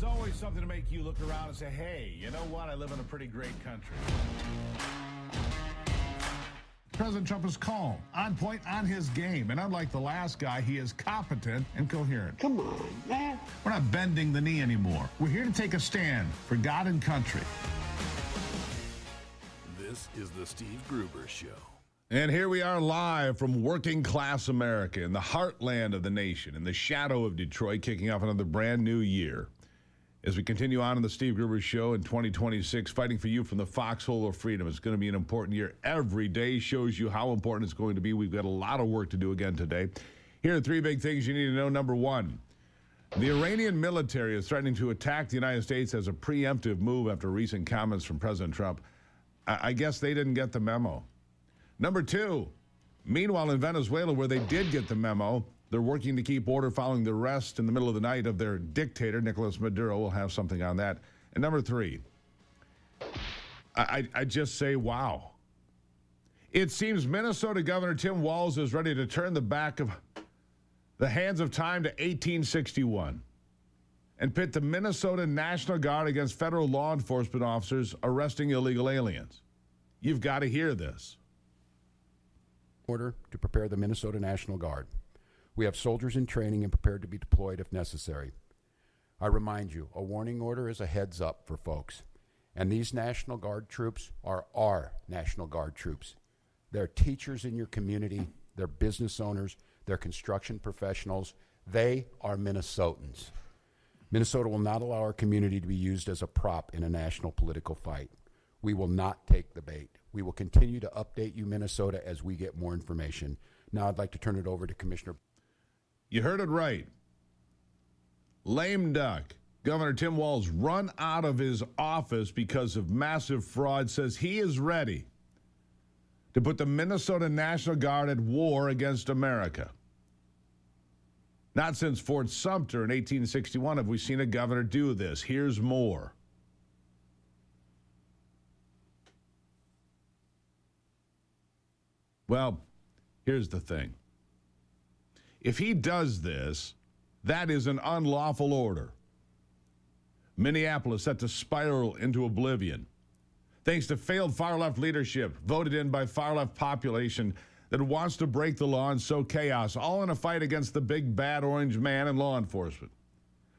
There's always something to make you look around and say, hey, you know what? I live in a pretty great country. President Trump is calm, on point, on his game. And unlike the last guy, he is competent and coherent. Come on, man. We're not bending the knee anymore. We're here to take a stand for God and country. This is the Steve Gruber Show. And here we are live from working class America in the heartland of the nation, in the shadow of Detroit, kicking off another brand new year. As we continue on in the Steve Gruber Show in 2026, fighting for you from the foxhole of freedom. It's going to be an important year. Every day shows you how important it's going to be. We've got a lot of work to do again today. Here are three big things you need to know. Number one, the Iranian military is threatening to attack the United States as a preemptive move after recent comments from President Trump. I guess they didn't get the memo. Number two, meanwhile in Venezuela, where they did get the memo, they're working to keep order following the arrest in the middle of the night of their dictator, Nicolas Maduro. We'll have something on that. And number three, I just say, wow. It seems Minnesota Governor Tim Walz is ready to turn the hands of time to 1861 and pit the Minnesota National Guard against federal law enforcement officers arresting illegal aliens. You've got to hear this. Order to prepare the Minnesota National Guard. We have soldiers in training and prepared to be deployed if necessary. I remind you, a warning order is a heads up for folks. And these National Guard troops are our National Guard troops. They're teachers in your community, they're business owners, they're construction professionals. They are Minnesotans. Minnesota will not allow our community to be used as a prop in a national political fight. We will not take the bait. We will continue to update you, Minnesota, as we get more information. Now I'd like to turn it over to Commissioner. You heard it right. Lame duck. Governor Tim Walz run out of his office because of massive fraud, says he is ready to put the Minnesota National Guard at war against America. Not since Fort Sumter in 1861 have we seen a governor do this. Here's more. Well, here's the thing. If he does this, that is an unlawful order. Minneapolis set to spiral into oblivion, thanks to failed far-left leadership, voted in by far-left population that wants to break the law and sow chaos, all in a fight against the big bad orange man and law enforcement.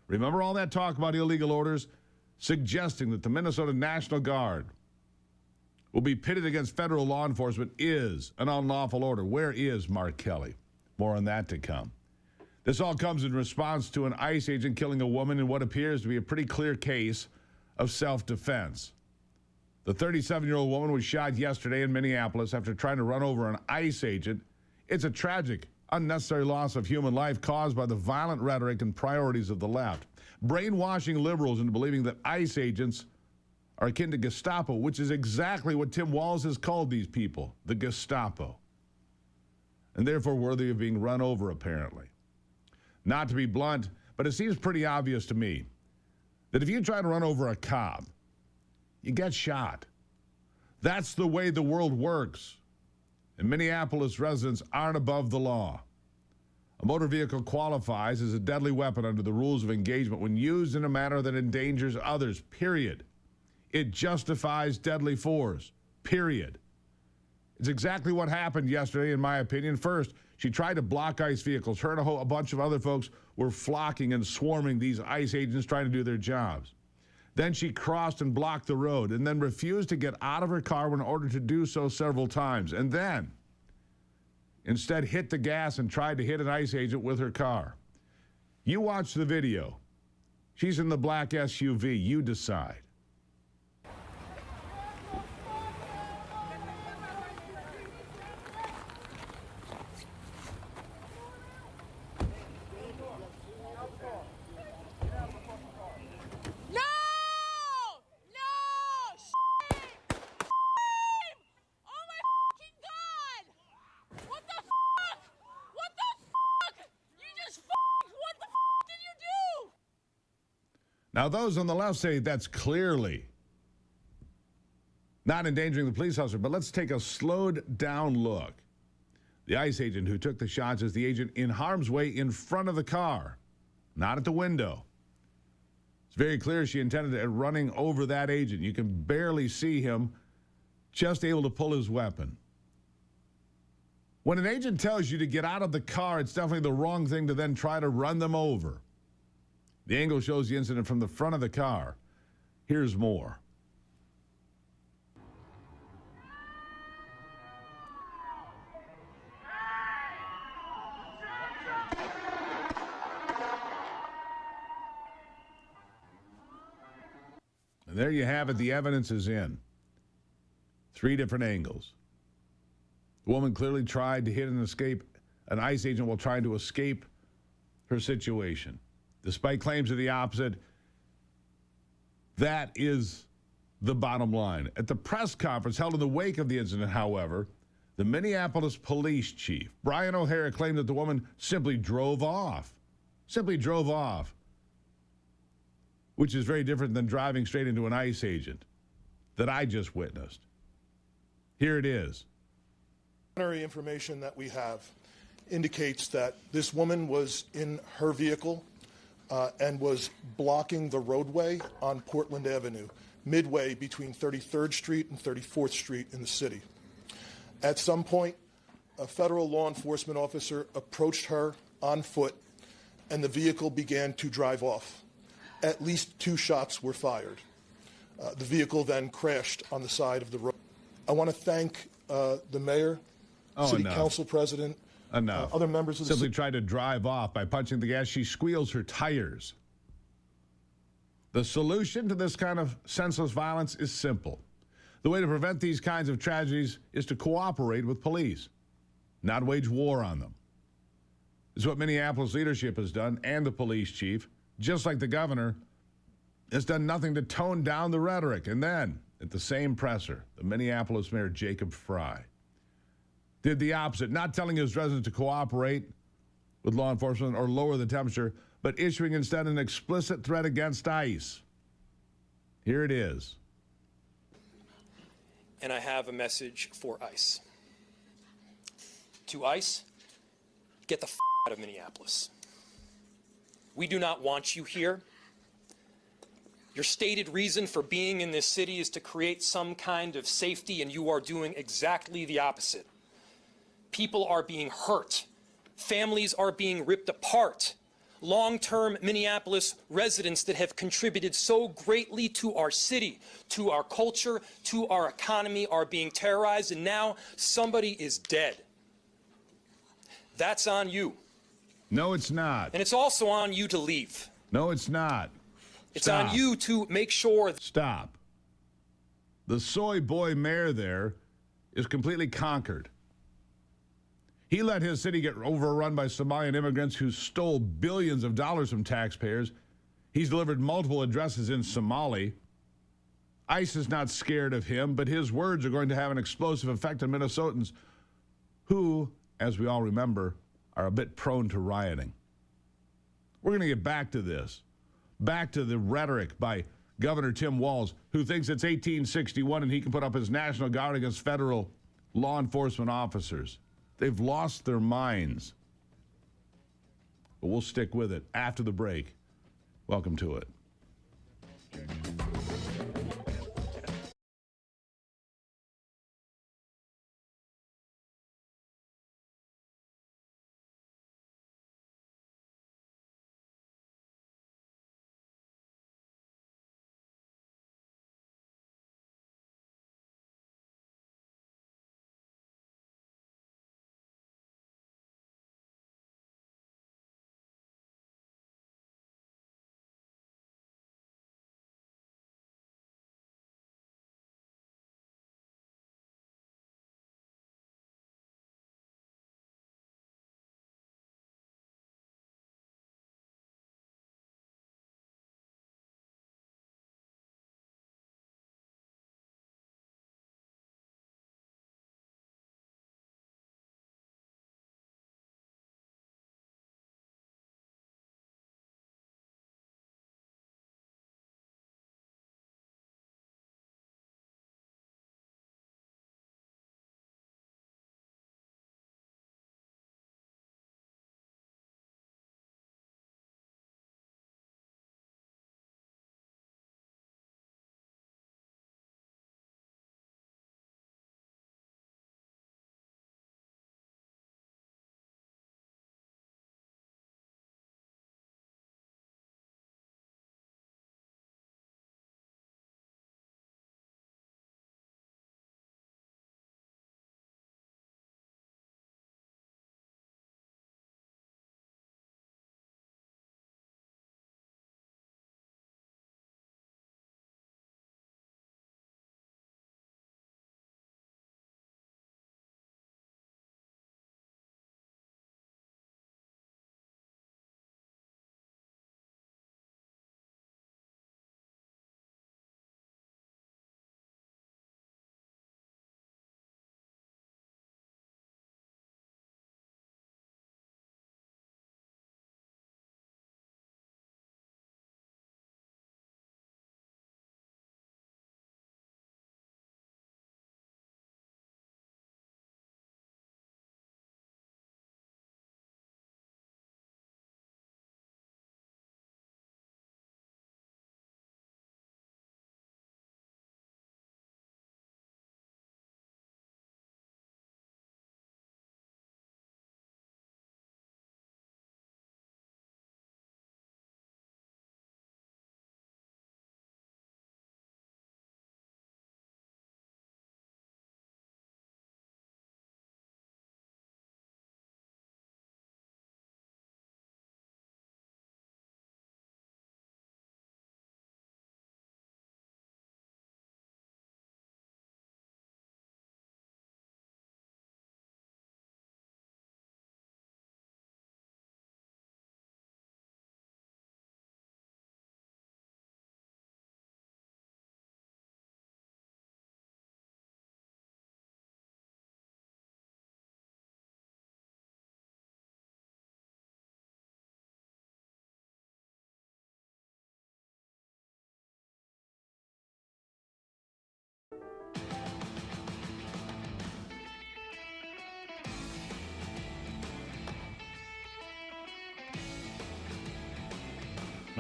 Remember all that talk about illegal orders? Suggesting that the Minnesota National Guard will be pitted against federal law enforcement is an unlawful order. Where is Mark Kelly? More on that to come. This all comes in response to an ICE agent killing a woman in what appears to be a pretty clear case of self-defense. The 37-year-old woman was shot yesterday in Minneapolis after trying to run over an ICE agent. It's a tragic, unnecessary loss of human life caused by the violent rhetoric and priorities of the left, brainwashing liberals into believing that ICE agents are akin to Gestapo, which is exactly what Tim Walz has called these people, the Gestapo, and therefore worthy of being run over, apparently. Not to be blunt, but it seems pretty obvious to me that if you try to run over a cop, you get shot. That's the way the world works. And Minneapolis residents aren't above the law. A motor vehicle qualifies as a deadly weapon under the rules of engagement when used in a manner that endangers others, period. It justifies deadly force, period. It's exactly what happened yesterday, in my opinion. First, she tried to block ICE vehicles. Her and a bunch of other folks were flocking and swarming these ICE agents trying to do their jobs. Then she crossed and blocked the road and then refused to get out of her car when ordered to do so several times. And then instead hit the gas and tried to hit an ICE agent with her car. You watch the video. She's in the black SUV. You decide. Now, those on the left say that's clearly not endangering the police officer, but let's take a slowed down look. The ICE agent who took the shots is the agent in harm's way in front of the car, not at the window. It's very clear she intended at running over that agent. You can barely see him, just able to pull his weapon. When an agent tells you to get out of the car, it's definitely the wrong thing to then try to run them over. The angle shows the incident from the front of the car. Here's more. And there you have it. The evidence is in. 3 different angles. The woman clearly tried to hit an ICE agent while trying to escape her situation. Despite claims of the opposite, that is the bottom line. At the press conference held in the wake of the incident, however, the Minneapolis police chief, Brian O'Hara, claimed that the woman simply drove off. Simply drove off. Which is very different than driving straight into an ICE agent that I just witnessed. Here it is. Preliminary information that we have indicates that this woman was in her vehicle and was blocking the roadway on Portland Avenue, midway between 33rd Street and 34th Street in the city. At some point, a federal law enforcement officer approached her on foot, and the vehicle began to drive off. At least 2 shots were fired. The vehicle then crashed on the side of the road. I want to thank the mayor, city council president, other members of the Simply tried to drive off by punching the gas. She squeals her tires. The solution to this kind of senseless violence is simple. The way to prevent these kinds of tragedies is to cooperate with police, not wage war on them. It's what Minneapolis leadership has done, and the police chief, just like the governor, has done nothing to tone down the rhetoric. And then, at the same presser, the Minneapolis mayor, Jacob Fry, did the opposite, not telling his residents to cooperate with law enforcement or lower the temperature, but issuing instead an explicit threat against ICE. Here it is. And I have a message for ICE. To ICE, get the out of Minneapolis. We do not want you here. Your stated reason for being in this city is to create some kind of safety, and you are doing exactly the opposite. People are being hurt. Families are being ripped apart. Long-term Minneapolis residents that have contributed so greatly to our city, to our culture, to our economy are being terrorized, and now somebody is dead. That's on you. No, it's not. And it's also on you to leave. No, it's not. It's Stop. on you to make sure. Stop. The soy boy mayor there is completely conquered. He let his city get overrun by Somalian immigrants who stole billions of dollars from taxpayers. He's delivered multiple addresses in Somali. ICE is not scared of him, but his words are going to have an explosive effect on Minnesotans who, as we all remember, are a bit prone to rioting. We're going to get back to this, back to the rhetoric by Governor Tim Walz, who thinks it's 1861 and he can put up his National Guard against federal law enforcement officers. They've lost their minds. But we'll stick with it after the break. Welcome to it.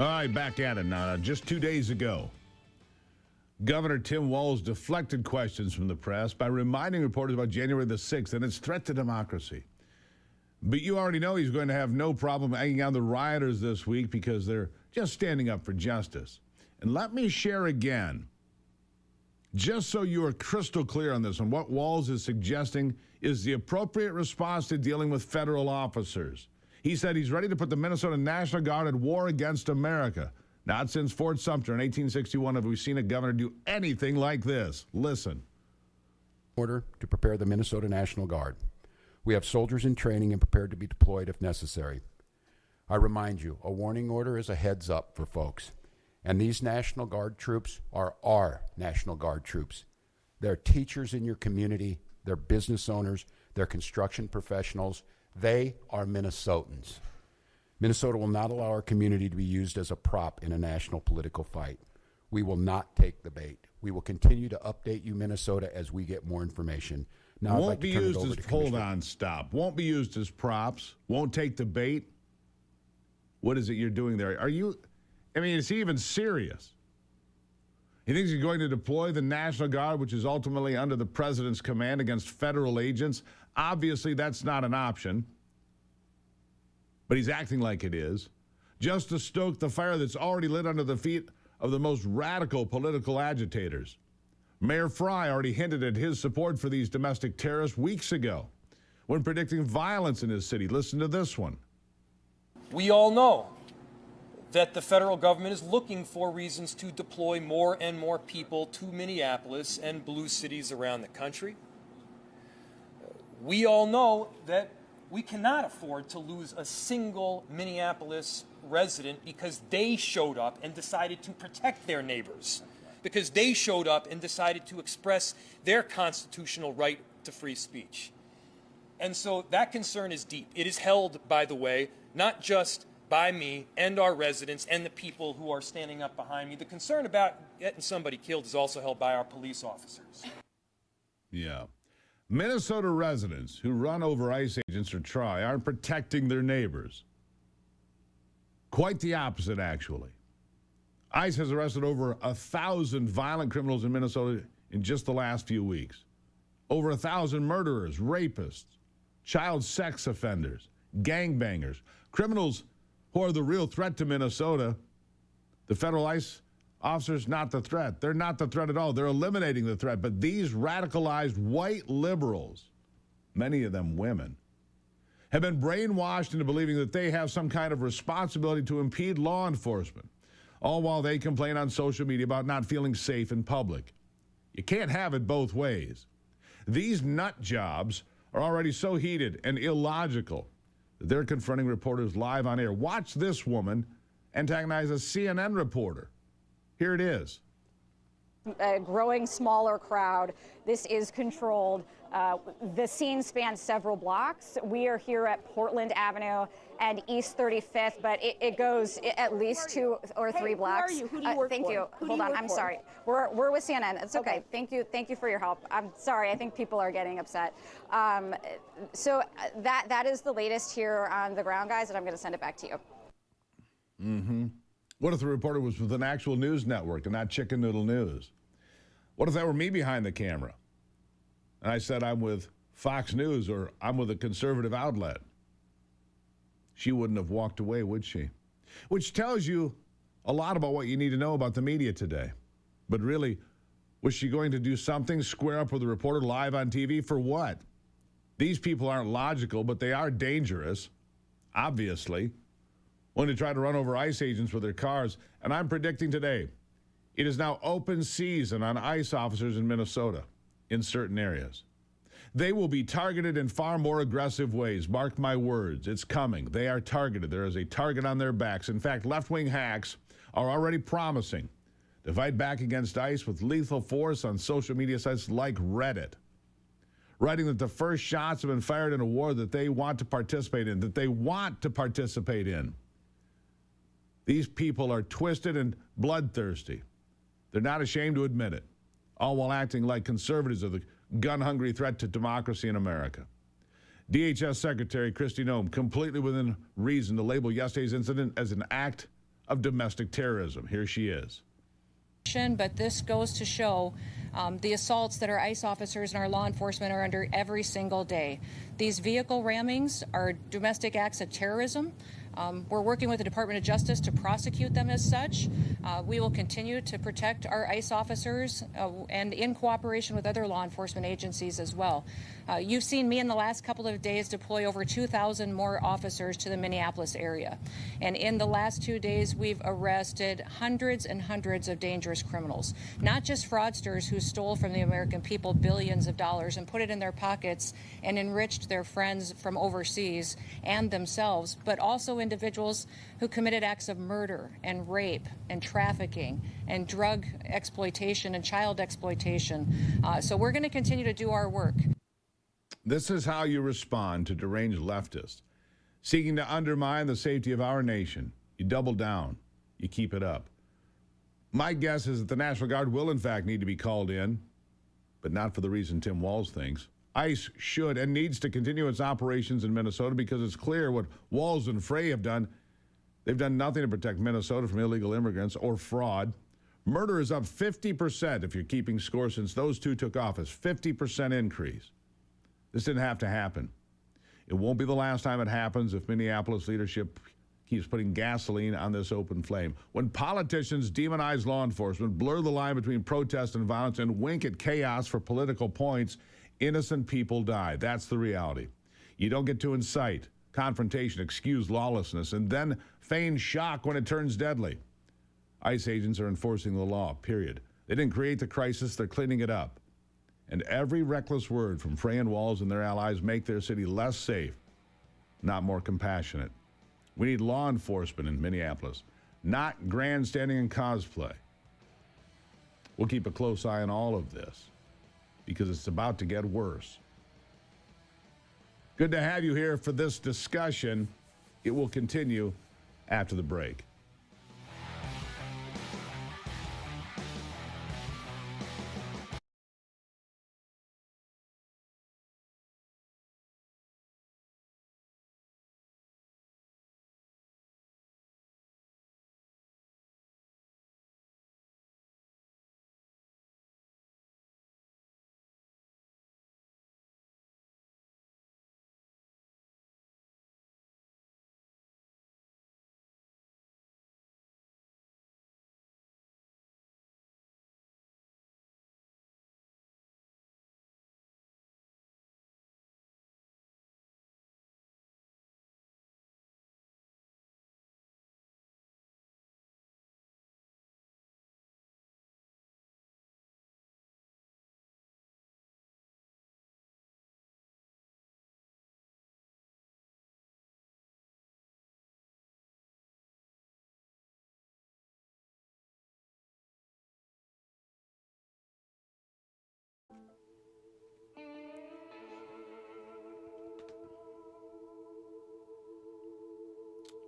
All right, back at it now. Just 2 days ago, Governor Tim Walz deflected questions from the press by reminding reporters about January the 6th and its threat to democracy. But you already know he's going to have no problem egging on the rioters this week because they're just standing up for justice. And let me share again, just so you are crystal clear on this one, what Walz is suggesting is the appropriate response to dealing with federal officers. He said he's ready to put the Minnesota National Guard at war against America. Not since Fort Sumter in 1861 have we seen a governor do anything like this. Listen. Order to prepare the Minnesota National Guard. We have soldiers in training and prepared to be deployed if necessary. I remind you, a warning order is a heads up for folks. And these National Guard troops are our National Guard troops. They're teachers in your community, they're business owners, they're construction professionals. They are Minnesotans. Minnesota will not allow our community to be used as a prop in a national political fight. We will not take the bait. We will continue to update you, Minnesota, as we get more information. Now, won't be used as, hold on, stop. Won't be used as props. Won't take the bait. What is it you're doing there? Are you, I mean, is he even serious? He thinks he's going to deploy the National Guard, which is ultimately under the president's command, against federal agents. Obviously, that's not an option. But he's acting like it is, just to stoke the fire that's already lit under the feet of the most radical political agitators. Mayor Fry already hinted at his support for these domestic terrorists weeks ago when predicting violence in his city. Listen to this one. We all know that the federal government is looking for reasons to deploy more and more people to Minneapolis and blue cities around the country. We all know that we cannot afford to lose a single Minneapolis resident because they showed up and decided to protect their neighbors, because they showed up and decided to express their constitutional right to free speech. And so that concern is deep. It is held, by the way, not just by me and our residents and the people who are standing up behind me. The concern about getting somebody killed is also held by our police officers. Yeah. Minnesota residents who run over ICE agents or try aren't protecting their neighbors. Quite the opposite, actually. ICE has arrested over 1,000 violent criminals in Minnesota in just the last few weeks. Over 1,000 murderers, rapists, child sex offenders, gangbangers, criminals who are the real threat to Minnesota. The federal ICE officers, not the threat. They're not the threat at all. They're eliminating the threat. But these radicalized white liberals, many of them women, have been brainwashed into believing that they have some kind of responsibility to impede law enforcement, all while they complain on social media about not feeling safe in public. You can't have it both ways. These nut jobs are already so heated and illogical that they're confronting reporters live on air. Watch this woman antagonize a CNN reporter. Here it is. A growing smaller crowd. This is controlled. The scene spans several blocks. We are here at Portland Avenue and East 35th, but it goes at least 2 or 3 blocks. Who are you? Who do you work thank for? you. Who do Hold you on. work I'm for? sorry. We're with CNN. It's okay. Thank you. Thank you for your help. I'm sorry. I think people are getting upset. So that is the latest here on the ground, guys, and I'm going to send it back to you. Mm-hmm. What if the reporter was with an actual news network and not Chicken Noodle News? What if that were me behind the camera? And I said I'm with Fox News or I'm with a conservative outlet. She wouldn't have walked away, would she? Which tells you a lot about what you need to know about the media today. But really, was she going to do something, square up with a reporter live on TV? For what? These people aren't logical, but they are dangerous, obviously. When they try to run over ICE agents with their cars. And I'm predicting today, it is now open season on ICE officers in Minnesota in certain areas. They will be targeted in far more aggressive ways. Mark my words, it's coming. They are targeted. There is a target on their backs. In fact, left-wing hacks are already promising to fight back against ICE with lethal force on social media sites like Reddit, writing that the first shots have been fired in a war that they want to participate in, These people are twisted and bloodthirsty. They're not ashamed to admit it, all while acting like conservatives of the gun-hungry threat to democracy in America. DHS Secretary Kristi Noem completely within reason to label yesterday's incident as an act of domestic terrorism. Here she is. But this goes to show the assaults that our ICE officers and our law enforcement are under every single day. These vehicle rammings are domestic acts of terrorism. We're working with the Department of Justice to prosecute them as such. We will continue to protect our ICE officers and in cooperation with other law enforcement agencies as well. You've seen me in the last couple of days deploy over 2,000 more officers to the Minneapolis area. And in the last 2 days, we've arrested hundreds and hundreds of dangerous criminals, not just fraudsters who stole from the American people billions of dollars and put it in their pockets and enriched their friends from overseas and themselves, but also individuals who committed acts of murder and rape and trafficking and drug exploitation and child exploitation. So we're going to continue to do our work. This is how you respond to deranged leftists seeking to undermine the safety of our nation. You double down. You keep it up. My guess is that the National Guard will, in fact, need to be called in, but not for the reason Tim Walz thinks. ICE should and needs to continue its operations in Minnesota because it's clear what Walz and Frey have done. They've done nothing to protect Minnesota from illegal immigrants or fraud. Murder is up 50% if you're keeping score since those two took office. 50% increase. This didn't have to happen. It won't be the last time it happens if Minneapolis leadership keeps putting gasoline on this open flame. When politicians demonize law enforcement, blur the line between protest and violence, and wink at chaos for political points, innocent people die. That's the reality. You don't get to incite confrontation, excuse lawlessness, and then feign shock when it turns deadly. ICE agents are enforcing the law, period. They didn't create the crisis, they're cleaning it up. And every reckless word from Frey and Walz and their allies make their city less safe, not more compassionate. We need law enforcement in Minneapolis, not grandstanding and cosplay. We'll keep a close eye on all of this because it's about to get worse. Good to have you here for this discussion. It will continue after the break.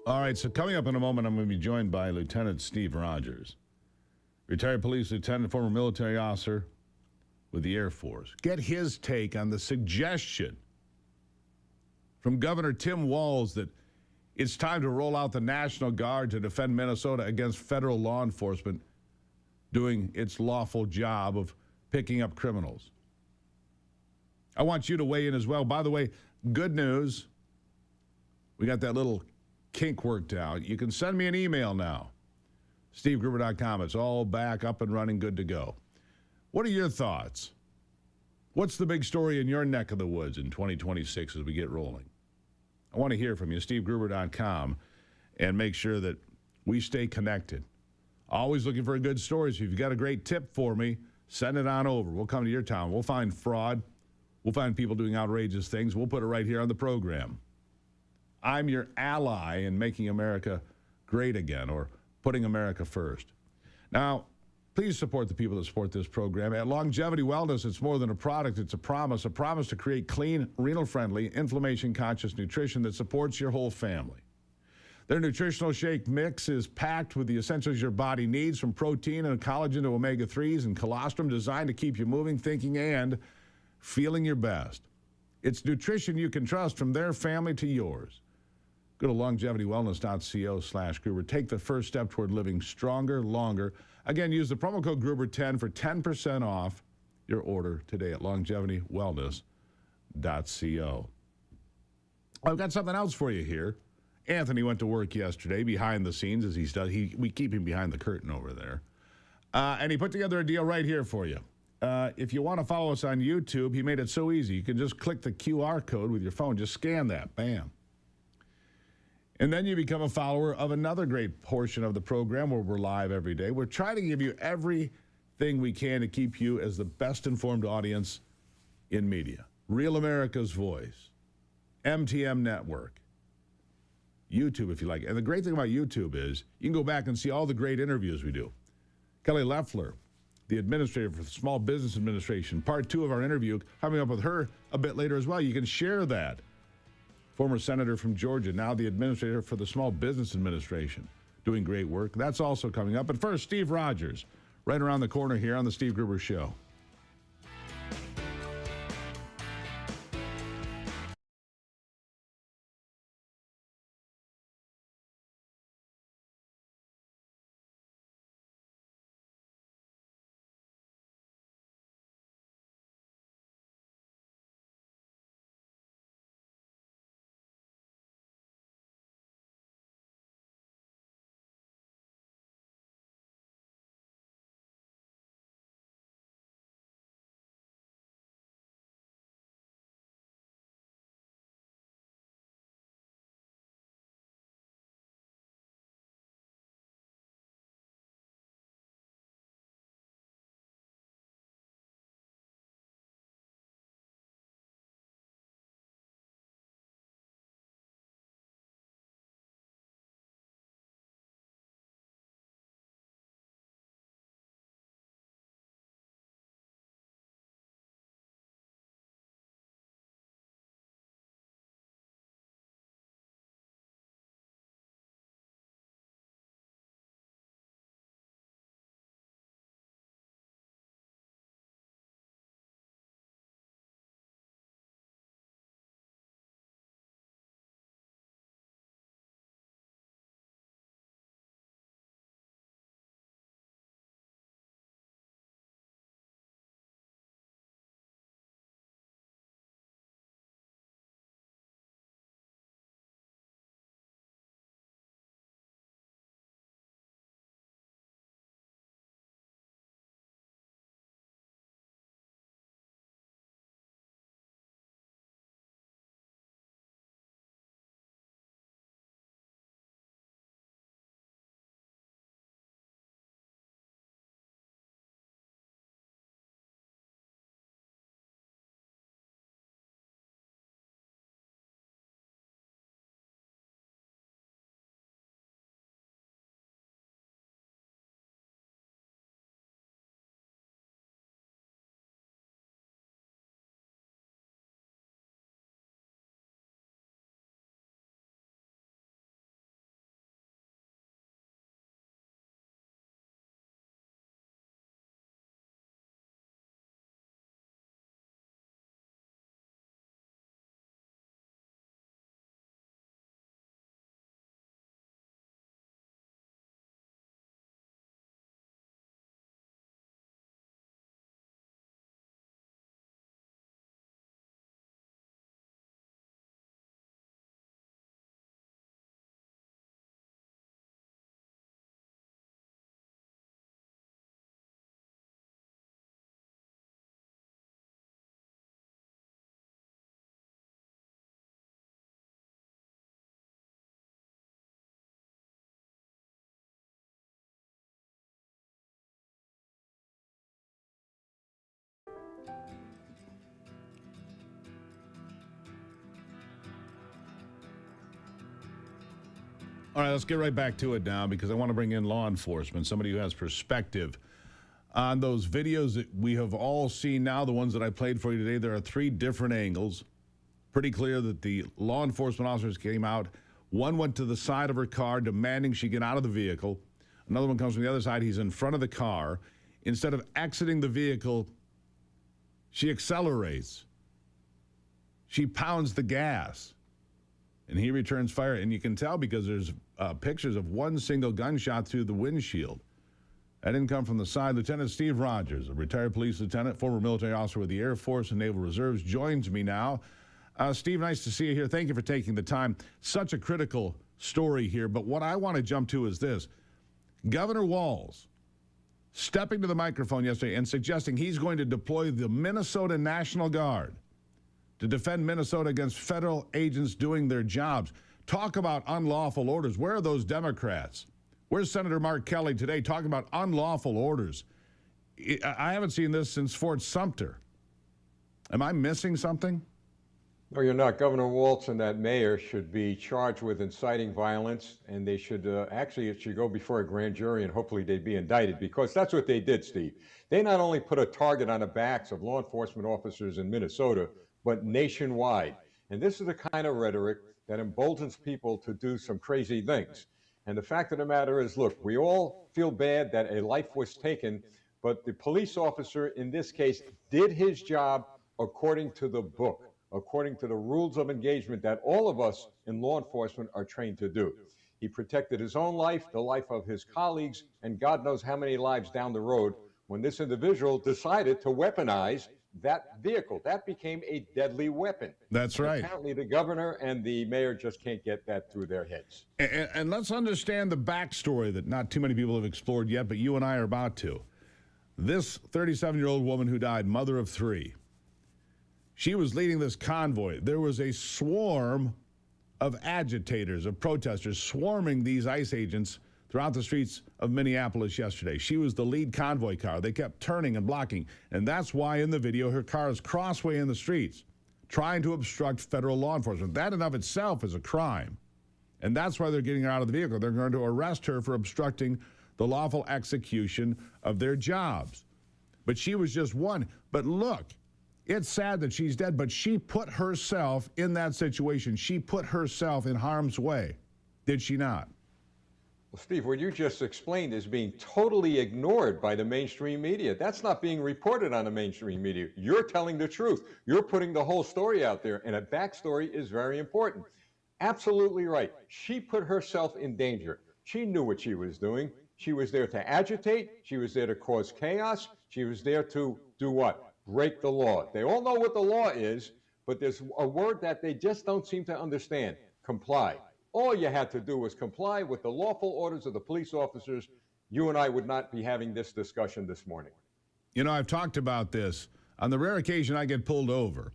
All right, so coming up in a moment, I'm going to be joined by Lieutenant Steve Rogers, retired police lieutenant, former military officer with the Air Force. Get his take on the suggestion from Governor Tim Walz that it's time to roll out the National Guard to defend Minnesota against federal law enforcement doing its lawful job of picking up criminals. I want you to weigh in as well. By the way, good news. We got that little kink worked out. You can send me an email now. SteveGruber.com. It's all back up and running, good to go. What are your thoughts? What's the big story in your neck of the woods in 2026 as we get rolling? I want to hear from you. SteveGruber.com, and make sure that we stay connected. Always looking for a good story. So if you've got a great tip for me, send it on over. We'll come to your town. We'll find fraud. We'll find people doing outrageous things. We'll put it right here on the program. I'm your ally in making America great again, or putting America first. Now, please support the people that support this program. At Longevity Wellness, it's more than a product, it's a promise to create clean, renal-friendly, inflammation-conscious nutrition that supports your whole family. Their nutritional shake mix is packed with the essentials your body needs, from protein and collagen to omega-3s and colostrum, designed to keep you moving, thinking, and feeling your best. It's nutrition you can trust, from their family to yours. Go to longevitywellness.co/Gruber. Take the first step toward living stronger, longer. Again, use the promo code Gruber10 for 10% off your order today at longevitywellness.co. I've got something else for you here. Anthony went to work yesterday behind the scenes, as he's done. We keep him behind the curtain over there. And he put together a deal right here for you. If you want to follow us on YouTube, he made it so easy. You can just click the QR code with your phone. Just scan that. Bam. And then you become a follower of another great portion of the program where we're live every day. We're trying to give you everything we can to keep you as the best informed audience in media. Real America's Voice, MTM Network, YouTube if you like. And the great thing about YouTube is you can go back and see all the great interviews we do. Kelly Loeffler, the administrator for the Small Business Administration, part 2 of our interview, coming up with her a bit later as well. You can share that. Former senator from Georgia, now the administrator for the Small Business Administration, doing great work. That's also coming up. But first, Steve Rogers, right around the corner here on the Steve Gruber Show. All right, let's get right back to it now because I want to bring in law enforcement, somebody who has perspective on those videos that we have all seen now, the ones that I played for you today. There are 3 different angles. Pretty clear that the law enforcement officers came out. One went to the side of her car demanding she get out of the vehicle. Another one comes from the other side. He's in front of the car. Instead of exiting the vehicle, she accelerates. She pounds the gas. and he returns fire. And you can tell because there's pictures of one single gunshot through the windshield. That didn't come from the side. Lieutenant Steve Rogers, a retired police lieutenant, former military officer with the Air Force and Naval Reserves, joins me now. Steve, nice to see you here. Thank you for taking the time. Such a critical story here. But what I want to jump to is this. Governor Walz stepping to the microphone yesterday and suggesting he's going to deploy the Minnesota National Guard to defend Minnesota against federal agents doing their jobs. Talk about unlawful orders. Where are those Democrats? Where's Senator Mark Kelly today talking about unlawful orders? I haven't seen this since Fort Sumter. Am I missing something? No, you're not. Governor Walz and that mayor should be charged with inciting violence, and they should actually, it should go before a grand jury, and hopefully they'd be indicted, because that's what they did, Steve. They not only put a target on the backs of law enforcement officers in Minnesota, but nationwide. And this is the kind of rhetoric that emboldens people to do some crazy things. And the fact of the matter is, look, we all feel bad that a life was taken, but the police officer in this case did his job according to the book, according to the rules of engagement that all of us in law enforcement are trained to do. He protected his own life, the life of his colleagues, and God knows how many lives down the road when this individual decided to weaponize that vehicle. That became a deadly weapon. That's right. Apparently the governor and the mayor just can't get that through their heads. And let's understand the backstory that not too many people have explored yet, but you and I are about to. This 37-year-old woman who died, mother of three, she was leading this convoy. There was a swarm of agitators, of protesters, swarming these ICE agents throughout the streets of Minneapolis yesterday. She was the lead convoy car. They kept turning and blocking. And that's why in the video, her car is crossway in the streets, trying to obstruct federal law enforcement. That in of itself is a crime. And that's why they're getting her out of the vehicle. They're going to arrest her for obstructing the lawful execution of their jobs. But she was just one. But look, it's sad that she's dead, but she put herself in that situation. She put herself in harm's way. Did she not? Well, Steve, what you just explained is being totally ignored by the mainstream media. That's not being reported on the mainstream media. You're telling the truth. You're putting the whole story out there, and a backstory is very important. Absolutely right. She put herself in danger. She knew what she was doing. She was there to agitate. She was there to cause chaos. She was there to do what? Break the law. They all know what the law is, but there's a word that they just don't seem to understand: comply. All you had to do was comply with the lawful orders of the police officers. You and I would not be having this discussion this morning. You know, I've talked about this. On the rare occasion I get pulled over,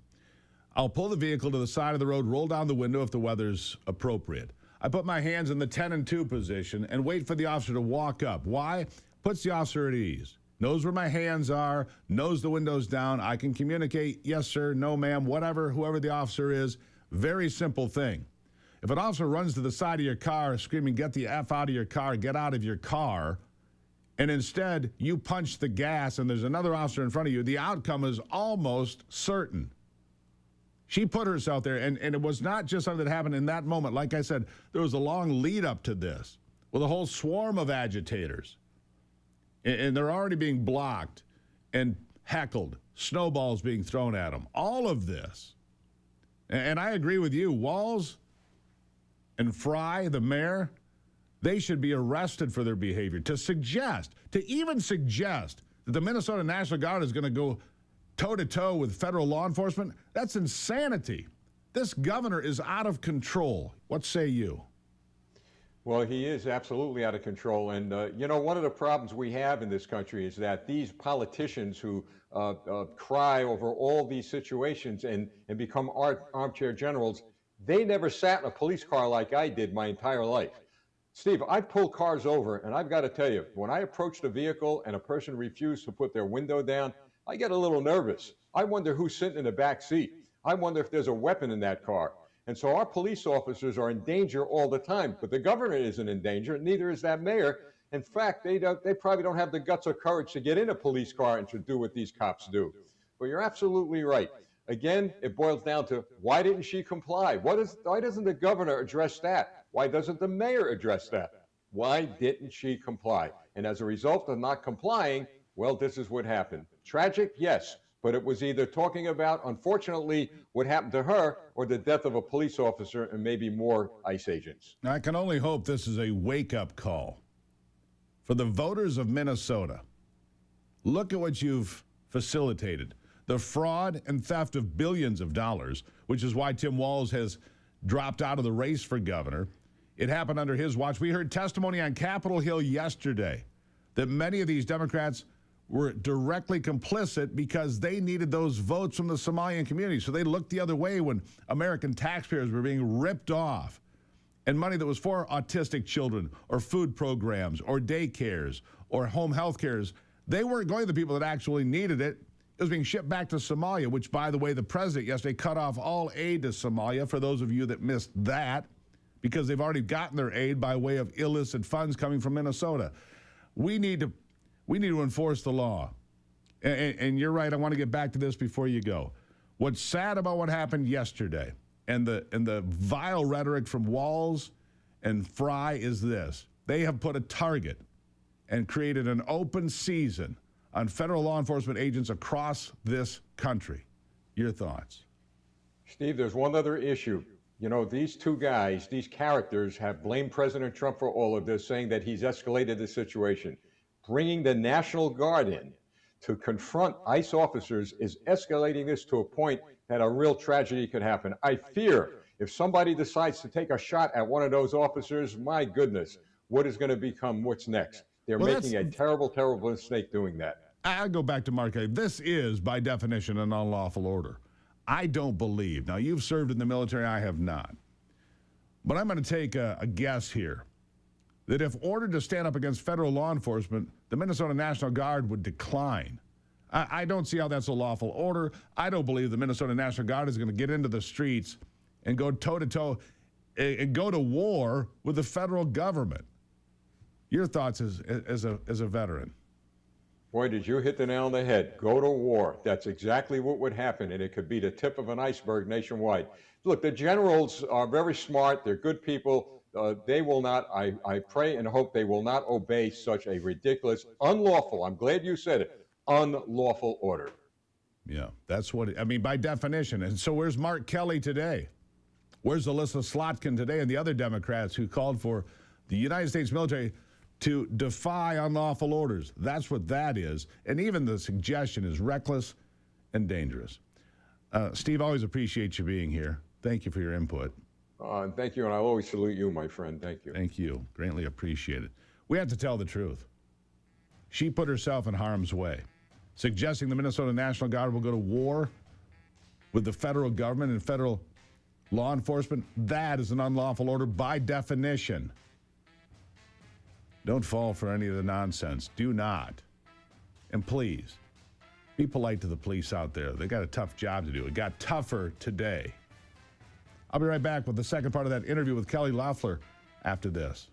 I'll pull the vehicle to the side of the road, roll down the window if the weather's appropriate. I put my hands in the 10 and 2 position and wait for the officer to walk up. Why? Puts the officer at ease. Knows where my hands are, knows the window's down. I can communicate, yes, sir, no, ma'am, whatever, whoever the officer is. Very simple thing. If an officer runs to the side of your car screaming, get the F out of your car, get out of your car, and instead you punch the gas and there's another officer in front of you, the outcome is almost certain. She put herself there, and it was not just something that happened in that moment. Like I said, there was a long lead up to this with a whole swarm of agitators. And they're already being blocked and heckled, snowballs being thrown at them. All of this. And I agree with you, Walz and Fry, the mayor, they should be arrested for their behavior. To even suggest that the Minnesota National Guard is going to go toe-to-toe with federal law enforcement, that's insanity. This governor is out of control. What say you? Well, he is absolutely out of control. And, you know, one of the problems we have in this country is that these politicians who cry over all these situations and become armchair generals, they never sat in a police car like I did my entire life. Steve, I pull cars over, and I've got to tell you, when I approach the vehicle and a person refused to put their window down, I get a little nervous. I wonder who's sitting in the back seat. I wonder if there's a weapon in that car. And so our police officers are in danger all the time, but the governor isn't in danger, neither is that mayor. In fact, they probably don't have the guts or courage to get in a police car and to do what these cops do. But you're absolutely right. Again, it boils down to, why didn't she comply? Why doesn't the governor address that? Why doesn't the mayor address that? Why didn't she comply? And as a result of not complying, well, this is what happened. Tragic, yes, but it was either talking about, unfortunately, what happened to her or the death of a police officer and maybe more ICE agents. I can only hope this is a wake-up call for the voters of Minnesota. Look at what you've facilitated. The fraud and theft of billions of dollars, which is why Tim Walz has dropped out of the race for governor. It happened under his watch. We heard testimony on Capitol Hill yesterday that many of these Democrats were directly complicit because they needed those votes from the Somalian community. So they looked the other way when American taxpayers were being ripped off and money that was for autistic children or food programs or daycares or home health cares. They weren't going to the people that actually needed it. It was being shipped back to Somalia, which, by the way, the president yesterday cut off all aid to Somalia, for those of you that missed that, because they've already gotten their aid by way of illicit funds coming from Minnesota. We need to enforce the law. And you're right, I want to get back to this before you go. What's sad about what happened yesterday and the vile rhetoric from Walz and Fry is this. They have put a target and created an open season on federal law enforcement agents across this country. Your thoughts? Steve, there's one other issue. You know, these two guys, these characters, have blamed President Trump for all of this, saying that he's escalated the situation. Bringing the National Guard in to confront ICE officers is escalating this to a point that a real tragedy could happen. I fear if somebody decides to take a shot at one of those officers, my goodness, what is going to become what's next? They're making a terrible, terrible mistake doing that. I'll go back to Mark. This is, by definition, an unlawful order. I don't believe. Now, you've served in the military. I have not. But I'm going to take a guess here that if ordered to stand up against federal law enforcement, the Minnesota National Guard would decline. I don't see how that's a lawful order. I don't believe the Minnesota National Guard is going to get into the streets and go toe-to-toe and go to war with the federal government. Your thoughts as a veteran? Boy, did you hit the nail on the head. Go to war. That's exactly what would happen, and it could be the tip of an iceberg nationwide. Look, the generals are very smart. They're good people. They will not, I pray and hope they will not obey such a ridiculous, unlawful, I'm glad you said it, unlawful order. Yeah, that's what, I mean, by definition. And so where's Mark Kelly today? Where's Alyssa Slotkin today and the other Democrats who called for the United States military to defy unlawful orders? That's what that is. And even the suggestion is reckless and dangerous. Steve, always appreciate you being here. Thank you for your input. Thank you, and I'll always salute you, my friend. Thank you. Thank you. Greatly appreciated. We have to tell the truth. She put herself in harm's way, suggesting the Minnesota National Guard will go to war with the federal government and federal law enforcement. That is an unlawful order by definition. Don't fall for any of the nonsense. Do not. And please, be polite to the police out there. They got a tough job to do. It got tougher today. I'll be right back with the second part of that interview with Kelly Loeffler after this.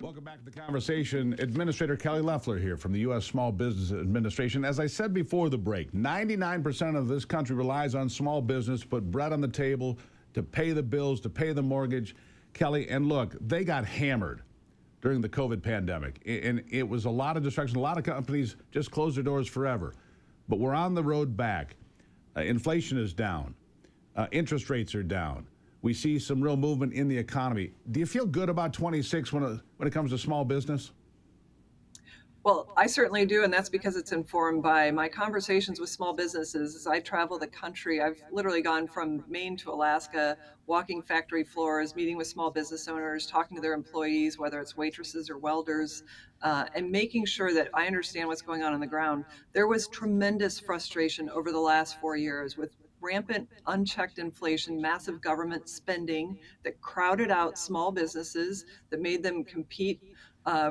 Welcome back to the conversation. Administrator Kelly Loeffler here from the U.S. Small Business Administration. As I said before the break, 99% of this country relies on small business to put bread on the table, to pay the bills, to pay the mortgage. Kelly, and look, they got hammered during the COVID pandemic. And it was a lot of distraction. A lot of companies just closed their doors forever. But we're on the road back. Inflation is down. Interest rates are down. We see some real movement in the economy. Do you feel good about 26 when it comes to small business? Well, I certainly do, and that's because it's informed by my conversations with small businesses. As I travel the country, I've literally gone from Maine to Alaska, walking factory floors, meeting with small business owners, talking to their employees, whether it's waitresses or welders, and making sure that I understand what's going on the ground. There was tremendous frustration over the last 4 years with rampant, unchecked inflation, massive government spending that crowded out small businesses, that made them compete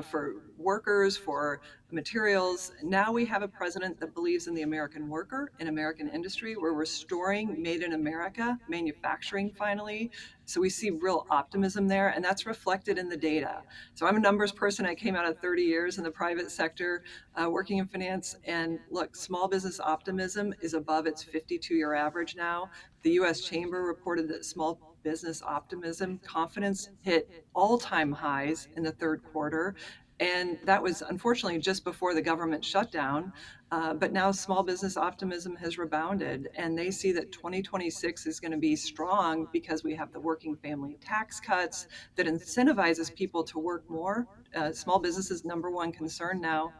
for workers, for materials. Now we have a president that believes in the American worker, in American industry. We're restoring Made in America, manufacturing finally. So we see real optimism there, and that's reflected in the data. So I'm a numbers person. I came out of 30 years in the private sector, working in finance. And look, small business optimism is above its 52-year average now. The U.S. Chamber reported that small business optimism, confidence hit all-time highs in the third quarter. And that was unfortunately just before the government shutdown. But now small business optimism has rebounded, and they see that 2026 is going to be strong because we have the working family tax cuts that incentivizes people to work more. Small businesses' number one concern now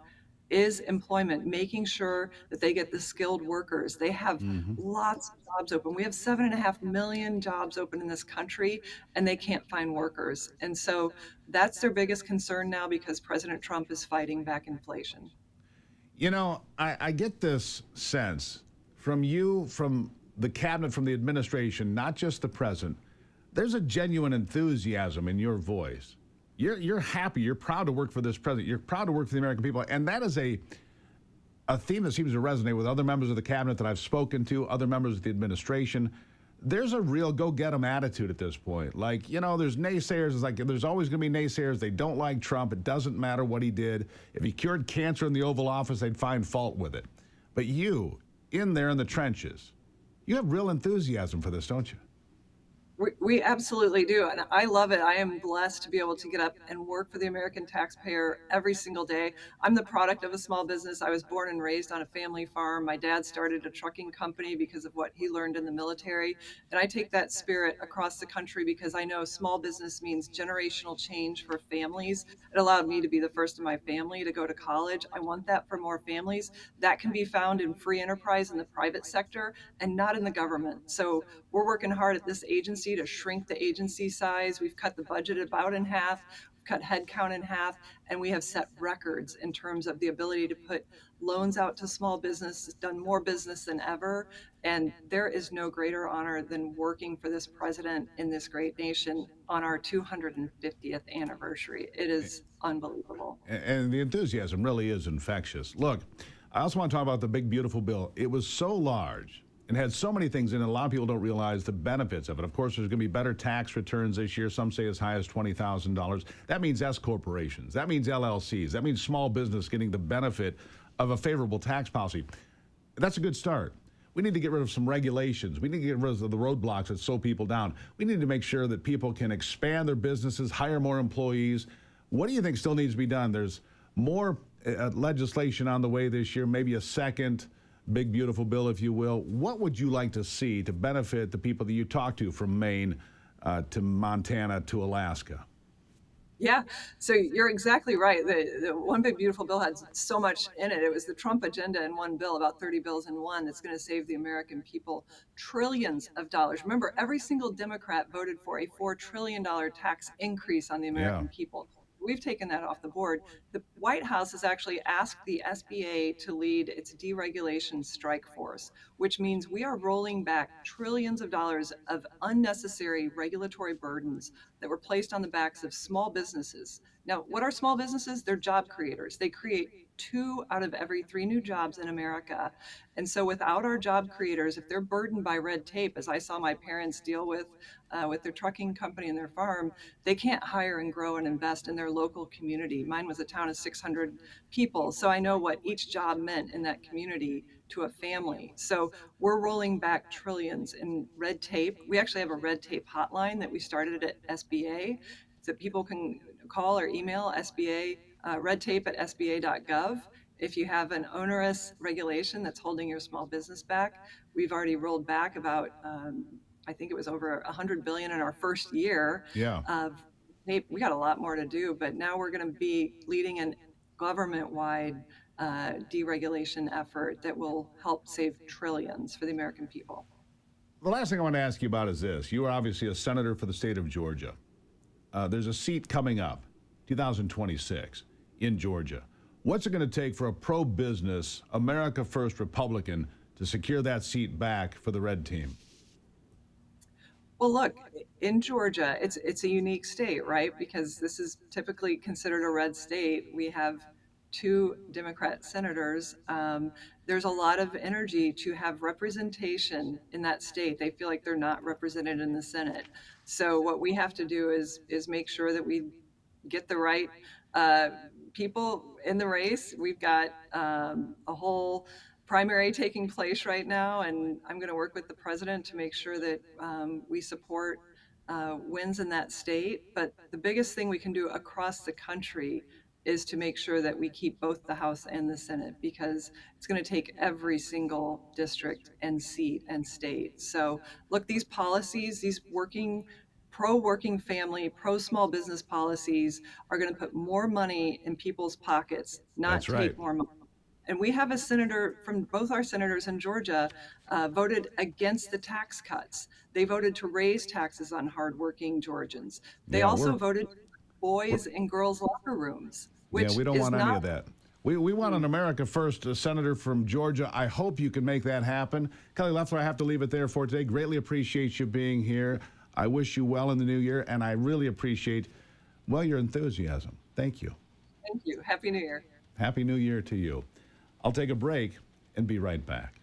is employment, making sure that they get the skilled workers. They have lots of jobs open. We have 7.5 million jobs open in this country, and they can't find workers. And so that's their biggest concern now because President Trump is fighting back inflation. You know, I get this sense from you, from the cabinet, from the administration, not just the president. There's a genuine enthusiasm in your voice. You're happy. You're proud to work for this president. You're proud to work for the American people. And that is a theme that seems to resonate with other members of the cabinet that I've spoken to, other members of the administration. There's a real go-get-em attitude at this point. Like, you know, there's naysayers. It's like there's always going to be naysayers. They don't like Trump. It doesn't matter what he did. If he cured cancer in the Oval Office, they'd find fault with it. But you, in there in the trenches, you have real enthusiasm for this, don't you? We absolutely do. And I love it. I am blessed to be able to get up and work for the American taxpayer every single day. I'm the product of a small business. I was born and raised on a family farm. My dad started a trucking company because of what he learned in the military. And I take that spirit across the country because I know small business means generational change for families. It allowed me to be the first in my family to go to college. I want that for more families. That can be found in free enterprise in the private sector and not in the government. So we're working hard at this agency to shrink the agency size. We've cut the budget about in half, we've cut headcount in half, and we have set records in terms of the ability to put loans out to small business, done more business than ever. And there is no greater honor than working for this president in this great nation on our 250th anniversary. It is unbelievable. And the enthusiasm really is infectious. Look, I also want to talk about the big, beautiful bill. It was so large and had so many things in it. A lot of people don't realize the benefits of it. Of course, there's going to be better tax returns this year. Some say as high as $20,000. That means S corporations. That means LLCs. That means small business getting the benefit of a favorable tax policy. That's a good start. We need to get rid of some regulations. We need to get rid of the roadblocks that slow people down. We need to make sure that people can expand their businesses, hire more employees. What do you think still needs to be done? There's more legislation on the way this year, maybe a second big, beautiful bill, if you will. What would you like to see to benefit the people that you talk to from Maine to Montana to Alaska? Yeah, so you're exactly right. The One Big Beautiful Bill had so much in it. It was the Trump agenda in one bill, about 30 bills in one, that's going to save the American people trillions of dollars. Remember, every single Democrat voted for a $4 trillion tax increase on the American people. We've taken that off the board. The White House has actually asked the SBA to lead its deregulation strike force, which means we are rolling back trillions of dollars of unnecessary regulatory burdens that were placed on the backs of small businesses. Now, what are small businesses? They're job creators. They create 2 out of every 3 new jobs in America. And so without our job creators, if they're burdened by red tape, as I saw my parents deal with their trucking company and their farm, they can't hire and grow and invest in their local community. Mine was a town of 600 people, so I know what each job meant in that community to a family. So we're rolling back trillions in red tape. We actually have a red tape hotline that we started at SBA that people can call or email SBA, redtape at sba.gov. If you have an onerous regulation that's holding your small business back, we've already rolled back about, I think it was over 100 billion in our first year Yeah. of tape. We got a lot more to do, but now we're going to be leading an government-wide deregulation effort that will help save trillions for the American people. The last thing I want to ask you about is this. You are obviously a senator for the state of Georgia. There's a seat coming up, 2026, in Georgia. What's it going to take for a pro-business, America First Republican to secure that seat back for the red team? Well, look, in Georgia, it's a unique state, right? Because this is typically considered a red state. We have 2 Democrat senators. There's a lot of energy to have representation in that state. They feel like they're not represented in the Senate. So what we have to do is make sure that we get the right people in the race. We've got a whole primary taking place right now, and I'm going to work with the president to make sure that we support wins in that state. But the biggest thing we can do across the country is to make sure that we keep both the House and the Senate, because it's going to take every single district and seat and state. So look, these policies, these pro-working family, pro-small business policies are going to put more money in people's pockets, not That's take right. more money. And we have a senator from both our senators in Georgia voted against the tax cuts. They voted to raise taxes on hardworking Georgians. They Yeah, also voted boys and girls locker rooms, Yeah, which we don't is want any not. of that. We want an America First senator from Georgia. I hope you can make that happen. Kelly Loeffler, I have to leave it there for today. Greatly appreciate you being here. I wish you well in the new year, and I really appreciate, well, your enthusiasm. Thank you. Thank you. Happy New Year. Happy New Year to you. I'll take a break and be right back.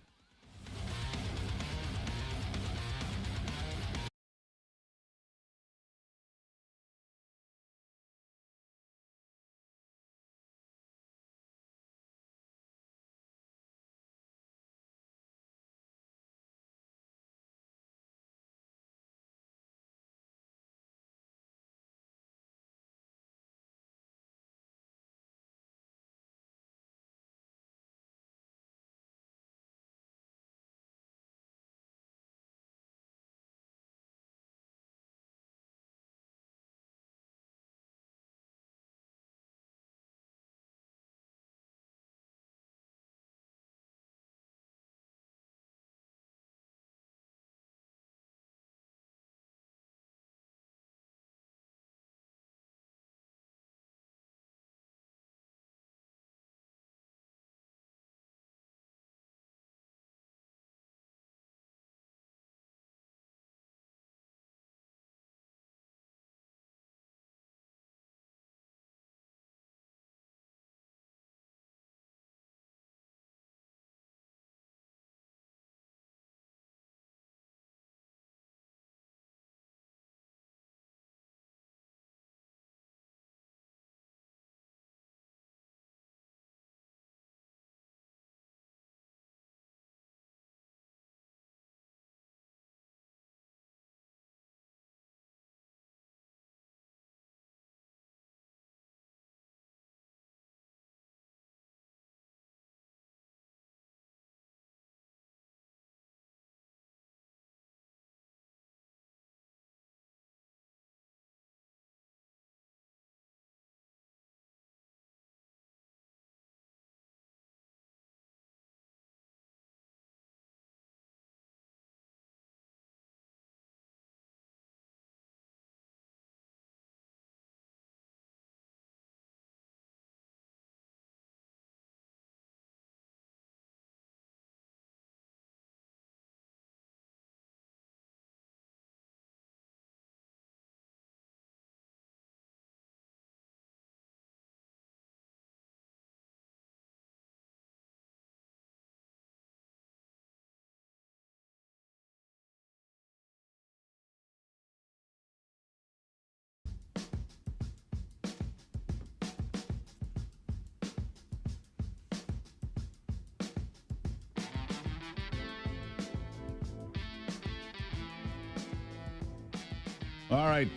All right.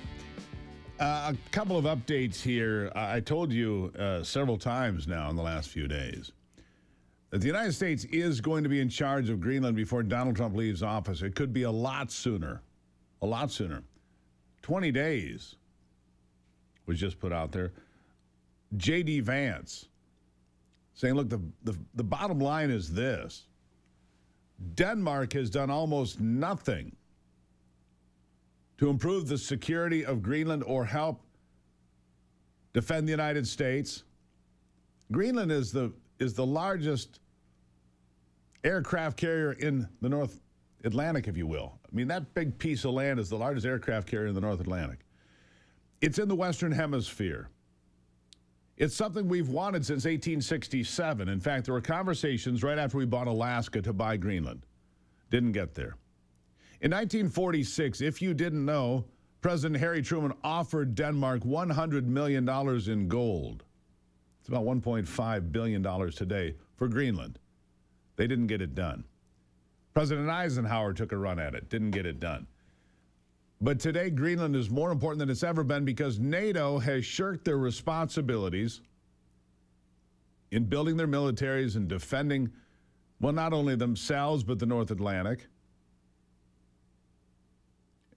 A couple of updates here. I told you several times now in the last few days that the United States is going to be in charge of Greenland before Donald Trump leaves office. It could be a lot sooner. A lot sooner. 20 days was just put out there. J.D. Vance saying, look, the bottom line is this. Denmark has done almost nothing to improve the security of Greenland or help defend the United States. Greenland is the largest aircraft carrier in the North Atlantic, if you will. I mean, that big piece of land is the largest aircraft carrier in the North Atlantic. It's in the Western Hemisphere. It's something we've wanted since 1867. In fact, there were conversations right after we bought Alaska to buy Greenland. Didn't get there. In 1946, if you didn't know, President Harry Truman offered Denmark $100 million in gold. It's about $1.5 billion today for Greenland. They didn't get it done. President Eisenhower took a run at it, didn't get it done. But today, Greenland is more important than it's ever been because NATO has shirked their responsibilities in building their militaries and defending, well, not only themselves, but the North Atlantic.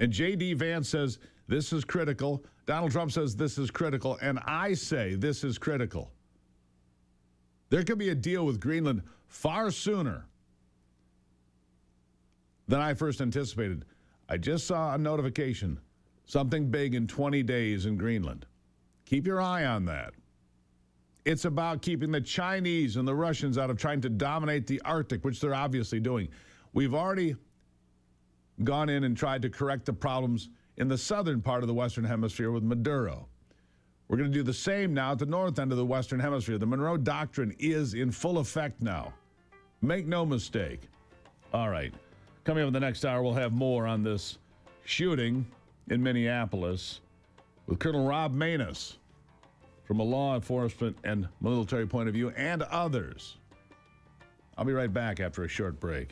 And J.D. Vance says this is critical. Donald Trump says this is critical. And I say this is critical. There could be a deal with Greenland far sooner than I first anticipated. I just saw a notification. Something big in 20 days in Greenland. Keep your eye on that. It's about keeping the Chinese and the Russians out of trying to dominate the Arctic, which they're obviously doing. We've already gone in and tried to correct the problems in the southern part of the Western Hemisphere with Maduro. We're going to do the same now at the north end of the Western Hemisphere. The Monroe Doctrine is in full effect now. Make no mistake. All right. Coming up in the next hour, we'll have more on this shooting in Minneapolis with Colonel Rob Manus from a law enforcement and military point of view and others. I'll be right back after a short break.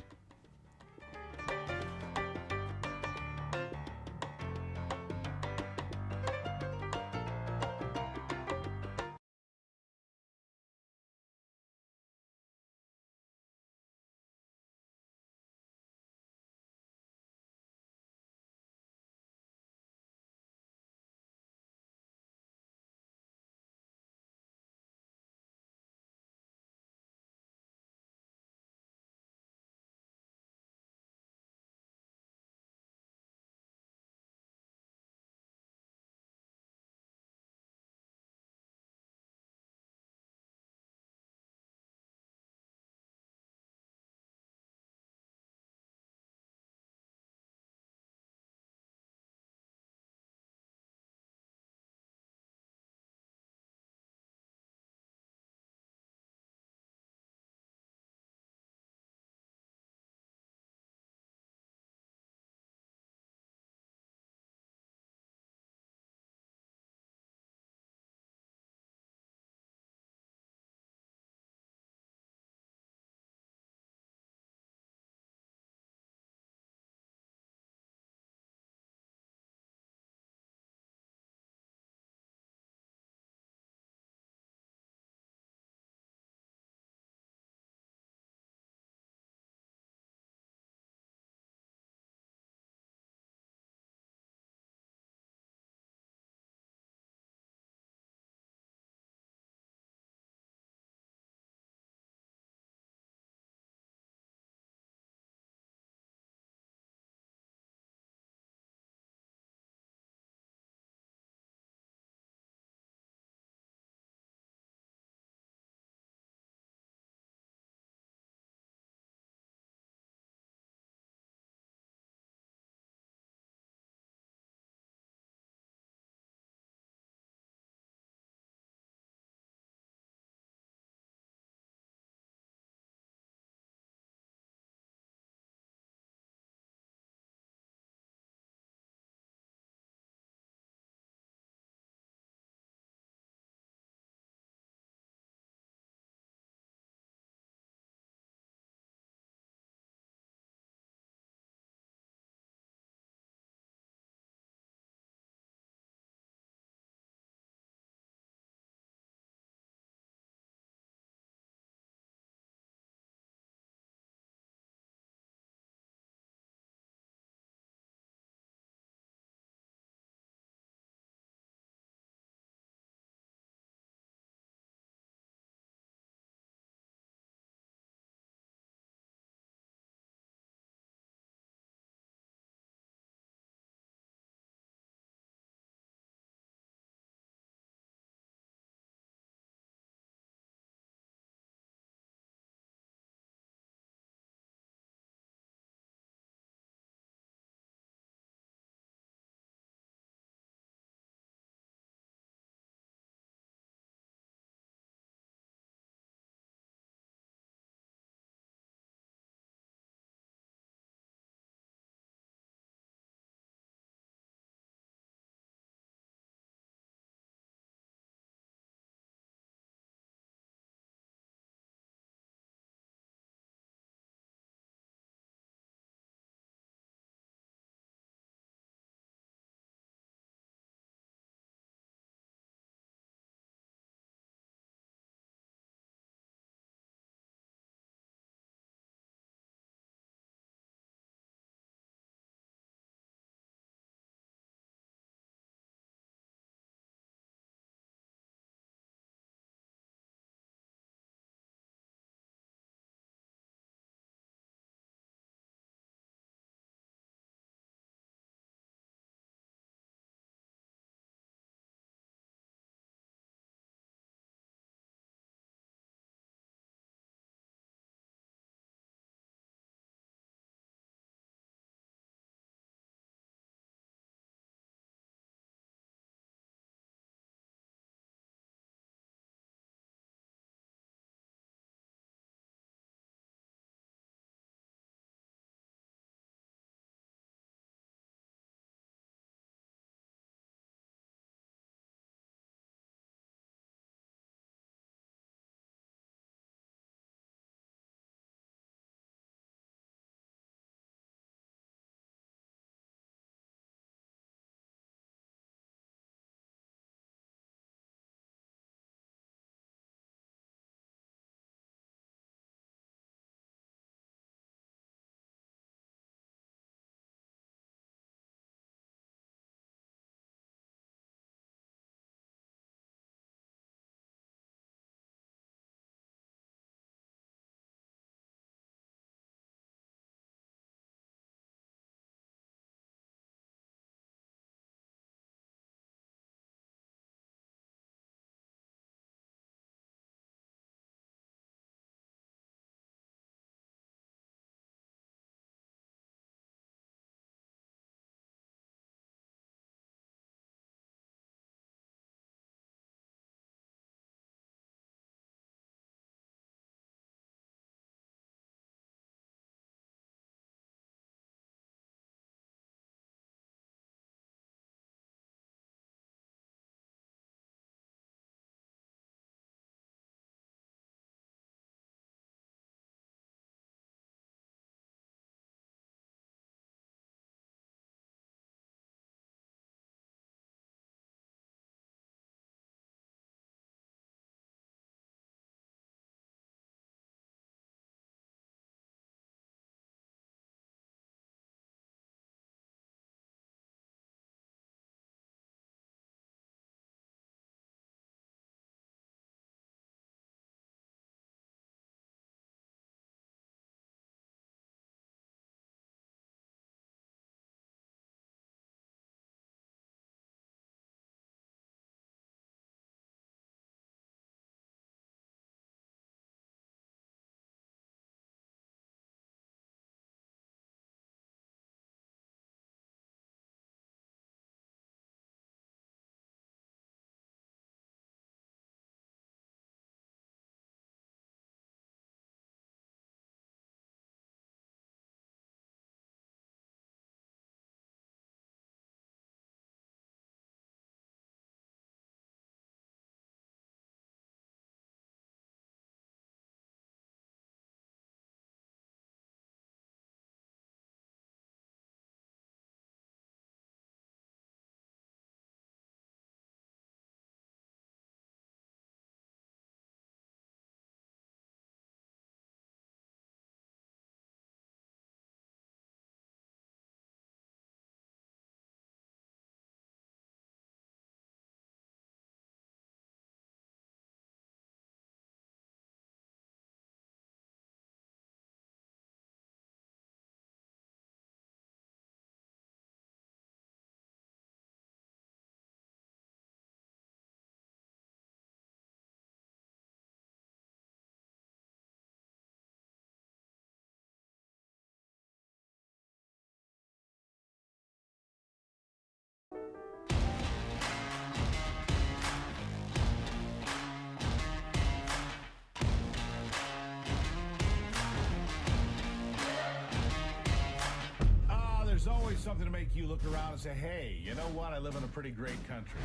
there's always something to make you look around and say, hey, you know what? I live in a pretty great country.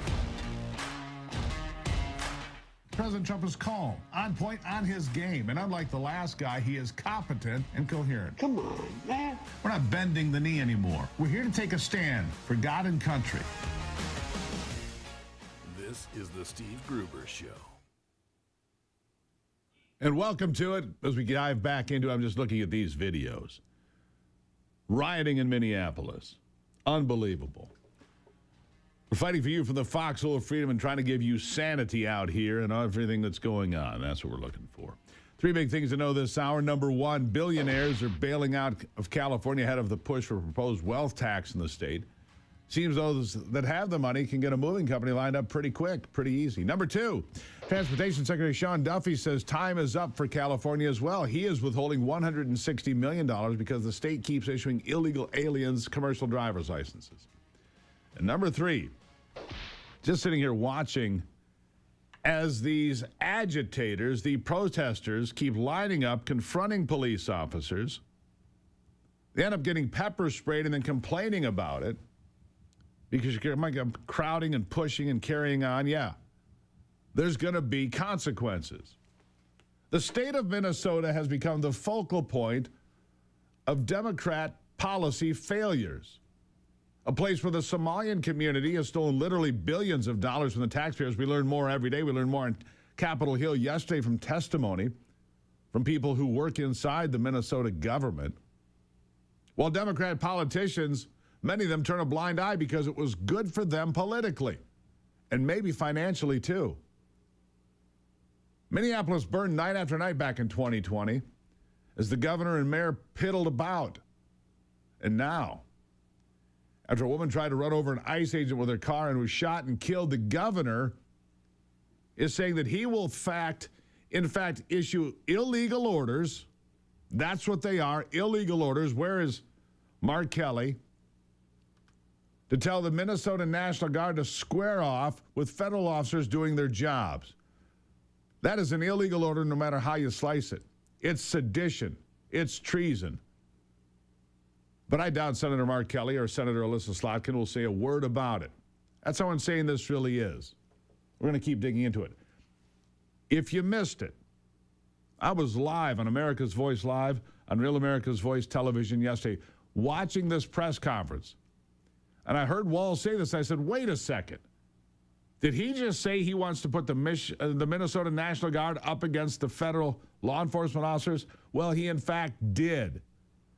President Trump is calm, on point, on his game. And unlike the last guy, he is competent and coherent. Come on, man. We're not bending the knee anymore. We're here to take a stand for God and country. This is the Steve Gruber Show. And welcome to it. As we dive back into it, I'm just looking at these videos. Rioting in Minneapolis. Unbelievable. We're fighting for you from the foxhole of freedom and trying to give you sanity out here and everything that's going on. That's what we're looking for. Three big things to know this hour. Number one, billionaires are bailing out of California ahead of the push for proposed wealth tax in the state. Seems those that have the money can get a moving company lined up pretty quick, pretty easy. Number two, Transportation Secretary Sean Duffy says time is up for California as well. He is withholding $160 million because the state keeps issuing illegal aliens commercial driver's licenses. And number three, just sitting here watching as these agitators, the protesters, keep lining up, confronting police officers. They end up getting pepper sprayed and then complaining about it because you're crowding and pushing and carrying on. Yeah, there's going to be consequences. The state of Minnesota has become the focal point of Democrat policy failures. A place where the Somalian community has stolen literally billions of dollars from the taxpayers. We learn more every day. We learned more on Capitol Hill yesterday from testimony from people who work inside the Minnesota government. While Democrat politicians, many of them turn a blind eye because it was good for them politically and maybe financially too. Minneapolis burned night after night back in 2020 as the governor and mayor piddled about. And now, after a woman tried to run over an ICE agent with her car and was shot and killed, the governor is saying that he will in fact issue illegal orders. That's what they are, illegal orders. Where is Mark Kelly? To tell the Minnesota National Guard to square off with federal officers doing their jobs. That is an illegal order no matter how you slice it. It's sedition. It's treason. But I doubt Senator Mark Kelly or Senator Alyssa Slotkin will say a word about it. That's how insane this really is. We're going to keep digging into it. If you missed it, I was live on America's Voice Live, on Real America's Voice television yesterday, watching this press conference. And I heard Wall say this. I said, wait a second. Did he just say he wants to put the Minnesota National Guard up against the federal law enforcement officers? Well, he in fact did.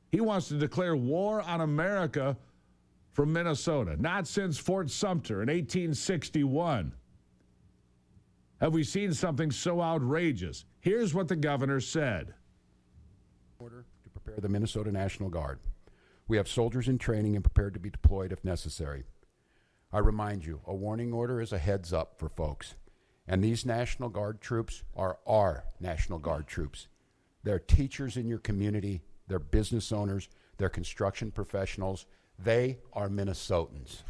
He wants to declare war on America from Minnesota. Not since Fort Sumter in 1861 have we seen something so outrageous. Here's what the governor said. Order to prepare the Minnesota National Guard. We have soldiers in training and prepared to be deployed if necessary. I remind you, a warning order is a heads up for folks. And these National Guard troops are our National Guard troops. They're teachers in your community. They're business owners. They're construction professionals. They are Minnesotans.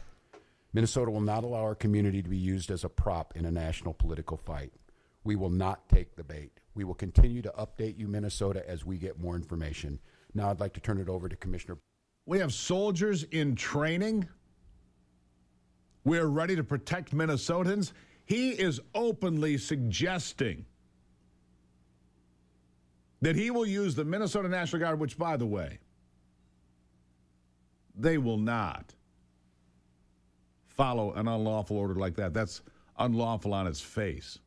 Minnesota will not allow our community to be used as a prop in a national political fight. We will not take the bait. We will continue to update you, Minnesota, as we get more information. Now I'd like to turn it over to Commissioner. We have soldiers in training. We're ready to protect Minnesotans. He is openly suggesting that he will use the Minnesota National Guard, which, by the way, they will not follow an unlawful order like that. That's unlawful on its face.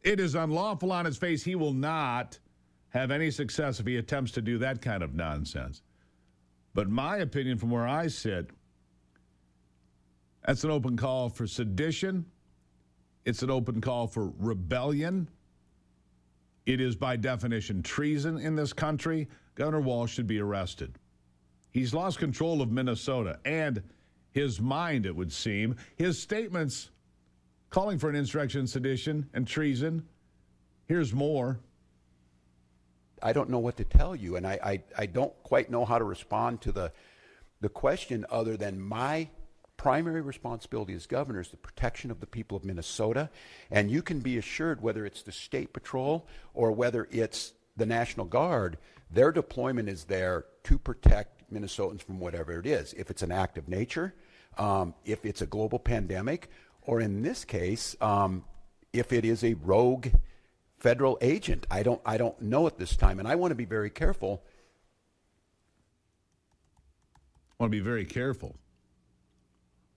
It is unlawful on its face. He will not have any success if he attempts to do that kind of nonsense. But my opinion from where I sit, that's an open call for sedition. It's an open call for rebellion. It is by definition treason in this country. Governor Walz should be arrested. He's lost control of Minnesota and his mind, it would seem. His statements calling for an insurrection, sedition, and treason. Here's more. I don't know what to tell you, and I don't quite know how to respond to the question other than my primary responsibility as governor is the protection of the people of Minnesota. And you can be assured, whether it's the State Patrol or whether it's the National Guard, their deployment is there to protect Minnesotans from whatever it is. If it's an act of nature, if it's a global pandemic, or in this case, if it is a rogue federal agent. I don't know at this time, and I want to be very careful. Want to be very careful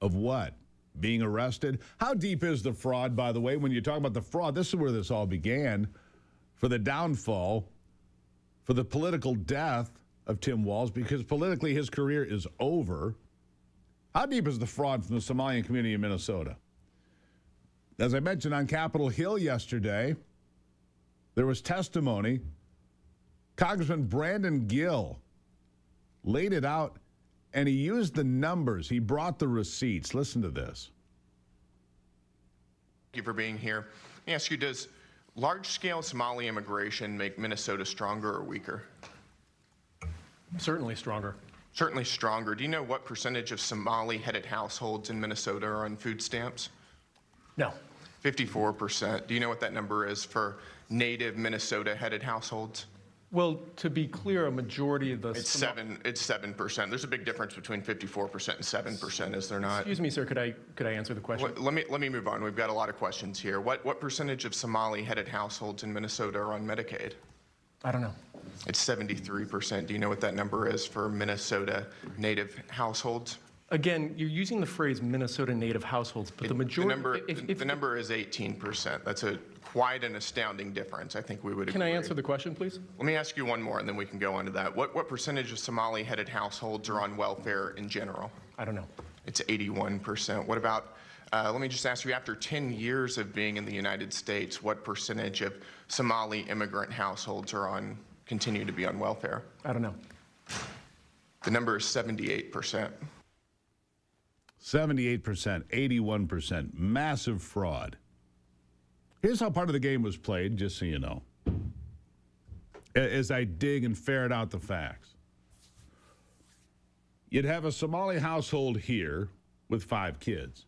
of what? Being arrested? How deep is the fraud, by the way? When you talk about the fraud, this is where this all began. For the downfall, for the political death of Tim Walz, because politically his career is over. How deep is the fraud from the Somalian community in Minnesota? As I mentioned on Capitol Hill yesterday, there was testimony. Congressman Brandon Gill laid it out, and he used the numbers. He brought the receipts. Listen to this. Thank you for being here. Let me ask you, does large-scale Somali immigration make Minnesota stronger or weaker? Certainly stronger. Certainly stronger. Do you know what percentage of Somali-headed households in Minnesota are on food stamps? No. 54%. Do you know what that number is for native Minnesota-headed households? Well, to be clear, a majority of the... It's 7%. There's a big difference between 54% and 7%, is there not? Excuse me, sir, could I answer the question? Let me move on. We've got a lot of questions here. What percentage of Somali-headed households in Minnesota are on Medicaid? I don't know. It's 73%. Do you know what that number is for Minnesota native households? Again, you're using the phrase Minnesota native households, but the majority... The number is 18%. That's quite an astounding difference. I think we would agree. Can I answer the question, please? Let me ask you one more, and then we can go on to that. What percentage of Somali-headed households are on welfare in general? I don't know. It's 81%. What about, let me just ask you, after 10 years of being in the United States, what percentage of Somali immigrant households continue to be on welfare? I don't know. The number is 78%. 78%, 81%, massive fraud. Here's how part of the game was played, just so you know, as I dig and ferret out the facts. You'd have a Somali household here with 5 kids.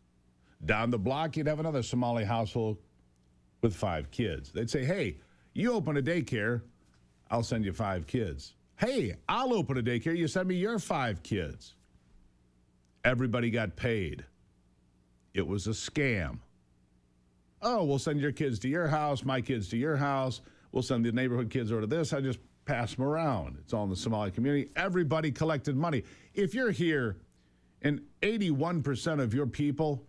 Down the block, you'd have another Somali household with 5 kids. They'd say, hey, you open a daycare, I'll send you 5 kids. Hey, I'll open a daycare, you send me your 5 kids. Everybody got paid. It was a scam. Oh, we'll send your kids to your house, my kids to your house. We'll send the neighborhood kids over to this. I just pass them around. It's all in the Somali community. Everybody collected money. If you're here and 81% of your people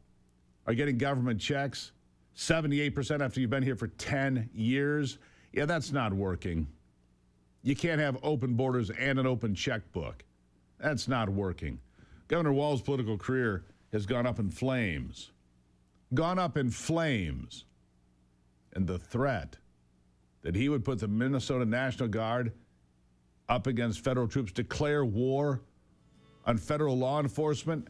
are getting government checks, 78% after you've been here for 10 years, yeah, that's not working. You can't have open borders and an open checkbook. That's not working. Governor Walz's political career has gone up in flames. Gone up in flames. And the threat that he would put the Minnesota National Guard up against federal troops, declare war on federal law enforcement.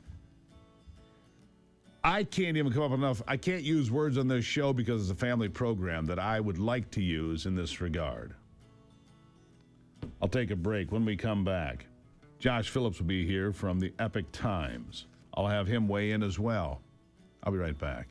I can't even come up with enough. I can't use words on this show because it's a family program that I would like to use in this regard. I'll take a break. When we come back, Josh Phillips will be here from the Epic Times. I'll have him weigh in as well. I'll be right back.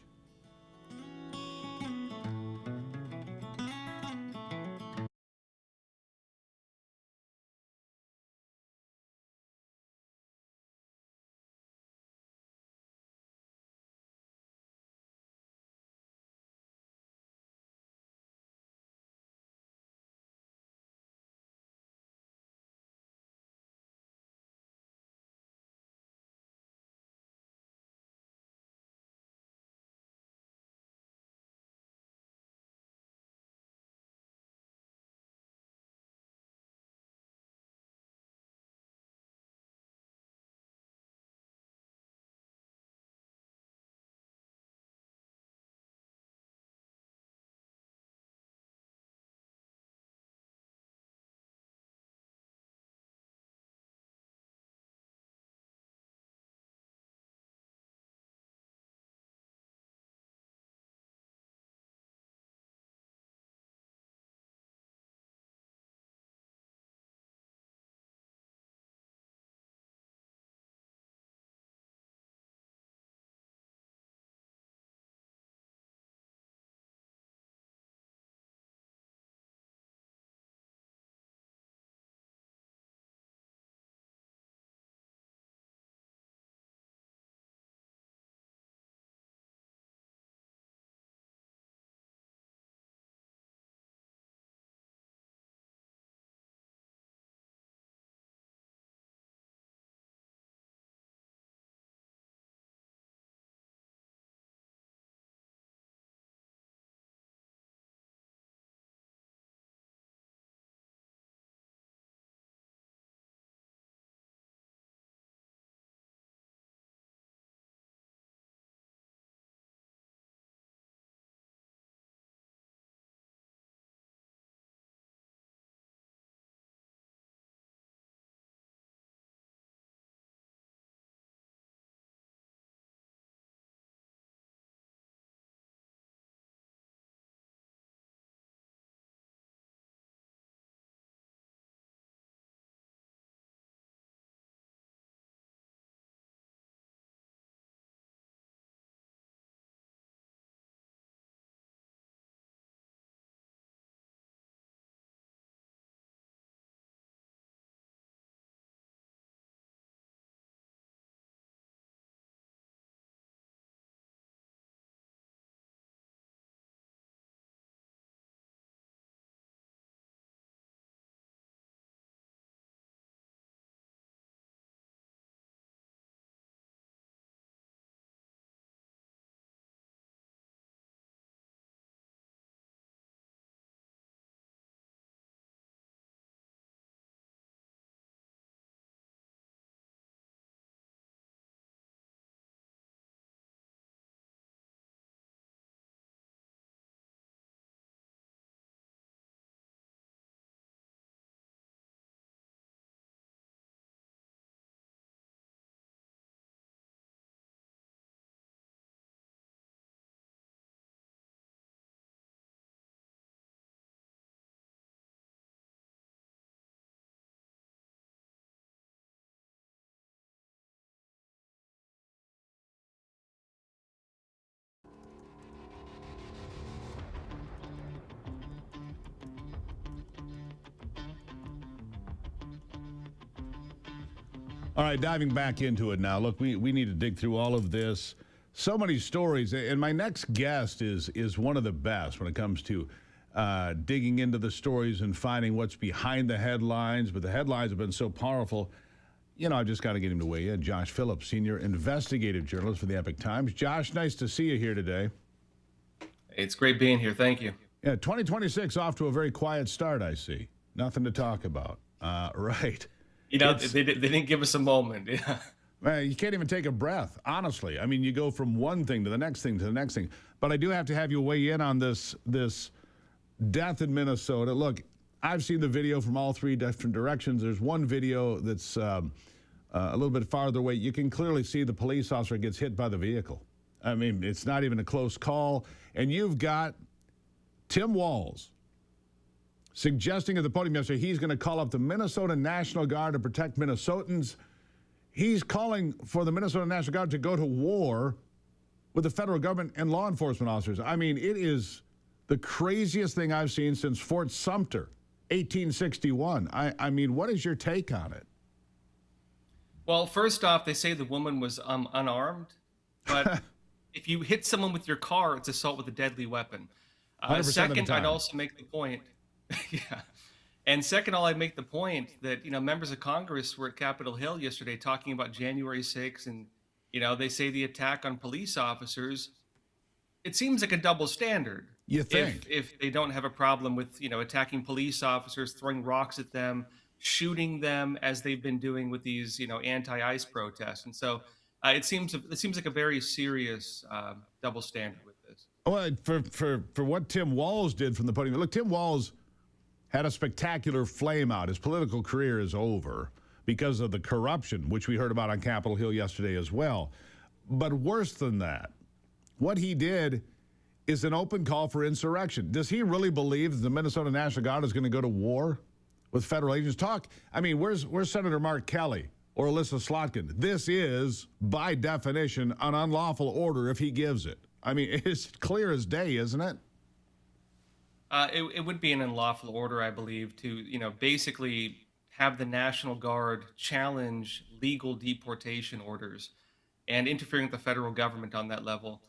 All right, diving back into it now. Look, we need to dig through all of this. So many stories, and my next guest is one of the best when it comes to digging into the stories and finding what's behind the headlines. But the headlines have been so powerful. You know, I've just got to get him to weigh in. Josh Phillips, senior investigative journalist for the Epic Times. Josh, nice to see you here today. It's great being here. Thank you. Yeah, 2026 off to a very quiet start, I see. Nothing to talk about. Right. You know, they didn't give us a moment. Yeah. Man, you can't even take a breath, honestly. I mean, you go from one thing to the next thing to the next thing. But I do have to have you weigh in on this death in Minnesota. Look, I've seen the video from all three different directions. There's one video that's a little bit farther away. You can clearly see the police officer gets hit by the vehicle. I mean, it's not even a close call. And you've got Tim Walz suggesting at the podium yesterday he's going to call up the Minnesota National Guard to protect Minnesotans. He's calling for the Minnesota National Guard to go to war with the federal government and law enforcement officers. I mean, it is the craziest thing I've seen since Fort Sumter, 1861. I mean, what is your take on it? Well, first off, they say the woman was unarmed, but if you hit someone with your car, it's assault with a deadly weapon. 100% of the Second, time. I'd also make the point, yeah. And second, I'd make the point that, you know, members of Congress were at Capitol Hill yesterday talking about January 6th, and, you know, they say the attack on police officers. It seems like a double standard. You think? If they don't have a problem with, you know, attacking police officers, throwing rocks at them, shooting them, as they've been doing with these, you know, anti-ICE protests. And so it seems like a very serious double standard with this. Well, for what Tim Walz did from the podium, look, Tim Walz had a spectacular flame out. His political career is over because of the corruption, which we heard about on Capitol Hill yesterday as well. But worse than that, what he did is an open call for insurrection. Does he really believe that the Minnesota National Guard is going to go to war with federal agents? I mean, where's Senator Mark Kelly or Alyssa Slotkin? This is, by definition, an unlawful order if he gives it. I mean, it's clear as day, isn't it? It would be an unlawful order, I believe, to, you know, basically have the National Guard challenge legal deportation orders and interfering with the federal government on that level.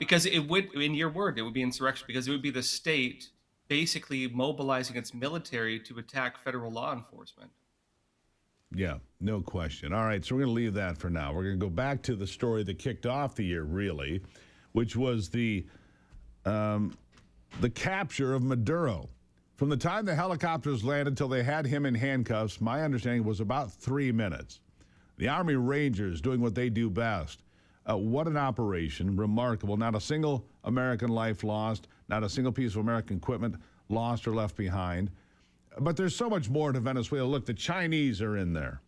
Because it would, in your word, it would be insurrection, because it would be the state basically mobilizing its military to attack federal law enforcement. Yeah, no question. All right, so we're going to leave that for now. We're going to go back to the story that kicked off the year, really, which was the capture of Maduro. From the time the helicopters landed till they had him in handcuffs, my understanding was about 3 minutes. The Army Rangers doing what they do best. What an operation. Remarkable. Not a single American life lost. Not a single piece of American equipment lost or left behind. But there's so much more to Venezuela. Look, the Chinese are in there.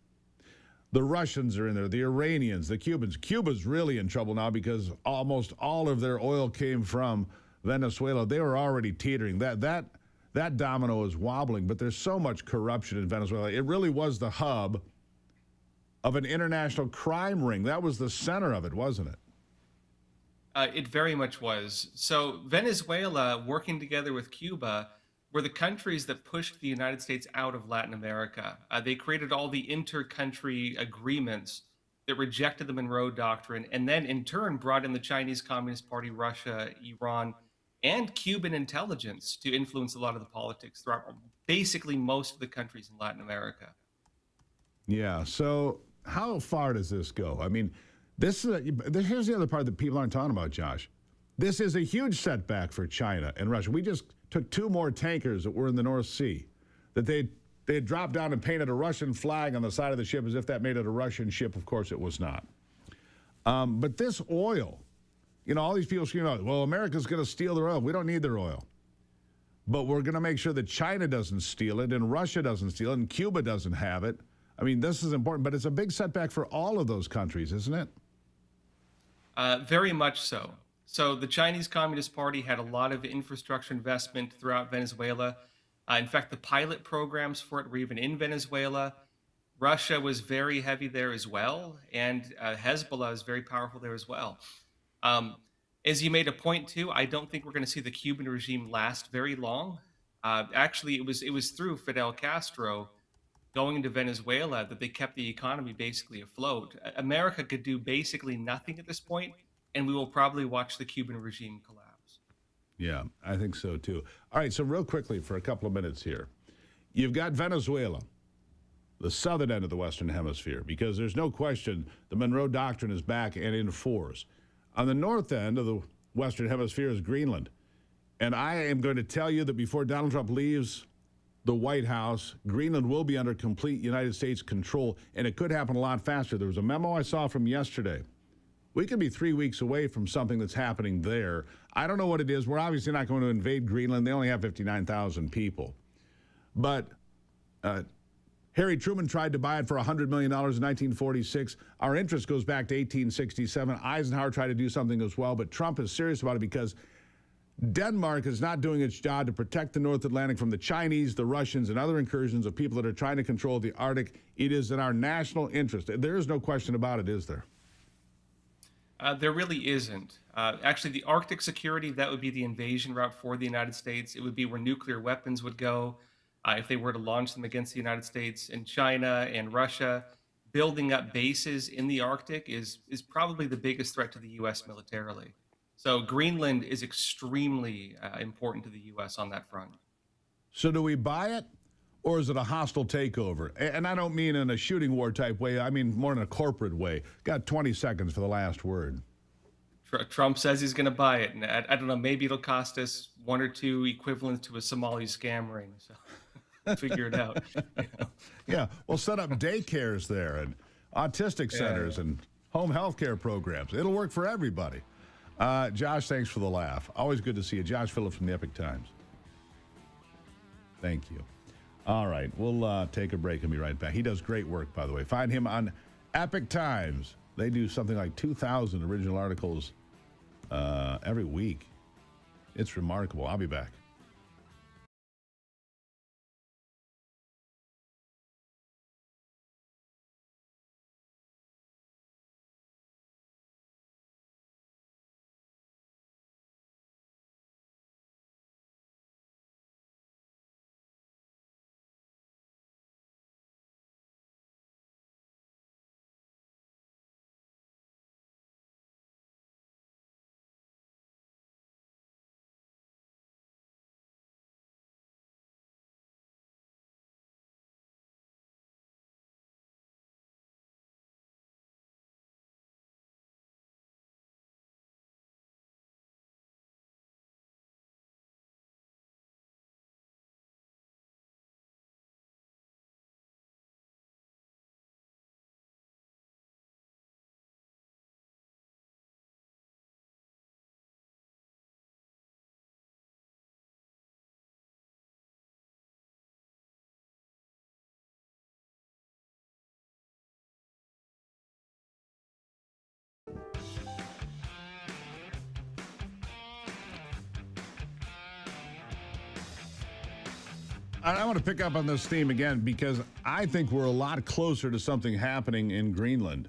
The Russians are in there. The Iranians, the Cubans. Cuba's really in trouble now because almost all of their oil came from Venezuela. They were already teetering. That domino is wobbling, but there's so much corruption in Venezuela. It really was the hub of an international crime ring. That was the center of it, wasn't it? It very much was. So Venezuela, working together with Cuba, were the countries that pushed the United States out of Latin America. They created all the inter-country agreements that rejected the Monroe Doctrine, and then in turn brought in the Chinese Communist Party, Russia, Iran, and Cuban intelligence to influence a lot of the politics throughout basically most of the countries in Latin America. Yeah, so how far does this go? I mean, here's the other part that people aren't talking about, Josh. This is a huge setback for China and Russia. We just took 2 more tankers that were in the North Sea that they had dropped down and painted a Russian flag on the side of the ship as if that made it a Russian ship. Of course, it was not. But this oil, you know, all these people screaming out, well, America's going to steal their oil. We don't need their oil. But we're going to make sure that China doesn't steal it and Russia doesn't steal it and Cuba doesn't have it. I mean, this is important, but it's a big setback for all of those countries, isn't it? Very much so. So the Chinese Communist Party had a lot of infrastructure investment throughout Venezuela. In fact, the pilot programs for it were even in Venezuela. Russia was very heavy there as well, and Hezbollah is very powerful there as well. As you made a point to, I don't think we're going to see the Cuban regime last very long. Actually, it was through Fidel Castro going into Venezuela that they kept the economy basically afloat. America could do basically nothing at this point, and we will probably watch the Cuban regime collapse. Yeah, I think so too. All right, so real quickly for a couple of minutes here. You've got Venezuela, the southern end of the Western Hemisphere, because there's no question the Monroe Doctrine is back and in force. On the north end of the Western Hemisphere is Greenland. And I am going to tell you that before Donald Trump leaves the White House, Greenland will be under complete United States control, and it could happen a lot faster. There was a memo I saw from yesterday. We could be 3 weeks away from something that's happening there. I don't know what it is. We're obviously not going to invade Greenland. They only have 59,000 people. But Harry Truman tried to buy it for $100 million in 1946. Our interest goes back to 1867. Eisenhower tried to do something as well, but Trump is serious about it because Denmark is not doing its job to protect the North Atlantic from the Chinese, the Russians, and other incursions of people that are trying to control the Arctic. It is in our national interest. There is no question about it, is there? There really isn't. Actually, the Arctic security, that would be the invasion route for the United States. It would be where nuclear weapons would go if they were to launch them against the United States and China and Russia. Building up bases in the Arctic is probably the biggest threat to the U.S. militarily. So Greenland is extremely important to the U.S. on that front. So do we buy it, or is it a hostile takeover? And I don't mean in a shooting war type way. I mean more in a corporate way. Got 20 seconds for the last word. Trump says he's going to buy it. And I don't know, maybe it'll cost us one or two equivalents to a Somali scam ring. So figure it out. You know? Yeah, we'll set up daycares there and autistic centers and home health care programs. It'll work for everybody. Josh, thanks for the laugh. Always good to see you. Josh Phillips from the Epic Times. Thank you. All right, we'll take a break and be right back. He does great work, by the way. Find him on Epic Times. They do something like 2,000 original articles every week. It's remarkable. I'll be back. I want to pick up on this theme again because I think we're a lot closer to something happening in Greenland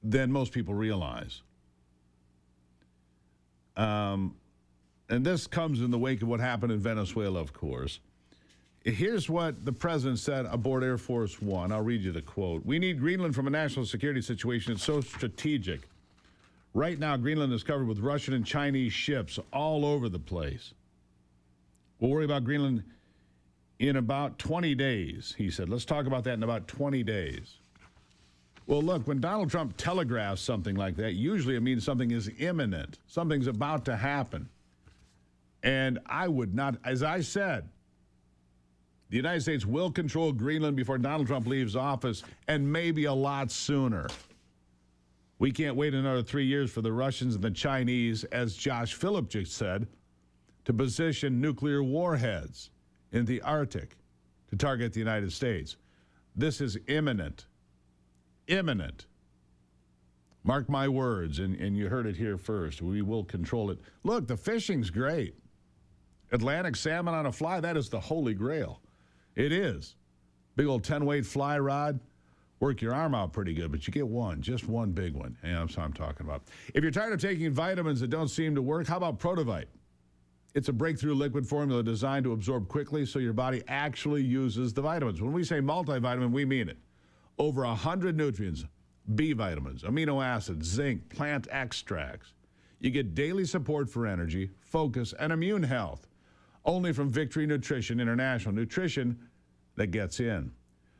than most people realize. And this comes in the wake of what happened in Venezuela, of course. Here's what the president said aboard Air Force One. I'll read you the quote. "We need Greenland from a national security situation. It's so strategic. Right now, Greenland is covered with Russian and Chinese ships all over the place. We'll worry about Greenland in about 20 days, he said. Let's talk about that in about 20 days. Well, look, when Donald Trump telegraphs something like that, usually it means something is imminent. Something's about to happen. And I would not, as I said, the United States will control Greenland before Donald Trump leaves office, and maybe a lot sooner. We can't wait another 3 years for the Russians and the Chinese, as Josh Phillips just said, to position nuclear warheads in the Arctic to target the United States. This is imminent. Imminent. Mark my words, and you heard it here first. We will control it. Look, the fishing's great. Atlantic salmon on a fly, that is the holy grail. It is. Big old 10-weight fly rod. Work your arm out pretty good, but you get one, just one big one. And that's what I'm talking about. If you're tired of taking vitamins that don't seem to work, how about Protovite? It's a breakthrough liquid formula designed to absorb quickly so your body actually uses the vitamins. When we say multivitamin, we mean it. Over 100 nutrients, B vitamins, amino acids, zinc, plant extracts. You get daily support for energy, focus, and immune health. Only from Victory Nutrition International. Nutrition that gets in.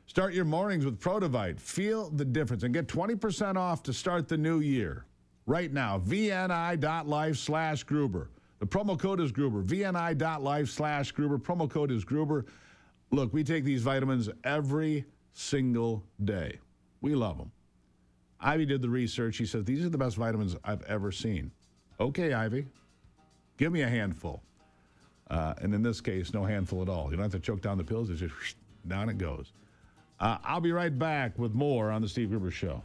Start your mornings with Protivite. Feel the difference and get 20% off to start the new year. Right now, vni.life/Gruber. The promo code is Gruber. vni.life/Gruber. Promo code is Gruber. Look, we take these vitamins every single day. We love them. Ivy did the research. She says, these are the best vitamins I've ever seen. Okay, Ivy, give me a handful. And in this case, no handful at all. You don't have to choke down the pills. It's just down it goes. I'll be right back with more on The Steve Gruber Show.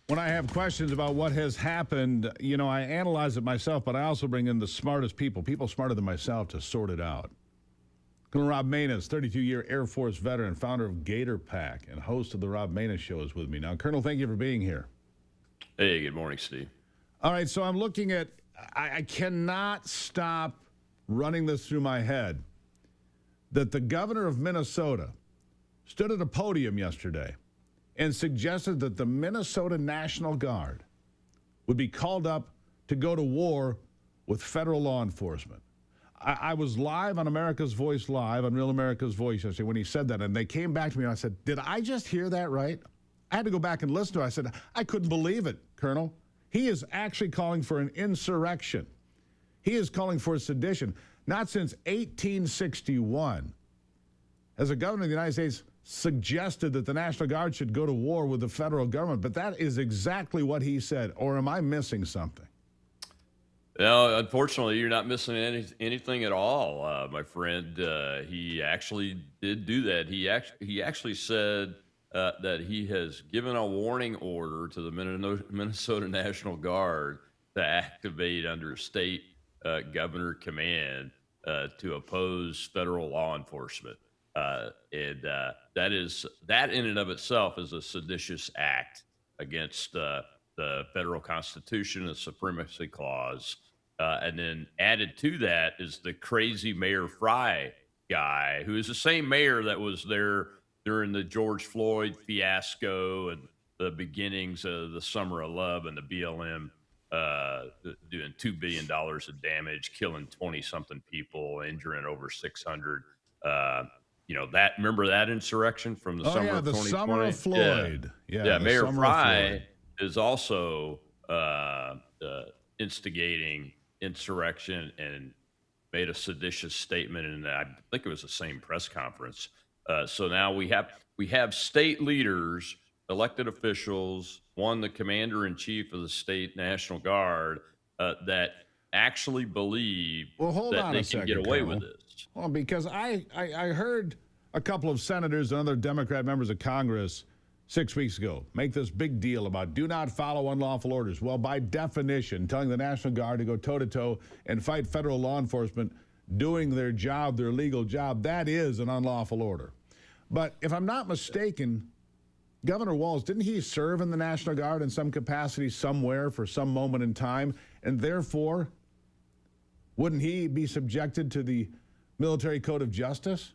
When I have questions about what has happened, you know, I analyze it myself, but I also bring in the smartest people smarter than myself, to sort it out. Colonel Rob Maness, 32-year Air Force veteran, founder of Gator Pack, and host of the Rob Maness Show, is with me now. Colonel, thank you for being here. Hey, good morning, Steve. All right, so I'm looking at, I cannot stop running this through my head, that the governor of Minnesota stood at a podium yesterday and suggested that the Minnesota National Guard would be called up to go to war with federal law enforcement. I was live on America's Voice Live, on Real America's Voice yesterday when he said that, and they came back to me and I said, did I just hear that right? I had to go back and listen to it. I said, I couldn't believe it, Colonel. He is actually calling for an insurrection. He is calling for sedition. Not since 1861 has a governor of the United States suggested that the National Guard should go to war with the federal government, but that is exactly what he said. Or am I missing something? No, unfortunately, you're not missing anything at all, my friend. He actually did do that. He actually said that he has given a warning order to the Minnesota National Guard to activate under state governor command to oppose federal law enforcement. That in and of itself is a seditious act against the federal Constitution, the Supremacy Clause. And then added to that is the crazy Mayor Fry guy, who is the same mayor that was there during the George Floyd fiasco and the beginnings of the Summer of Love and the BLM doing $2 billion of damage, killing 20-something people, injuring over 600. Remember that insurrection from the summer of 2020? Summer of Floyd. Yeah, Mayor Fry is also instigating insurrection and made a seditious statement, and I think it was the same press conference. So now we have state leaders, elected officials, the commander-in-chief of the state National Guard, that actually believe that they can get away with this. Well, because I heard a couple of senators and other Democrat members of Congress 6 weeks ago make this big deal about do not follow unlawful orders. Well, by definition, telling the National Guard to go toe-to-toe and fight federal law enforcement doing their job, their legal job, that is an unlawful order. But if I'm not mistaken, Governor Walz, didn't he serve in the National Guard in some capacity somewhere for some moment in time? And therefore, wouldn't he be subjected to the military code of justice?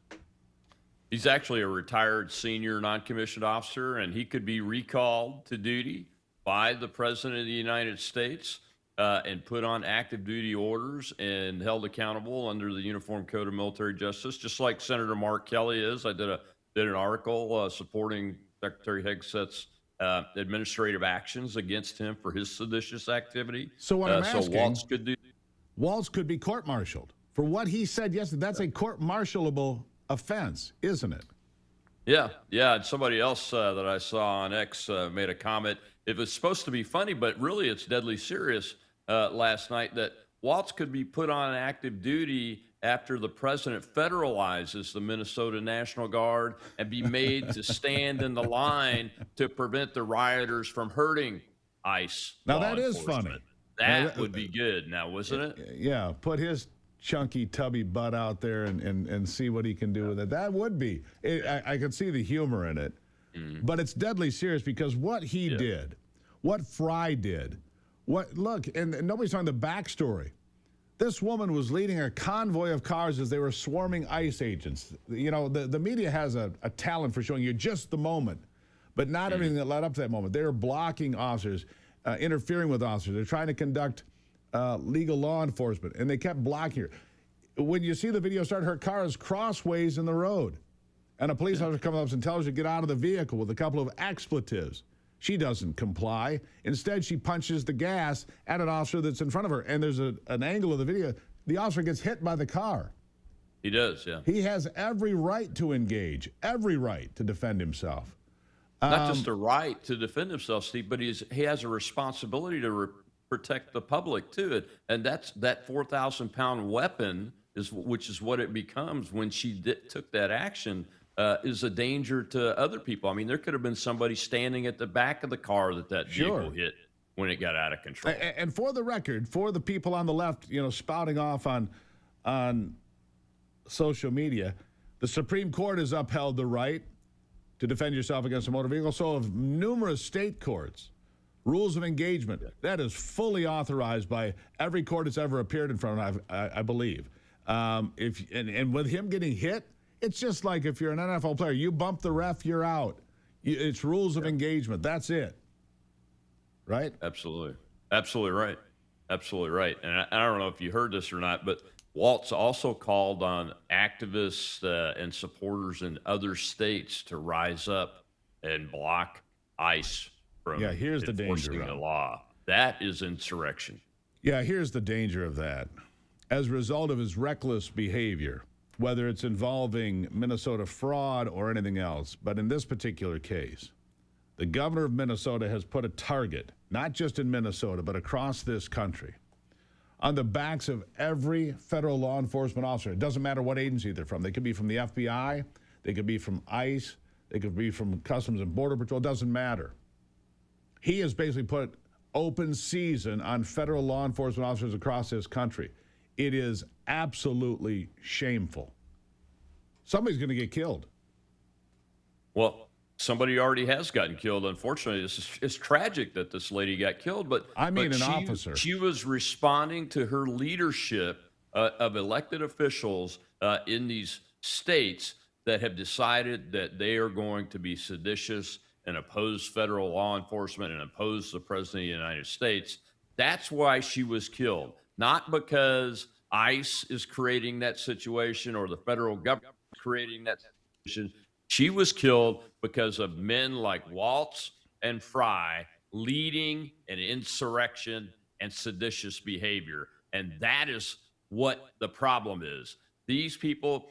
He's actually a retired senior non-commissioned officer, and he could be recalled to duty by the President of the United States and put on active duty orders and held accountable under the Uniform Code of Military Justice, just like Senator Mark Kelly is. I did an article supporting Secretary Hegset's administrative actions against him for his seditious activity. So what I'm asking, Walz could be court-martialed for what he said yesterday. That's a court-martialable offense, isn't it? Yeah. And somebody else that I saw on X made a comment. It was supposed to be funny, but really it's deadly serious last night that Walz could be put on active duty after the president federalizes the Minnesota National Guard and be made to stand in the line to prevent the rioters from hurting ICE. Now, that is funny. That would be good now, wasn't it? Yeah, put his chunky, tubby butt out there and see what he can do with it. That would be. I could see the humor in it. But it's deadly serious because what he did, what Fry did, and nobody's talking the backstory. This woman was leading a convoy of cars as they were swarming ICE agents. You know, the media has a talent for showing you just the moment, but not everything that led up to that moment. They were blocking officers, interfering with officers. They're trying to conduct legal law enforcement, and they kept blocking her. When you see the video start, her car is crossways in the road, and a police officer comes up and tells her to get out of the vehicle with a couple of expletives. She doesn't comply. Instead, she punches the gas at an officer that's in front of her, and there's an angle of the video. The officer gets hit by the car. He does, yeah. He has every right to engage, every right to defend himself. Not just a right to defend himself, Steve, but he has a responsibility to protect the public too. And that 4,000-pound weapon which is what it becomes when she took that action. Is a danger to other people. I mean, there could have been somebody standing at the back of the car that vehicle hit when it got out of control. And for the record, for the people on the left, spouting off on social media, the Supreme Court has upheld the right to defend yourself against a motor vehicle. So have numerous state courts. Rules of engagement, that is fully authorized by every court it's ever appeared in front of, I believe. And with him getting hit, It's just like if you're an NFL player, you bump the ref, you're out. It's rules of engagement. That's it. Right? Absolutely. Absolutely right. Absolutely right. And I don't know if you heard this or not, but Waltz also called on activists and supporters in other states to rise up and block ICE from Yeah, here's the danger, enforcing the Rob. law. That is insurrection. Yeah, here's the danger of that. As a result of his reckless behavior, whether it's involving Minnesota fraud or anything else, but in this particular case, the governor of Minnesota has put a target, not just in Minnesota, but across this country, on the backs of every federal law enforcement officer. It doesn't matter what agency they're from. They could be from the FBI, they could be from ICE, they could be from Customs and Border Patrol. It doesn't matter. He has basically put open season on federal law enforcement officers across this country. It is absolutely shameful. Somebody's going to get killed. Well, somebody already has gotten killed. Unfortunately, it's tragic that this lady got killed. But I mean, but an officer. She was responding to her leadership of elected officials in these states that have decided that they are going to be seditious and oppose federal law enforcement and oppose the president of the United States. That's why she was killed, not because ICE is creating that situation or the federal government is creating that situation. She was killed because of men like Waltz and Fry leading an insurrection and seditious behavior. And that is what the problem is. These people,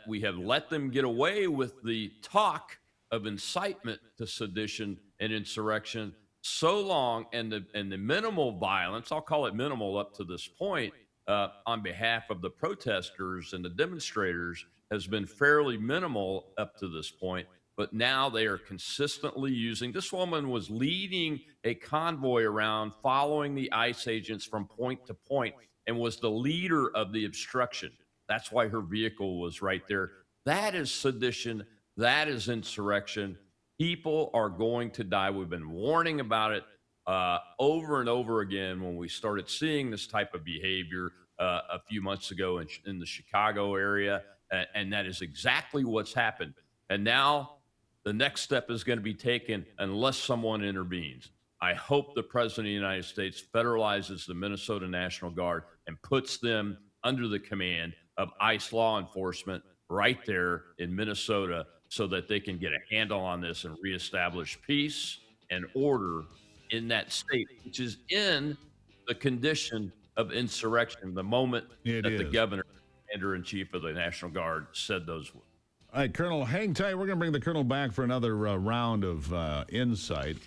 we have let them get away with the talk of incitement to sedition and insurrection so long, and the minimal violence, I'll call it minimal up to this point, on behalf of the protesters and the demonstrators has been fairly minimal up to this point. But now they are consistently using. This woman was leading a convoy around, following the ICE agents from point to point, and was the leader of the obstruction. That's why her vehicle was right there. That is sedition. That is insurrection. People are going to die. We've been warning about it over and over again when we started seeing this type of behavior a few months ago in the Chicago area. And that is exactly what's happened. And now the next step is going to be taken unless someone intervenes. I hope the president of the United States federalizes the Minnesota National Guard and puts them under the command of ICE law enforcement right there in Minnesota so that they can get a handle on this and reestablish peace and order in that state, which is in the condition of insurrection the moment the governor, commander-in-chief of the National Guard, said those words. All right, Colonel, hang tight. We're going to bring the Colonel back for another round of insight.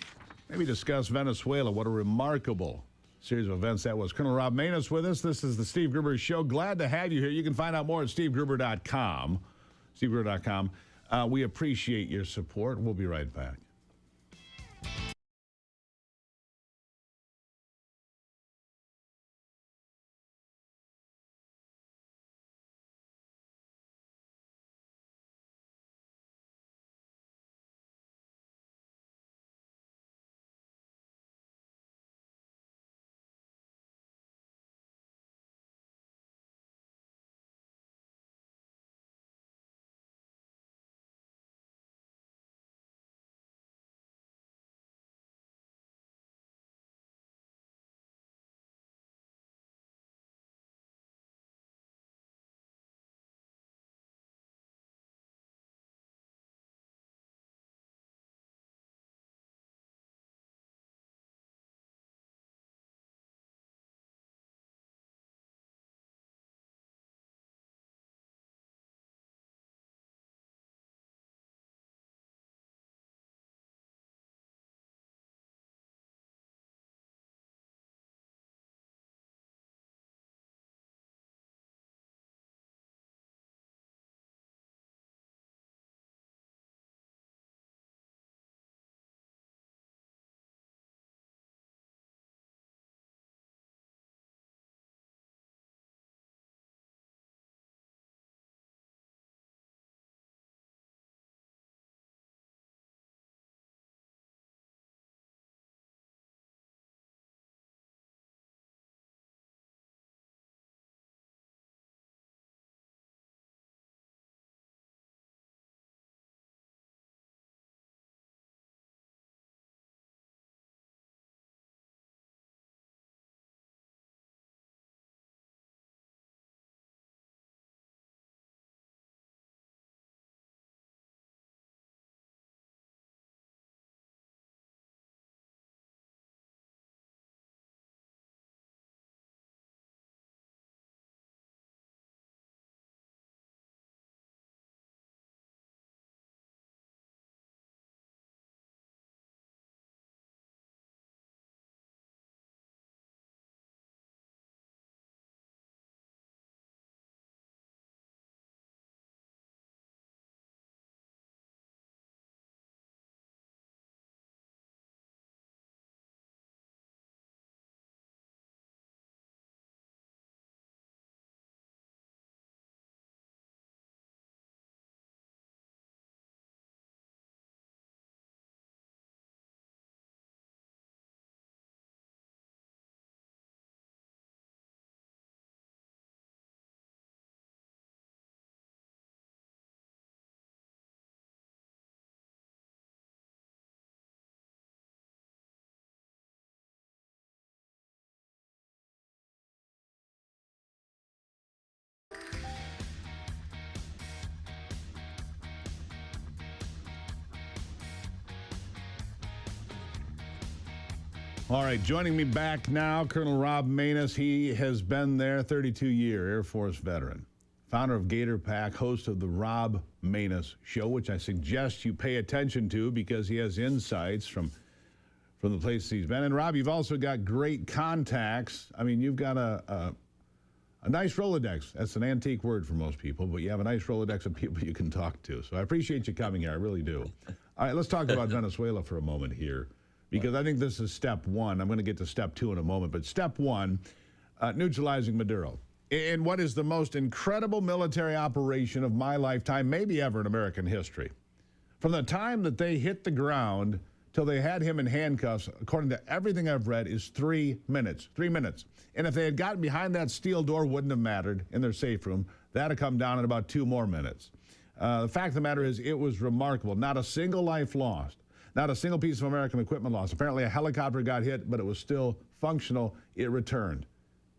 Maybe discuss Venezuela. What a remarkable series of events that was. Colonel Rob Maness with us. This is the Steve Gruber Show. Glad to have you here. You can find out more at stevegruber.com. stevegruber.com. We appreciate your support. We'll be right back. All right, joining me back now, Colonel Rob Manus. He has been there, 32-year Air Force veteran, founder of Gator Pack, host of the Rob Manus Show, which I suggest you pay attention to because he has insights from the places he's been. And Rob, you've also got great contacts. I mean, you've got a nice Rolodex. That's an antique word for most people, but you have a nice Rolodex of people you can talk to. So I appreciate you coming here. I really do. All right, let's talk about Venezuela for a moment here, because I think this is step one. I'm going to get to step two in a moment, but step one, neutralizing Maduro. In what is the most incredible military operation of my lifetime, maybe ever in American history. From the time that they hit the ground till they had him in handcuffs, according to everything I've read, is 3 minutes. 3 minutes. And if they had gotten behind that steel door, wouldn't have mattered in their safe room. That'd have come down in about 2 more minutes. The fact of the matter is, it was remarkable. Not a single life lost. Not a single piece of American equipment lost. Apparently a helicopter got hit, but it was still functional. It returned.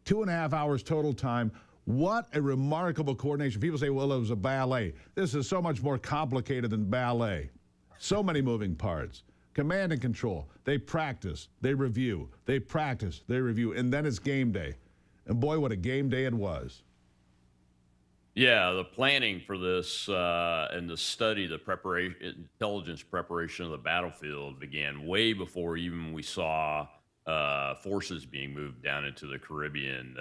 2.5 hours total time. What a remarkable coordination. People say, well, it was a ballet. This is so much more complicated than ballet. So many moving parts. Command and control. They practice, they review, they practice, they review, and then it's game day. And boy, what a game day it was. Yeah, the planning for this and the study, the intelligence preparation of the battlefield began way before even we saw forces being moved down into the Caribbean,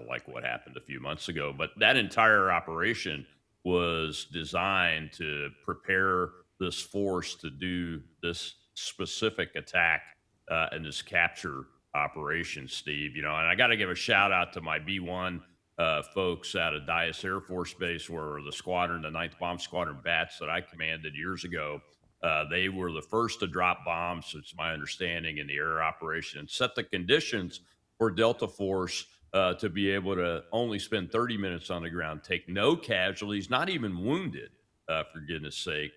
like what happened a few months ago. But that entire operation was designed to prepare this force to do this specific attack and this capture operation, Steve. You know, and I got to give a shout out to my B-1 folks out of Dias Air Force Base, where the squadron, the 9th Bomb Squadron Bats that I commanded years ago, they were the first to drop bombs, it's my understanding, in the air operation and set the conditions for Delta Force to be able to only spend 30 minutes on the ground, take no casualties, not even wounded, for goodness sake,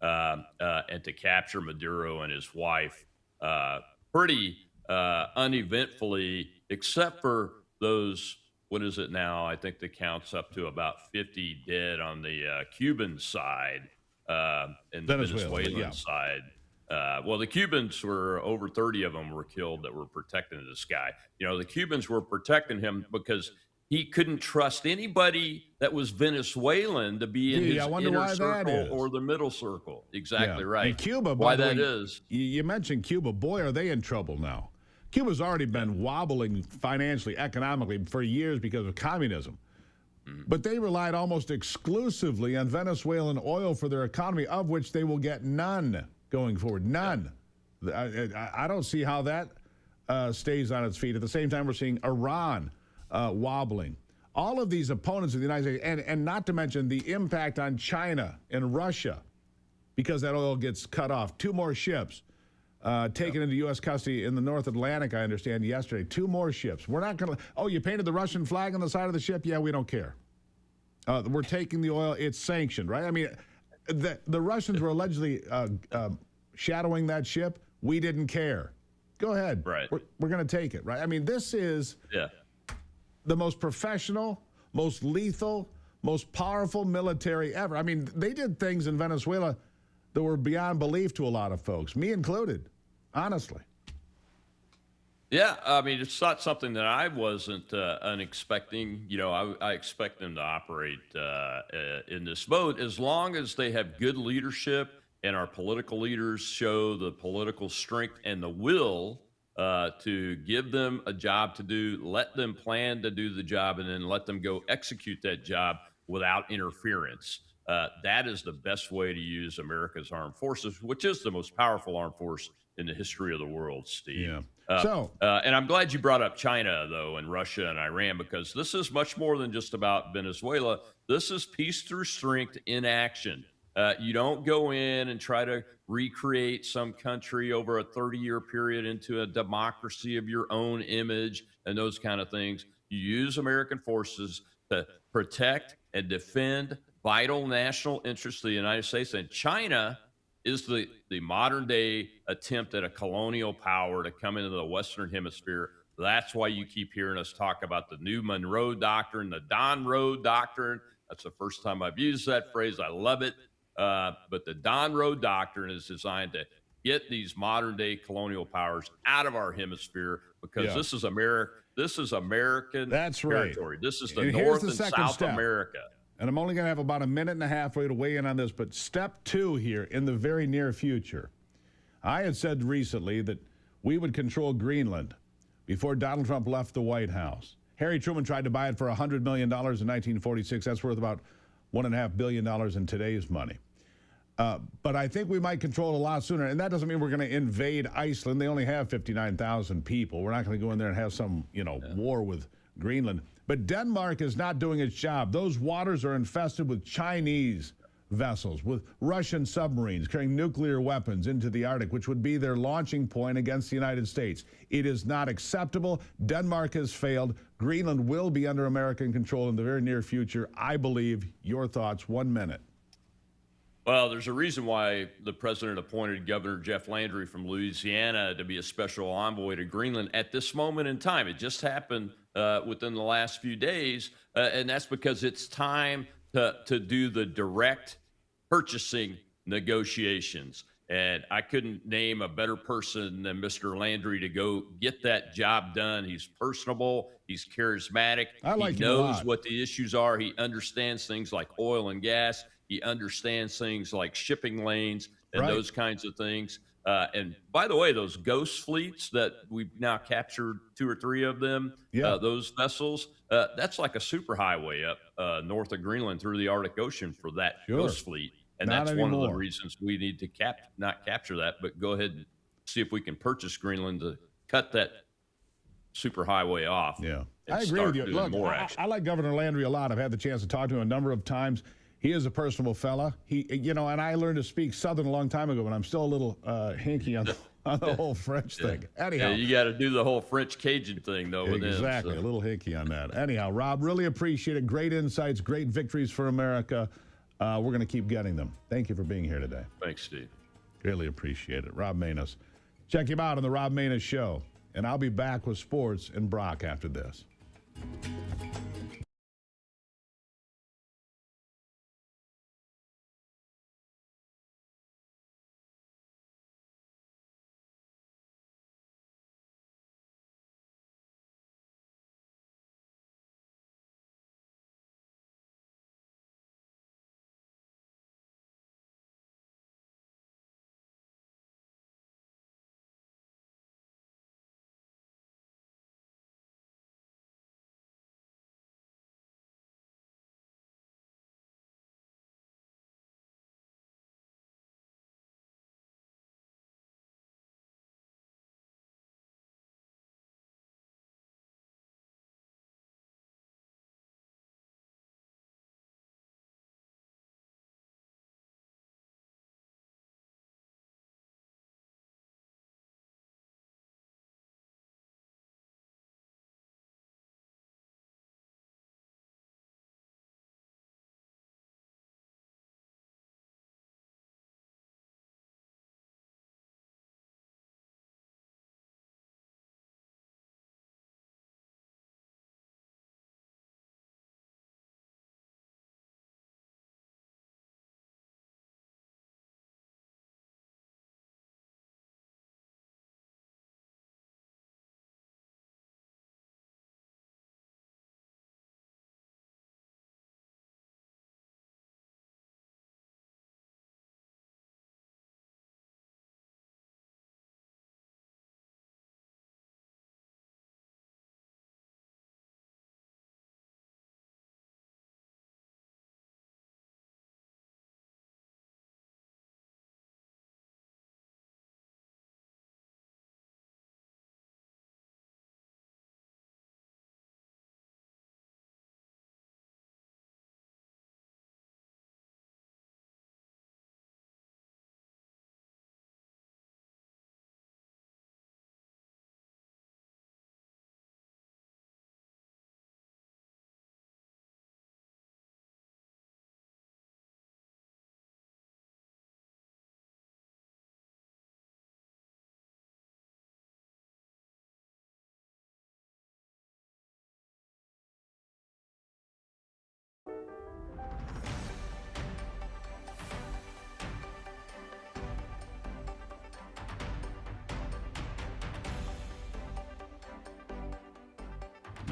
and to capture Maduro and his wife pretty uneventfully, except for those, what is it now? I think the count's up to about 50 dead on the Cuban side and the Venezuelan side. Well, the Cubans were, over 30 of them were killed that were protecting this guy. You know, the Cubans were protecting him because he couldn't trust anybody that was Venezuelan to be in his inner circle or the middle circle. Exactly right. And Cuba, why that is. You mentioned Cuba. Boy, are they in trouble now. Cuba's already been wobbling financially, economically for years because of communism. But they relied almost exclusively on Venezuelan oil for their economy, of which they will get none going forward. None. I don't see how that stays on its feet. At the same time, we're seeing Iran wobbling. All of these opponents of the United States, and not to mention the impact on China and Russia, because that oil gets cut off. 2 more ships taken into U.S. custody in the North Atlantic, I understand, yesterday. 2 more ships. We're not going to, oh, you painted the Russian flag on the side of the ship? Yeah, we don't care. We're taking the oil. It's sanctioned, right? I mean, the Russians were allegedly shadowing that ship. We didn't care. Go ahead. Right. We're going to take it, right? I mean, this is the most professional, most lethal, most powerful military ever. I mean, they did things in Venezuela that were beyond belief to a lot of folks, me included, honestly. Yeah, I mean, it's not something that I wasn't unexpecting. You know, I expect them to operate in this mode as long as they have good leadership and our political leaders show the political strength and the will to give them a job to do, let them plan to do the job, and then let them go execute that job without interference. That is the best way to use America's armed forces, which is the most powerful armed force in the history of the world, Steve. Yeah. And I'm glad you brought up China, though, and Russia and Iran, because this is much more than just about Venezuela. This is peace through strength in action. You don't go in and try to recreate some country over a 30-year period into a democracy of your own image and those kind of things. You use American forces to protect and defend vital national interests of the United States. And China is the modern day attempt at a colonial power to come into the Western Hemisphere. That's why you keep hearing us talk about the new Monroe Doctrine, the Don Road Doctrine. That's the first time I've used that phrase. I love it. But the Don Road Doctrine is designed to get these modern day colonial powers out of our hemisphere, because Yeah. this is America. This is American That's right. territory. This is the And here's North the and second South step. America. And I'm only going to have about a minute and a half for you to weigh in on this, but step 2 here in the very near future. I had said recently that we would control Greenland before Donald Trump left the White House. Harry Truman tried to buy it for $100 million in 1946. That's worth about $1.5 billion in today's money. But I think we might control it a lot sooner. And that doesn't mean we're going to invade Iceland. They only have 59,000 people. We're not going to go in there and have some, war with Greenland. But Denmark is not doing its job. Those waters are infested with Chinese vessels, with Russian submarines carrying nuclear weapons into the Arctic, which would be their launching point against the United States. It is not acceptable. Denmark has failed. Greenland will be under American control in the very near future, I believe. Your thoughts, 1 minute. Well, there's a reason why the president appointed Governor Jeff Landry from Louisiana to be a special envoy to Greenland at this moment in time. It just happened within the last few days, and that's because it's time to do the direct purchasing negotiations. And I couldn't name a better person than Mr. Landry to go get that job done. He's personable. He's charismatic. I like he him a knows lot. what the issues are. He understands things like oil and gas. He understands things like shipping lanes and Right. those kinds of things. And by the way, those ghost fleets that we've now captured 2 or 3 of them, Yeah. those vessels, that's like a superhighway up north of Greenland through the Arctic Ocean for that Sure. ghost fleet. And Not that's one of the anymore. reasons we need to not capture that, but go ahead and see if we can purchase Greenland to cut that superhighway off. Yeah, and I agree start with you. doing Look, more I action. like Governor Landry a lot. I've had the chance to talk to him a number of times. He is a personable fella. And I learned to speak Southern a long time ago, but I'm still a little hinky on the whole French thing. Anyhow, Yeah, you got to do the whole French Cajun thing, though. With exactly, him, a little hinky on that. Anyhow, Rob, really appreciate it. Great insights, great victories for America. We're going to keep getting them. Thank you for being here today. Thanks, Steve. Really appreciate it. Rob Manus. Check him out on the Rob Manus Show. And I'll be back with sports and Brock after this.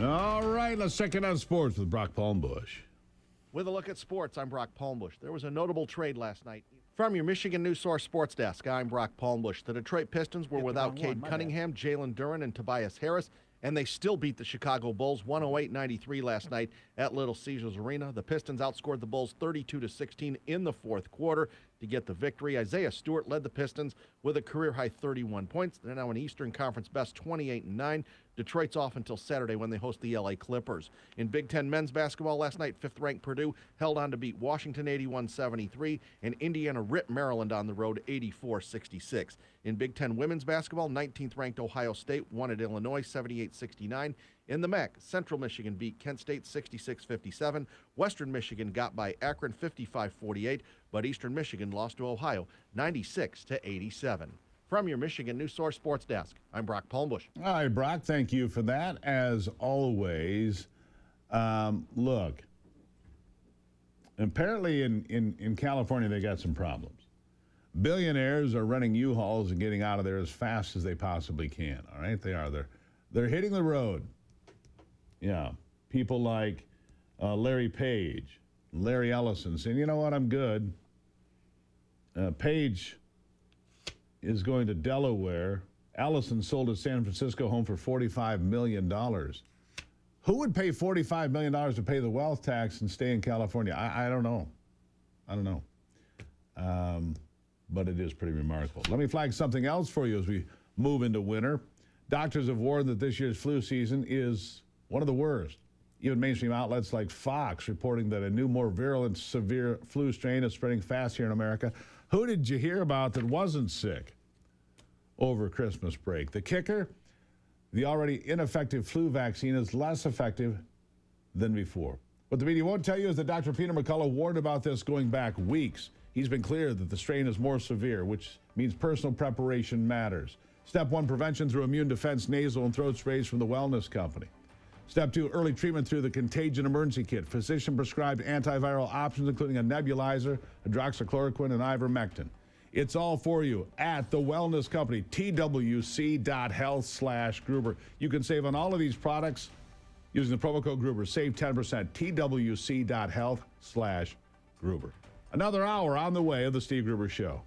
All right, let's check it out sports with Brock Palmbush. With a look at sports, I'm Brock Palmbush. There was a notable trade last night. From your Michigan News Source Sports Desk, I'm Brock Palmbush. The Detroit Pistons were without Cade Cunningham, Jalen Duren, and Tobias Harris, and they still beat the Chicago Bulls 108-93 last night at Little Caesars Arena. The Pistons outscored the Bulls 32-16 in the fourth quarter to get the victory. Isaiah Stewart led the Pistons with a career-high 31 points. They're now an Eastern Conference best 28-9. Detroit's off until Saturday when they host the LA Clippers. In Big Ten men's basketball last night, fifth-ranked Purdue held on to beat Washington 81-73, and Indiana ripped Maryland on the road 84-66. In Big Ten women's basketball, 19th-ranked Ohio State won at Illinois 78-69. In the MAC, Central Michigan beat Kent State 66-57. Western Michigan got by Akron 55-48, but Eastern Michigan lost to Ohio 96-87. From your Michigan News Source Sports Desk, I'm Brock Palmbush. All right, Brock, thank you for that. As always, look, apparently in California they got some problems. Billionaires are renting U-Hauls and getting out of there as fast as they possibly can. All right, they are. They're hitting the road. Yeah, people like Larry Page, Larry Ellison saying, you know what, I'm good. Page is going to Delaware. Ellison sold his San Francisco home for $45 million. Who would pay $45 million to pay the wealth tax and stay in California? I don't know. I don't know. But it is pretty remarkable. Let me flag something else for you as we move into winter. Doctors have warned that this year's flu season is one of the worst. Even mainstream outlets like Fox reporting that a new, more virulent, severe flu strain is spreading fast here in America. Who did you hear about that wasn't sick over Christmas break? The kicker, the already ineffective flu vaccine is less effective than before. What the media won't tell you is that Dr. Peter McCullough warned about this going back weeks. He's been clear that the strain is more severe, which means personal preparation matters. Step 1, prevention through immune defense nasal and throat sprays from the Wellness Company. Step 2, early treatment through the Contagion Emergency Kit. Physician-prescribed antiviral options, including a nebulizer, hydroxychloroquine, and ivermectin. It's all for you at the Wellness Company, twc.health/Gruber. You can save on all of these products using the promo code Gruber. Save 10%, twc.health/Gruber. Another hour on the way of the Steve Gruber Show.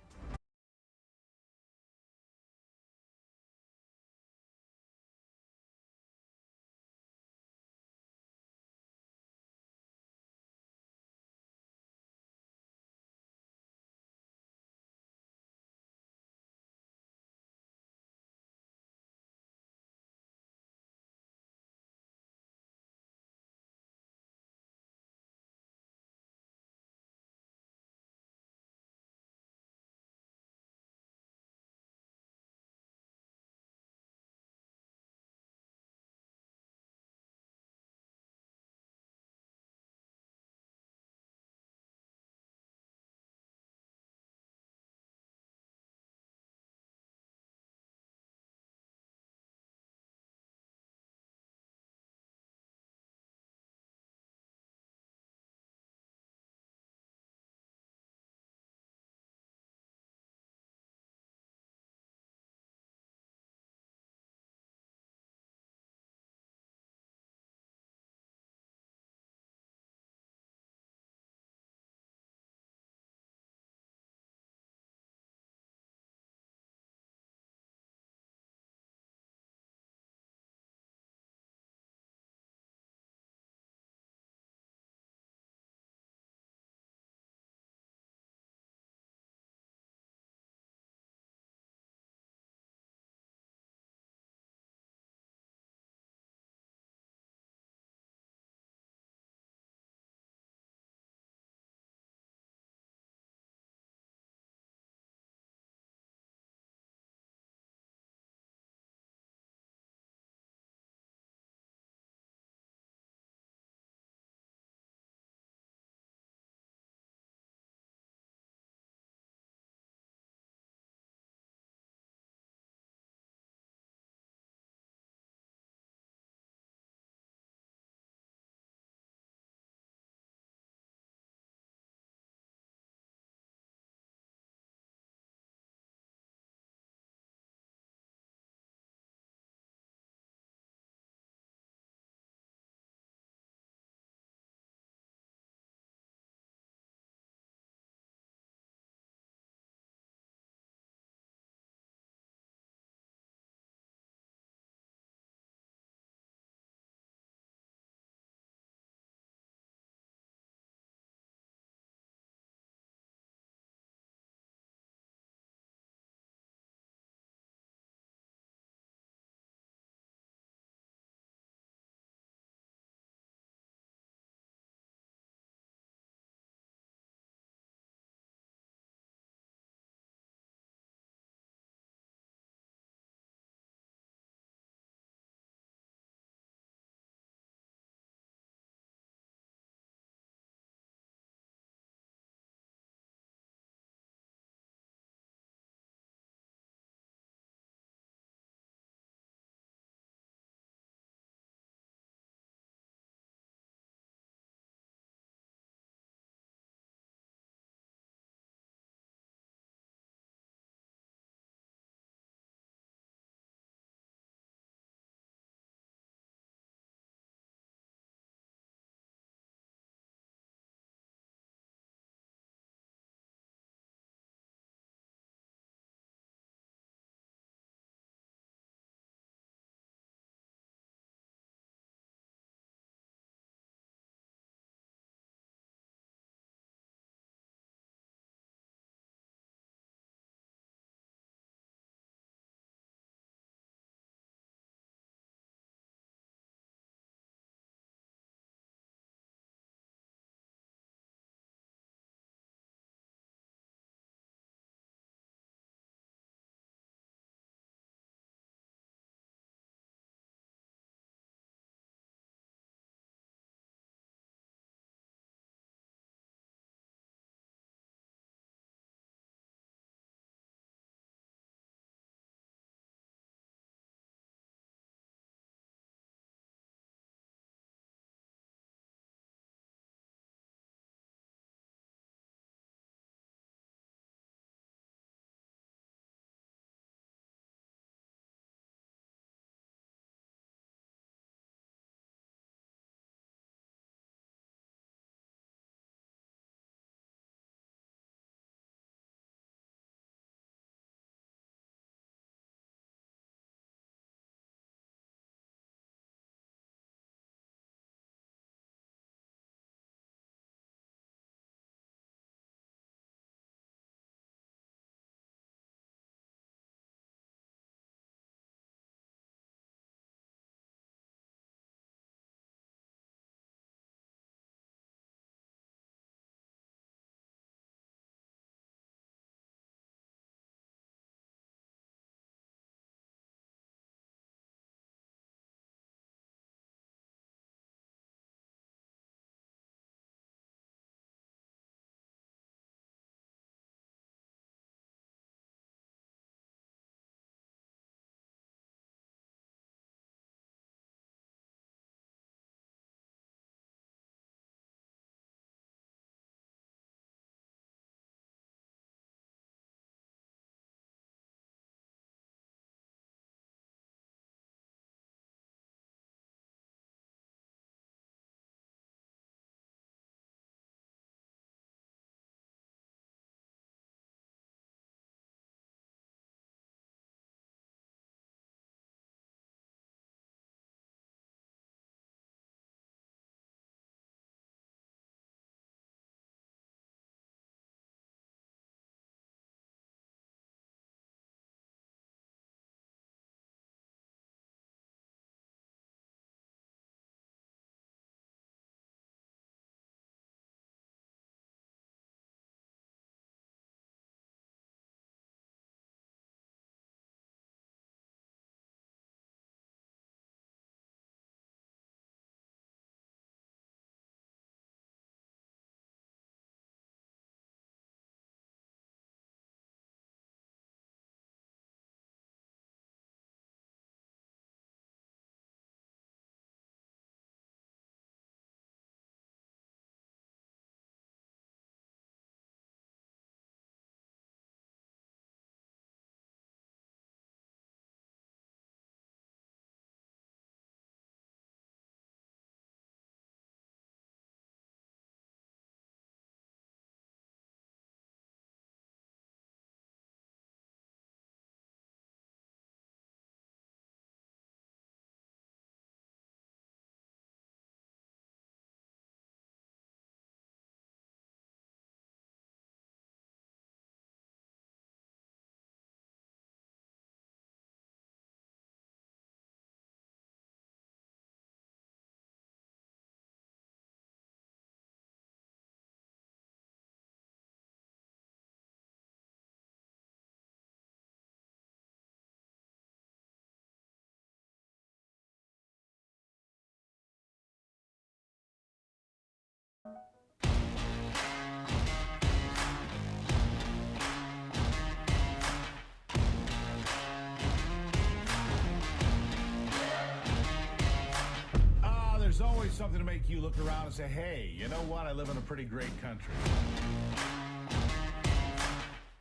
to make you look around and say, hey, you know what? I live in a pretty great country.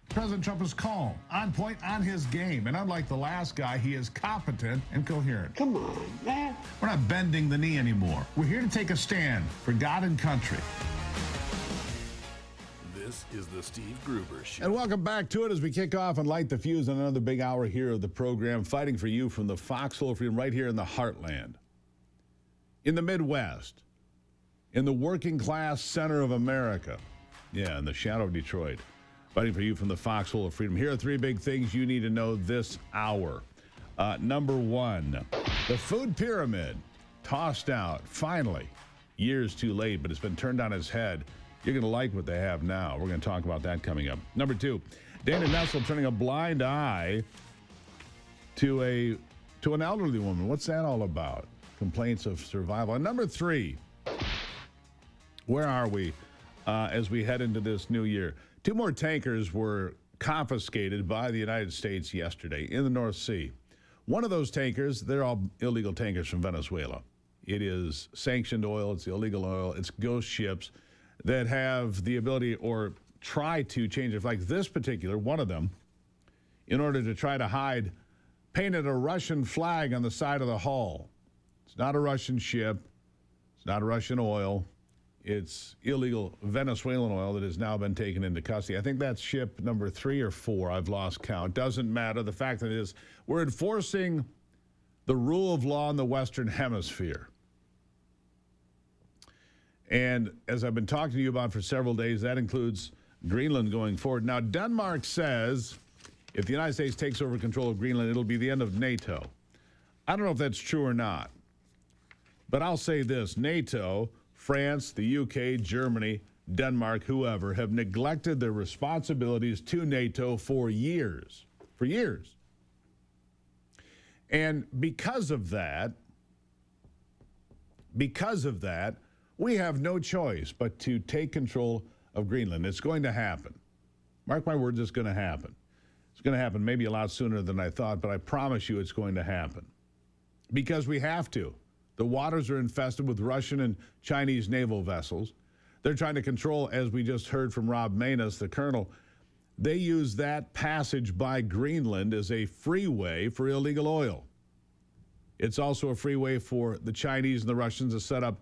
President Trump is calm, on point, on his game. And unlike the last guy, he is competent and coherent. Come on, man. We're not bending the knee anymore. We're here to take a stand for God and country. This is the Steve Gruber Show. And welcome back to it as we kick off and light the fuse on another big hour here of the program, fighting for you from the foxhole of freedom right here in the heartland, in the Midwest, in the working class center of America. Yeah, in the shadow of Detroit. Fighting for you from the foxhole of freedom. Here are three big things you need to know this hour. Number one, the food pyramid tossed out, finally. Years too late, but it's been turned on its head. You're going to like what they have now. We're going to talk about that coming up. Number two, Dana Nessel turning a blind eye to an elderly woman. What's that all about? Complaints of survival. And number three, where are we as we head into this new year? 2 more tankers were confiscated by the United States yesterday in the North Sea. One of those tankers, they're all illegal tankers from Venezuela. It is sanctioned oil, it's illegal oil, it's ghost ships that have the ability or try to change it. Like this particular, one of them, in order to try to hide, painted a Russian flag on the side of the hull. It's not a Russian ship, it's not a Russian oil. It's illegal Venezuelan oil that has now been taken into custody. I think that's ship number 3 or 4. I've lost count. Doesn't matter. The fact that it is, we're enforcing the rule of law in the Western Hemisphere. And as I've been talking to you about for several days, that includes Greenland going forward. Now, Denmark says if the United States takes over control of Greenland, it'll be the end of NATO. I don't know if that's true or not. But I'll say this, NATO, France, the UK, Germany, Denmark, whoever, have neglected their responsibilities to NATO for years. For years. And because of that, we have no choice but to take control of Greenland. It's going to happen. Mark my words, it's going to happen. It's going to happen maybe a lot sooner than I thought, but I promise you it's going to happen. Because we have to. The waters are infested with Russian and Chinese naval vessels. They're trying to control, as we just heard from Rob Manus, the colonel, they use that passage by Greenland as a freeway for illegal oil. It's also a freeway for the Chinese and the Russians to set up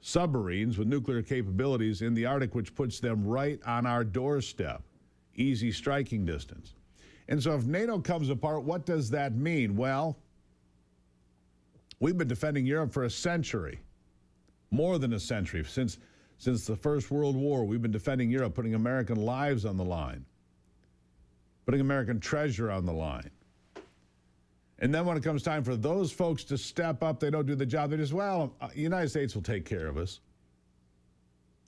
submarines with nuclear capabilities in the Arctic, which puts them right on our doorstep, easy striking distance. And so if NATO comes apart, what does that mean? Well, we've been defending Europe for a century, more than a century. Since the First World War, we've been defending Europe, putting American lives on the line, putting American treasure on the line. And then when it comes time for those folks to step up, they don't do the job. They just, the United States will take care of us.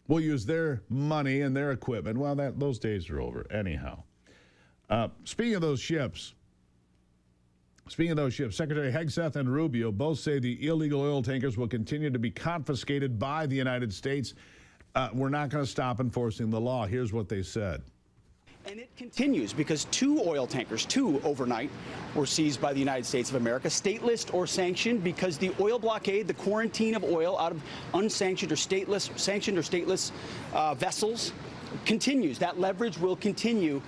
We'll use their money and their equipment. Well, those days are over anyhow. Speaking of those ships, Secretary Hegseth and Rubio both say the illegal oil tankers will continue to be confiscated by the United States. We're not going to stop enforcing the law. Here's what they said. And it continues because 2 oil tankers, 2 overnight, were seized by the United States of America, stateless or sanctioned, because the oil blockade, the quarantine of oil out of unsanctioned or stateless vessels continues. That leverage will continue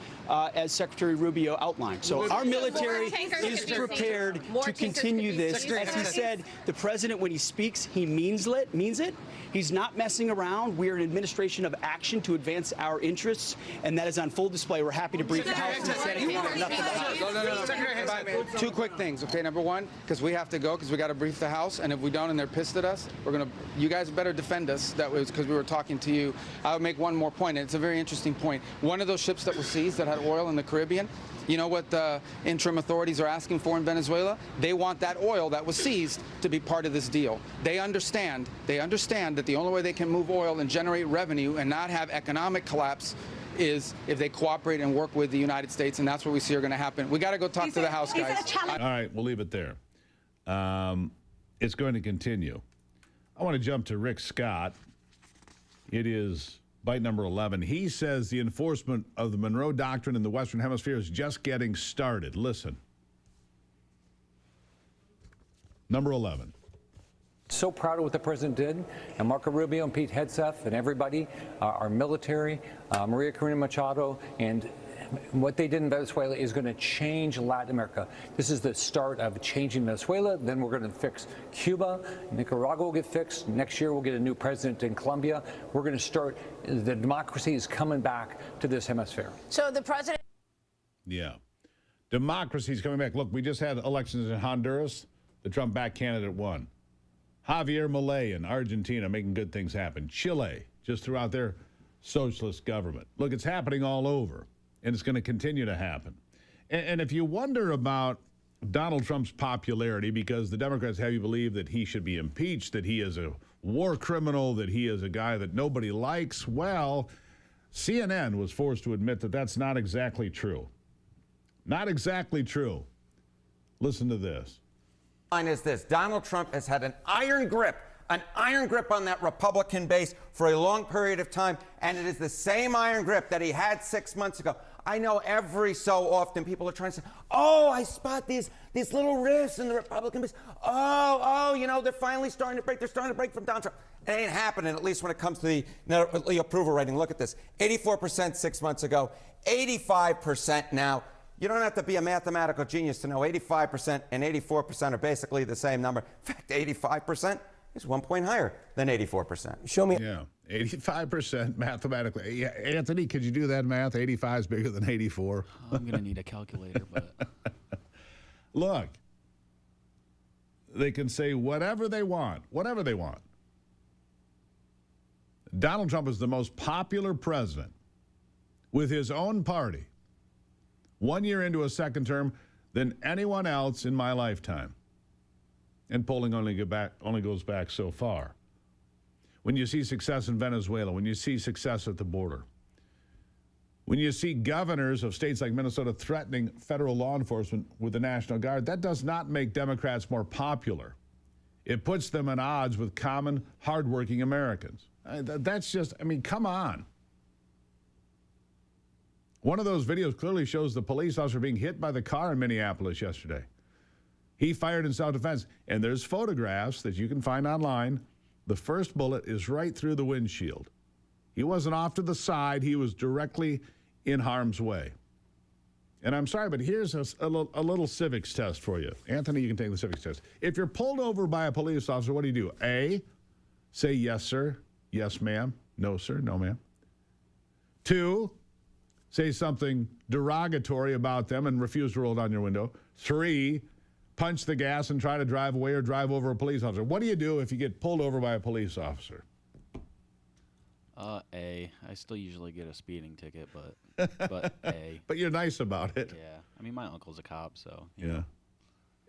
as Secretary Rubio outlined. So our military is prepared to continue this. As he said, the president, when he speaks, he means it. He's not messing around. We are an administration of action to advance our interests, and that is on full display. We're happy to brief the House and the Senate. No. 2 quick things. Okay, number one, because we have to go, because we got to brief the House, and if we don't and they're pissed at us, you guys better defend us. That was because we were talking to you. I would make one more point, and it's a very interesting point. One of those ships that was seized that had oil in the Caribbean, you know what the interim authorities are asking for in Venezuela? They want that oil that was seized to be part of this deal. They understand that the only way they can move oil and generate revenue and not have economic collapse is if they cooperate and work with the United States, and that's what we see are going to happen. We got to go talk to the House, guys. All right, we'll leave it there. It's going to continue. I want to jump to Rick Scott. It is bite number 11. He says the enforcement of the Monroe Doctrine in the Western Hemisphere is just getting started. Listen. Number 11. So proud of what the president did, and Marco Rubio and Pete Hegseth and everybody, our military, Maria Corina Machado, and what they did in Venezuela is going to change Latin America. This is the start of changing Venezuela. Then we're going to fix Cuba. Nicaragua will get fixed. Next year we'll get a new president in Colombia. We're going to start, the democracy is coming back to this hemisphere. So the president. Yeah. Democracy's coming back. Look, we just had elections in Honduras. The Trump-backed candidate won. Javier Milei in Argentina making good things happen. Chile just threw out their socialist government. Look, it's happening all over, and it's going to continue to happen. And if you wonder about Donald Trump's popularity, because the Democrats have you believe that he should be impeached, that he is a war criminal, that he is a guy that nobody likes, well, CNN was forced to admit that that's not exactly true. Not exactly true. Listen to this. Line is this: Donald Trump has had an iron grip on that Republican base for a long period of time, and it is the same iron grip that he had 6 months ago. I know every so often people are trying to say, oh, I spot these little rifts in the Republican base. Oh, you know, they're finally starting to break. They're starting to break from Donald Trump. It ain't happening, at least when it comes to the approval rating. Look at this: 84% 6 months ago, 85% now. You don't have to be a mathematical genius to know 85% and 84% are basically the same number. In fact, 85% is 1 point higher than 84%. Show me. Yeah, 85% mathematically. Yeah, Anthony, could you do that math? 85 is bigger than 84. I'm going to need a calculator, but. Look, they can say whatever they want, whatever they want. Donald Trump is the most popular president with his own party 1 year into a second term than anyone else in my lifetime. And polling only goes back so far. When you see success in Venezuela, when you see success at the border, when you see governors of states like Minnesota threatening federal law enforcement with the National Guard, that does not make Democrats more popular. It puts them at odds with common, hardworking Americans. That's just, I mean, come on. One of those videos clearly shows the police officer being hit by the car in Minneapolis yesterday. He fired in self-defense, and there's photographs that you can find online. The first bullet is right through the windshield. He wasn't off to the side. He was directly in harm's way. And I'm sorry, but here's a little civics test for you. Anthony, you can take the civics test. If you're pulled over by a police officer, what do? A, say yes, sir, yes, ma'am, no, sir, no, ma'am. 2, say something derogatory about them and refuse to roll down your window. 3, punch the gas and try to drive away or drive over a police officer. What do you do if you get pulled over by a police officer? A. I still usually get a speeding ticket, but A. But you're nice about it. Yeah. I mean, my uncle's a cop, so. Yeah.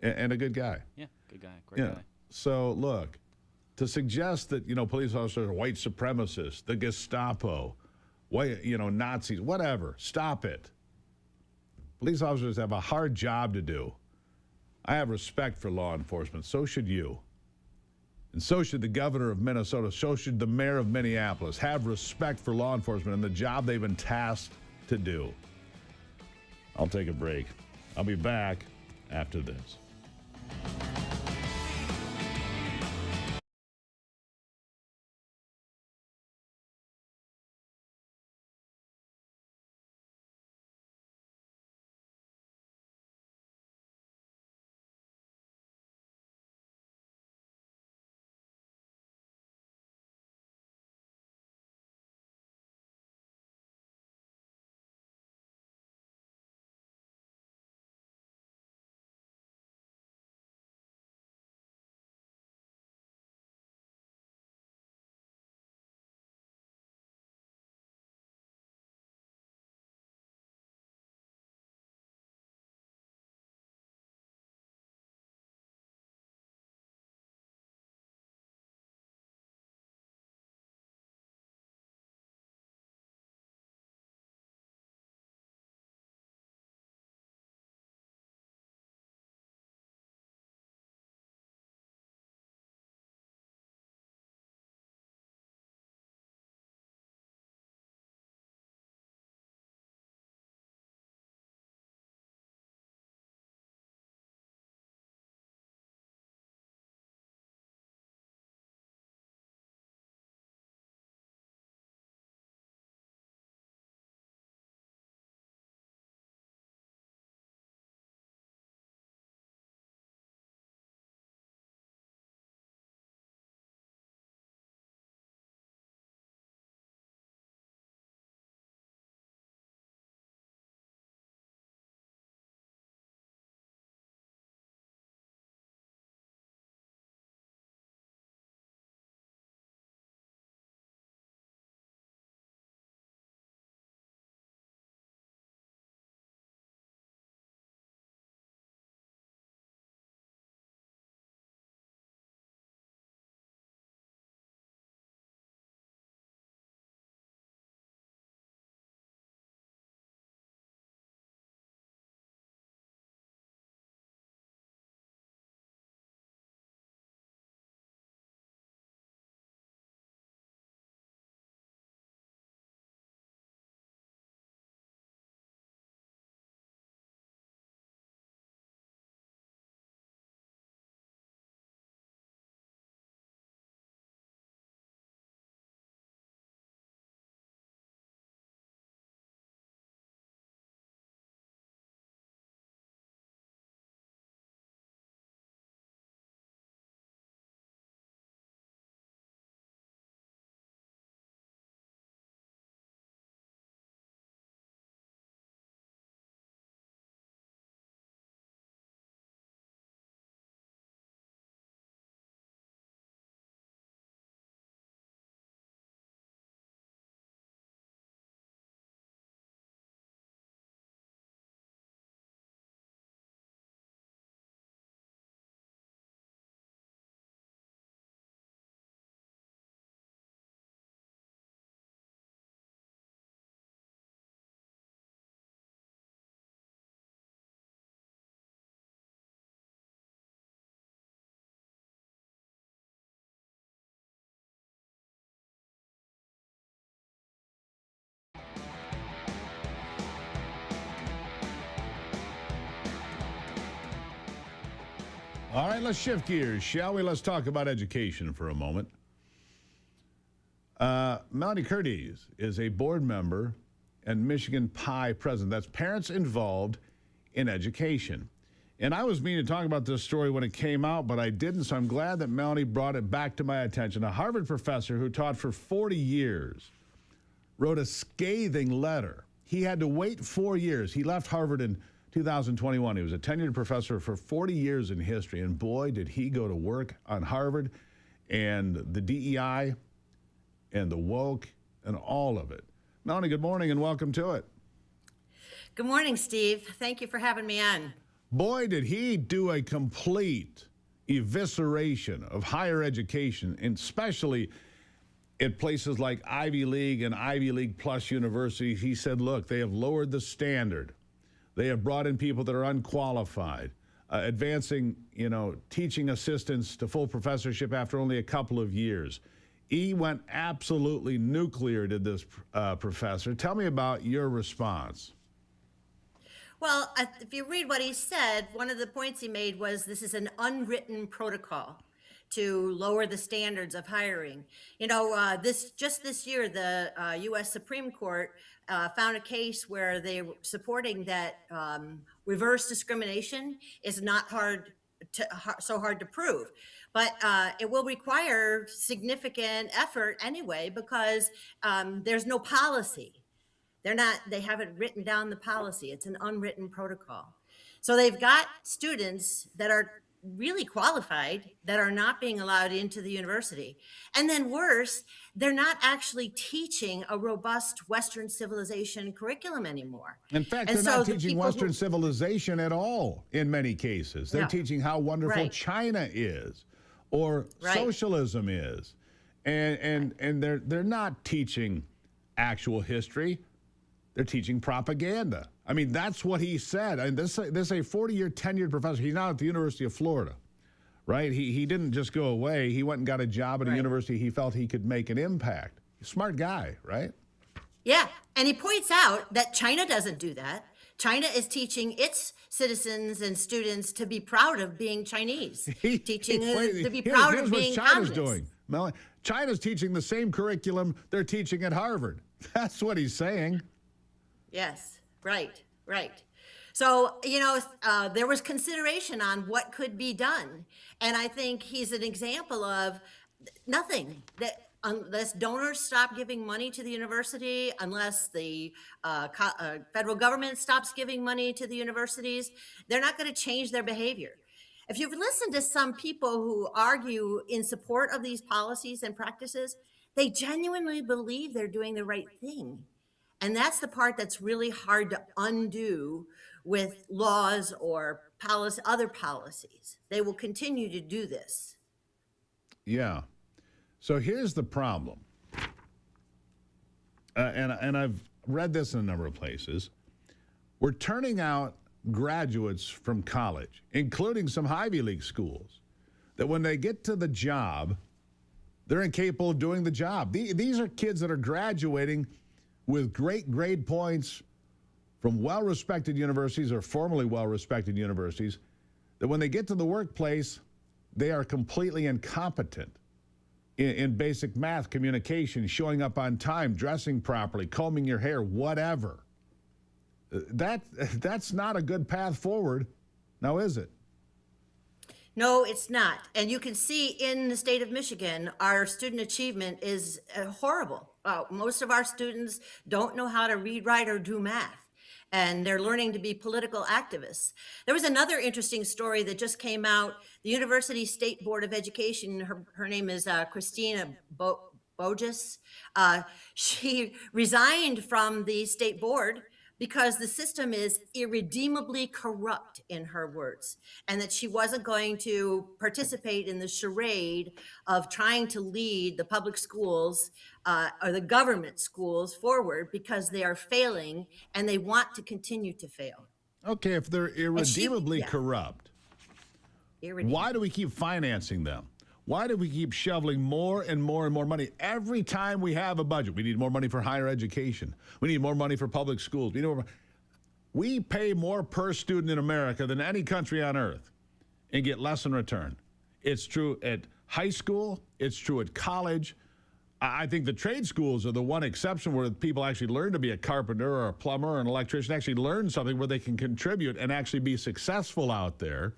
And a good guy. Yeah, good guy. Great guy. So, look, to suggest that, police officers are white supremacists, the Gestapo, Nazis, whatever. Stop it. Police officers have a hard job to do. I have respect for law enforcement. So should you. And so should the governor of Minnesota. So should the mayor of Minneapolis. Have respect for law enforcement and the job they've been tasked to do. I'll take a break. I'll be back after this. All right, let's shift gears, shall we? Let's talk about education for a moment. Melanie Curtis is a board member and Michigan PI president. That's Parents Involved in Education. And I was meaning to talk about this story when it came out, but I didn't, so I'm glad that Melanie brought it back to my attention. A Harvard professor who taught for 40 years wrote a scathing letter. He had to wait 4 years. He left Harvard in 2021. He was a tenured professor for 40 years in history, and boy, did he go to work on Harvard and the DEI and the woke and all of it. Melanie, good morning and welcome to it. Good morning, Steve. Thank you for having me on. Boy, did he do a complete evisceration of higher education, and especially at places like Ivy League and Ivy League Plus universities. He said, look, they have lowered the standard. They have brought in people that are unqualified, advancing, teaching assistants to full professorship after only a couple of years. He went absolutely nuclear, did this professor. Tell me about your response. Well, if you read what he said, one of the points he made was this is an unwritten protocol to lower the standards of hiring. This year, the U.S. Supreme Court found a case where they were supporting that reverse discrimination is not so hard to prove. But it will require significant effort anyway, because there's no policy. They haven't written down the policy. It's an unwritten protocol. So they've got students that are really qualified that are not being allowed into the university. And then worse, they're not actually teaching a robust Western civilization curriculum anymore. In fact, they're not teaching Western civilization at all in many cases. They're teaching how wonderful China is or socialism is. And they're not teaching actual history. They're teaching propaganda. I mean, that's what he said. And this is a 40-year tenured professor. He's now at the University of Florida, right? He didn't just go away. He went and got a job at a university he felt he could make an impact. Smart guy, right? Yeah, and he points out that China doesn't do that. China is teaching its citizens and students to be proud of being Chinese, to be proud of being China's communist. doing. China's teaching the same curriculum they're teaching at Harvard. That's what he's saying. Yes, right. So, there was consideration on what could be done. And I think he's an example of nothing, that unless donors stop giving money to the university, unless the federal government stops giving money to the universities, they're not going to change their behavior. If you've listened to some people who argue in support of these policies and practices, they genuinely believe they're doing the right thing. And that's the part that's really hard to undo with laws or other policies. They will continue to do this. Yeah. So here's the problem. And I've read this in a number of places. We're turning out graduates from college, including some Ivy League schools, that when they get to the job, they're incapable of doing the job. These are kids that are graduating with great grade points from well-respected universities or formerly well-respected universities, that when they get to the workplace, they are completely incompetent in basic math, communication, showing up on time, dressing properly, combing your hair, whatever. That's not a good path forward, now is it? No, it's not. And you can see in the state of Michigan, our student achievement is horrible. Most of our students don't know how to read, write, or do math, and they're learning to be political activists. There was another interesting story that just came out. The University State Board of Education, her name is Christina Bogus. She resigned from the state board because the system is irredeemably corrupt, in her words, and that she wasn't going to participate in the charade of trying to lead the public schools or the government schools forward because they are failing and they want to continue to fail. Okay, if they're irredeemably corrupt, why do we keep financing them? Why do we keep shoveling more and more and more money? Every time we have a budget, we need more money for higher education. We need more money for public schools. We pay more per student in America than any country on earth. and get less in return. It's true at high school. It's true at college. I think the trade schools are the one exception where people actually learn to be a carpenter or a plumber or an electrician, actually learn something where they can contribute and actually be successful out there.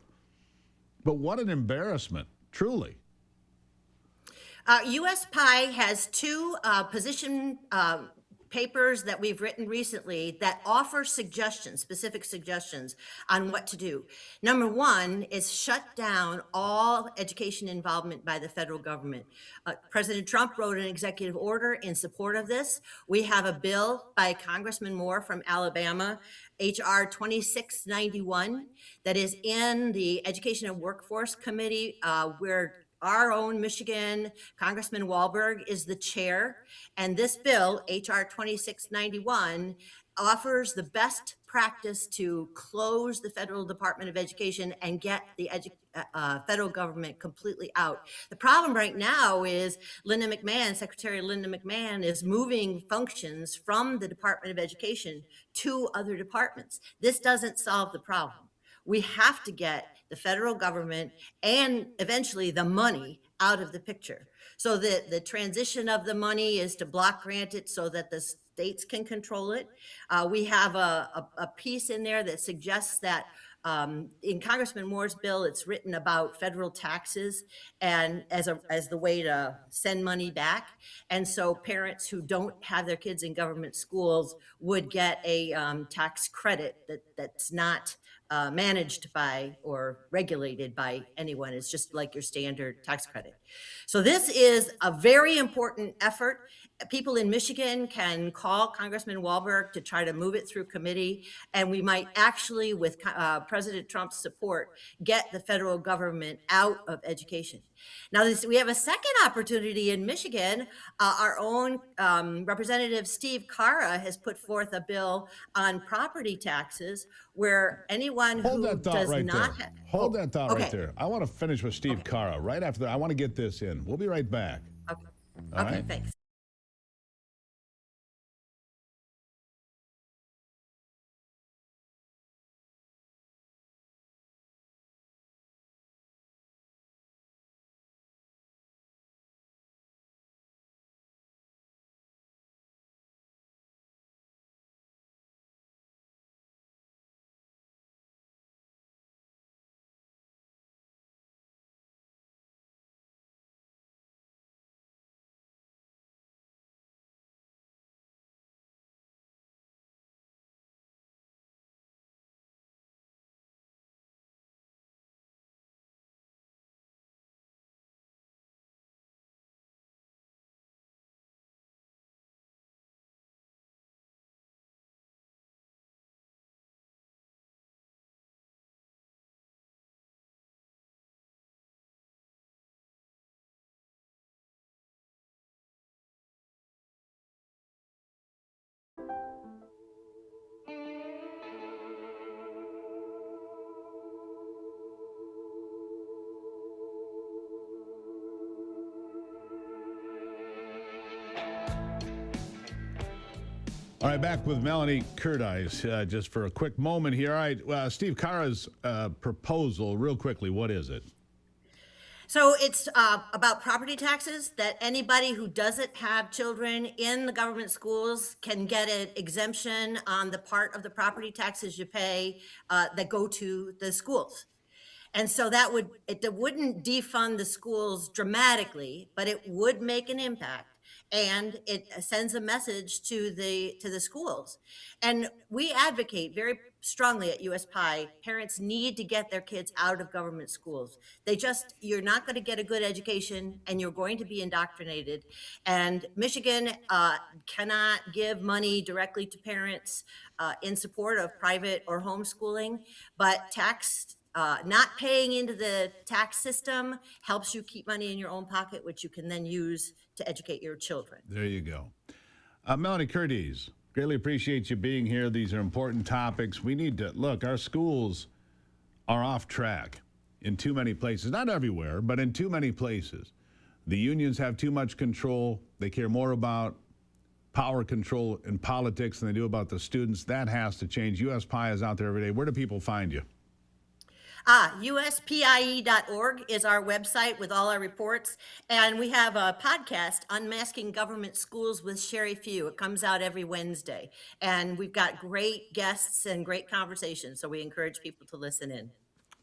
But what an embarrassment, truly. US Pie has two position papers that we've written recently that offer suggestions, specific suggestions on what to do. Number one is shut down all education involvement by the federal government. President Trump wrote an executive order in support of this. We have a bill by Congressman Moore from Alabama, HR 2691, that is in the Education and Workforce Committee, where our own Michigan Congressman Wahlberg is the chair. And this bill, HR 2691, offers the best practice to close the federal Department of Education and get the federal government completely out. The problem right now is Secretary Linda McMahon is moving functions from the Department of Education to other departments. This doesn't solve the problem. We have to get the federal government and eventually the money out of the picture. So the transition of the money is to block grant it so that the states can control it. We have a piece in there that suggests that in Congressman Moore's bill, it's written about federal taxes and as the way to send money back. And so parents who don't have their kids in government schools would get a tax credit that's not managed by or regulated by anyone. It's just like your standard tax credit. So this is a very important effort. People in Michigan can call Congressman Wahlberg to try to move it through committee, and we might actually, with President Trump's support, get the federal government out of education. Now, we have a second opportunity in Michigan. Our own Representative Steve Carra has put forth a bill on property taxes where anyone who does not have... Hold that thought right there. I want to finish with Steve Carra. Right after that, I want to get this in. We'll be right back. Okay, All right? thanks. All right, back with Melanie Curtis just for a quick moment here. All right, Steve Carra's proposal, real quickly, what is it? So it's about property taxes, that anybody who doesn't have children in the government schools can get an exemption on the part of the property taxes you pay that go to the schools. And so it wouldn't defund the schools dramatically, but it would make an impact. And it sends a message to the schools. And we advocate very strongly at US Pie, parents need to get their kids out of government schools. You're not going to get a good education and you're going to be indoctrinated. And Michigan cannot give money directly to parents in support of private or homeschooling, but not paying into the tax system helps you keep money in your own pocket, which you can then use to educate your children. There you go. Melanie Curtis, greatly appreciate you being here. These are important topics. We need to, look, our schools are off track in too many places. Not everywhere, but in too many places. The unions have too much control. They care more about power control in politics than they do about the students. That has to change. US Pie is out there every day. Where do people find you? USPIE.org is our website with all our reports. And we have a podcast, Unmasking Government Schools with Sherry Few. It comes out every Wednesday. And we've got great guests and great conversations. So we encourage people to listen in.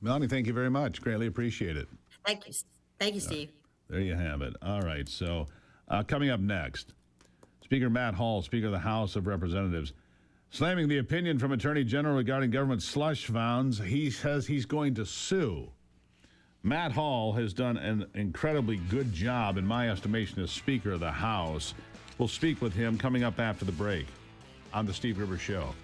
Melanie, thank you very much. Greatly appreciate it. Thank you. Thank you, Steve. There you have it. All right. So coming up next, Speaker Matt Hall, Speaker of the House of Representatives, slamming the opinion from Attorney General regarding government slush funds. He says he's going to sue. Matt Hall has done an incredibly good job, in my estimation, as Speaker of the House. We'll speak with him coming up after the break on The Steve Gruber Show.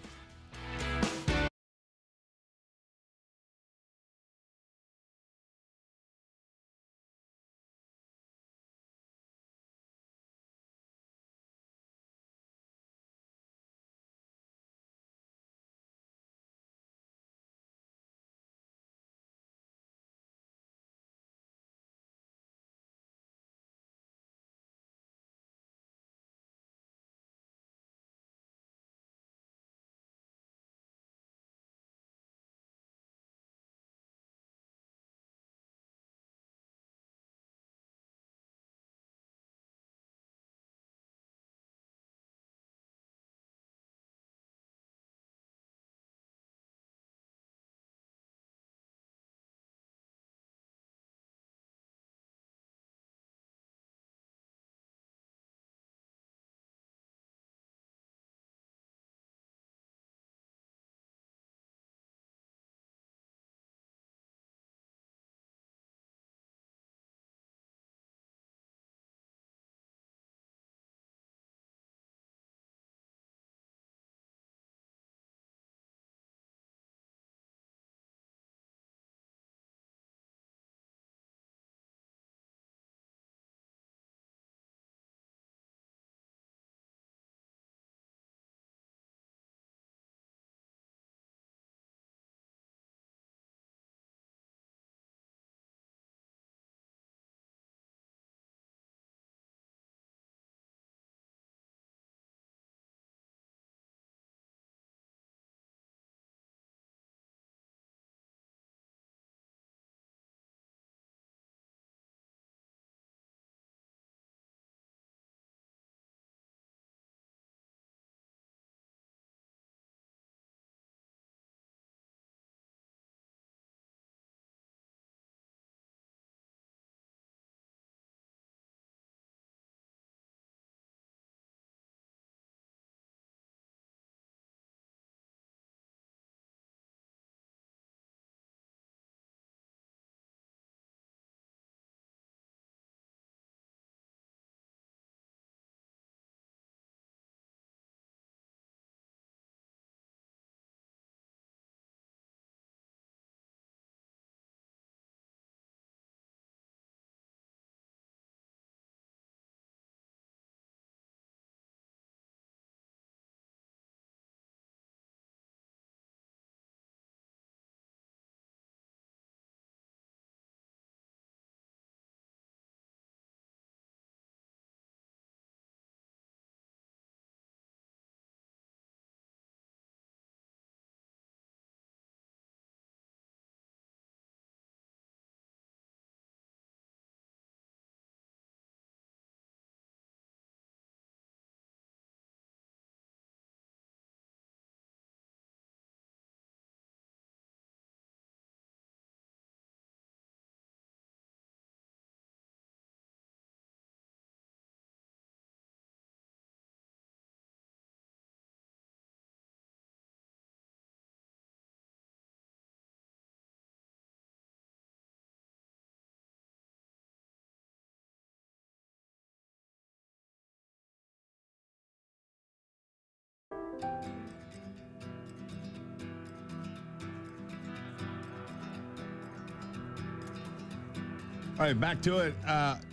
All right, back to it.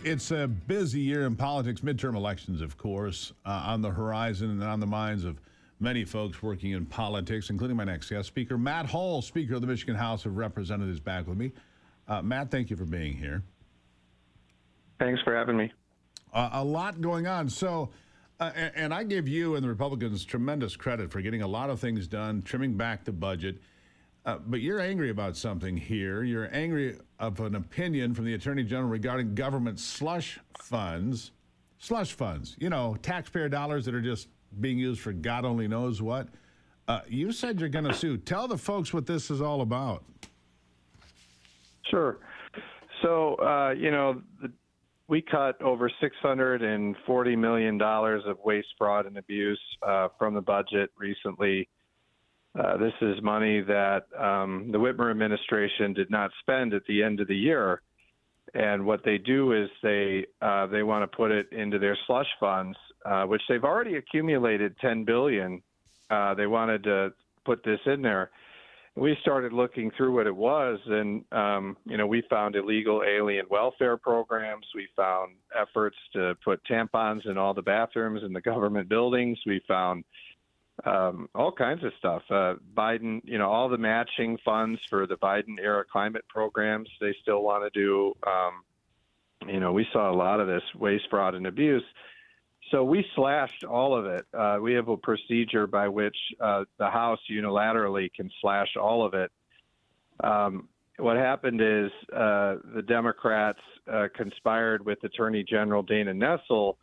It's a busy year in politics. Midterm elections, of course, on the horizon and on the minds of many folks working in politics, including my next guest speaker, Matt Hall, Speaker of the Michigan House of Representatives, back with me. Matt, thank you for being here. Thanks for having me. A lot going on. So, and I give you and the Republicans tremendous credit for getting a lot of things done, trimming back the budget. But you're angry about something here. You're angry of an opinion from the Attorney General regarding government slush funds. Slush funds, you know, taxpayer dollars that are just being used for God only knows what. You said you're going to sue. Tell the folks what this is all about. Sure. So, we cut over $640 million of waste, fraud, and abuse from the budget recently. This is money that the Whitmer administration did not spend at the end of the year. And what they do is they want to put it into their slush funds, which they've already accumulated $10 billion. They wanted to put this in there. We started looking through what it was, and we found illegal alien welfare programs. We found efforts to put tampons in all the bathrooms in the government buildings. We found all kinds of stuff. Biden, all the matching funds for the Biden-era climate programs they still want to do. We saw a lot of this waste, fraud, and abuse. So we slashed all of it. We have a procedure by which the House unilaterally can slash all of it. What happened is the Democrats conspired with Attorney General Dana Nessel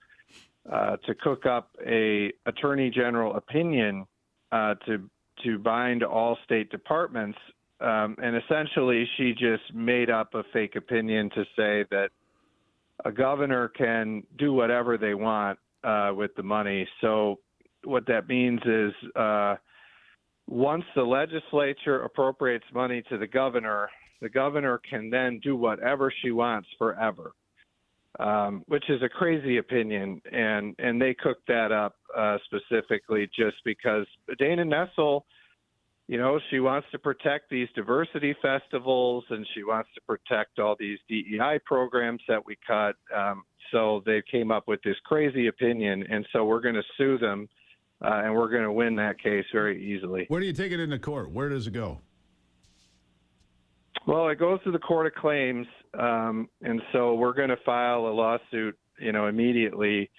to cook up a Attorney General opinion to bind all state departments. And essentially, she just made up a fake opinion to say that a governor can do whatever they want with the money. So what that means is once the legislature appropriates money to the governor can then do whatever she wants forever, which is a crazy opinion. And they cooked that up specifically just because Dana Nessel, she wants to protect these diversity festivals and she wants to protect all these DEI programs that we cut. So they came up with this crazy opinion, and so we're going to sue them, and we're going to win that case very easily. Where do you take it into court? Where does it go? Well, it goes to the Court of Claims, and so we're going to file a lawsuit, immediately,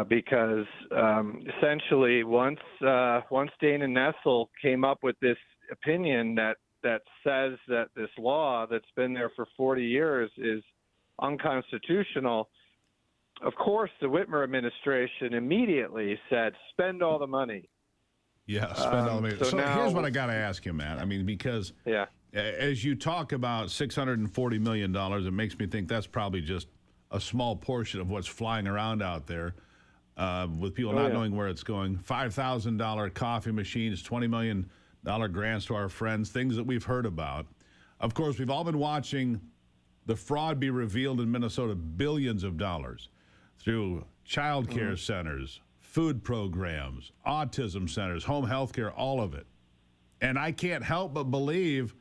because essentially once Dana Nessel came up with this opinion that says that this law that's been there for 40 years is unconstitutional, of course, the Whitmer administration immediately said, spend all the money. Yeah, spend all the money. So now, here's what I got to ask you, Matt. I mean, because as you talk about $640 million, it makes me think that's probably just a small portion of what's flying around out there with people not knowing where it's going. $5,000 coffee machines, $20 million grants to our friends, things that we've heard about. Of course, we've all been watching the fraud be revealed in Minnesota, billions of dollars through child care centers, food programs, autism centers, home health care, all of it. And I can't help but believe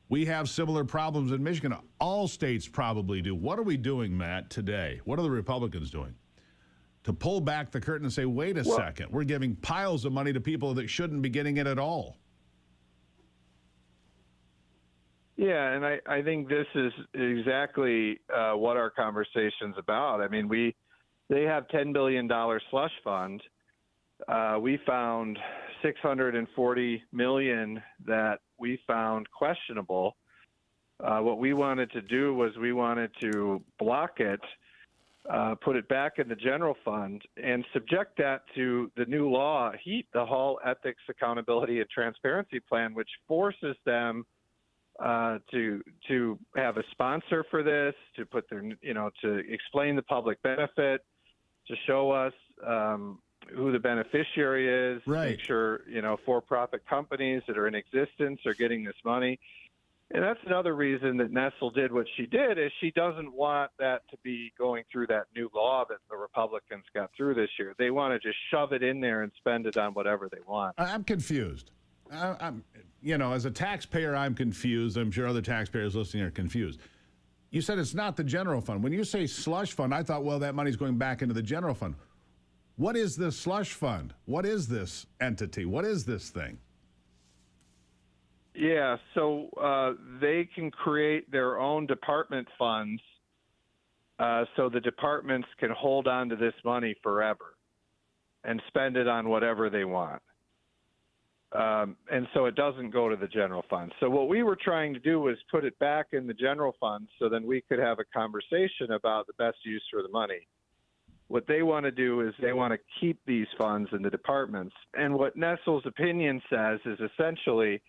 we have similar problems in Michigan. All states probably do. What are we doing, Matt, today? What are the Republicans doing? To pull back the curtain and say, wait a second, we're giving piles of money to people that shouldn't be getting it at all. Yeah, and I think this is exactly what our conversation's about. I mean, they have $10 billion slush fund. We found $640 million that we found questionable. What we wanted to do was we wanted to block it, put it back in the general fund, and subject that to the new law, HEAT, the Hall Ethics, Accountability, and Transparency Plan, which forces them to have a sponsor for this, to put their, to explain the public benefit, to show us who the beneficiary is, make sure, for-profit companies that are in existence are getting this money. And that's another reason that Nessel did what she did, is she doesn't want that to be going through that new law that the Republicans got through this year. They want to just shove it in there and spend it on whatever they want. I'm confused. I'm, as a taxpayer, I'm confused. I'm sure other taxpayers listening are confused. You said it's not the general fund. When you say slush fund, I thought, well, that money's going back into the general fund. What is this slush fund? What is this entity? What is this thing? Yeah, so they can create their own department funds so the departments can hold on to this money forever and spend it on whatever they want. And so it doesn't go to the general fund. So what we were trying to do was put it back in the general fund so then we could have a conversation about the best use for the money. What they want to do is they want to keep these funds in the departments. And what Nestle's opinion says is essentially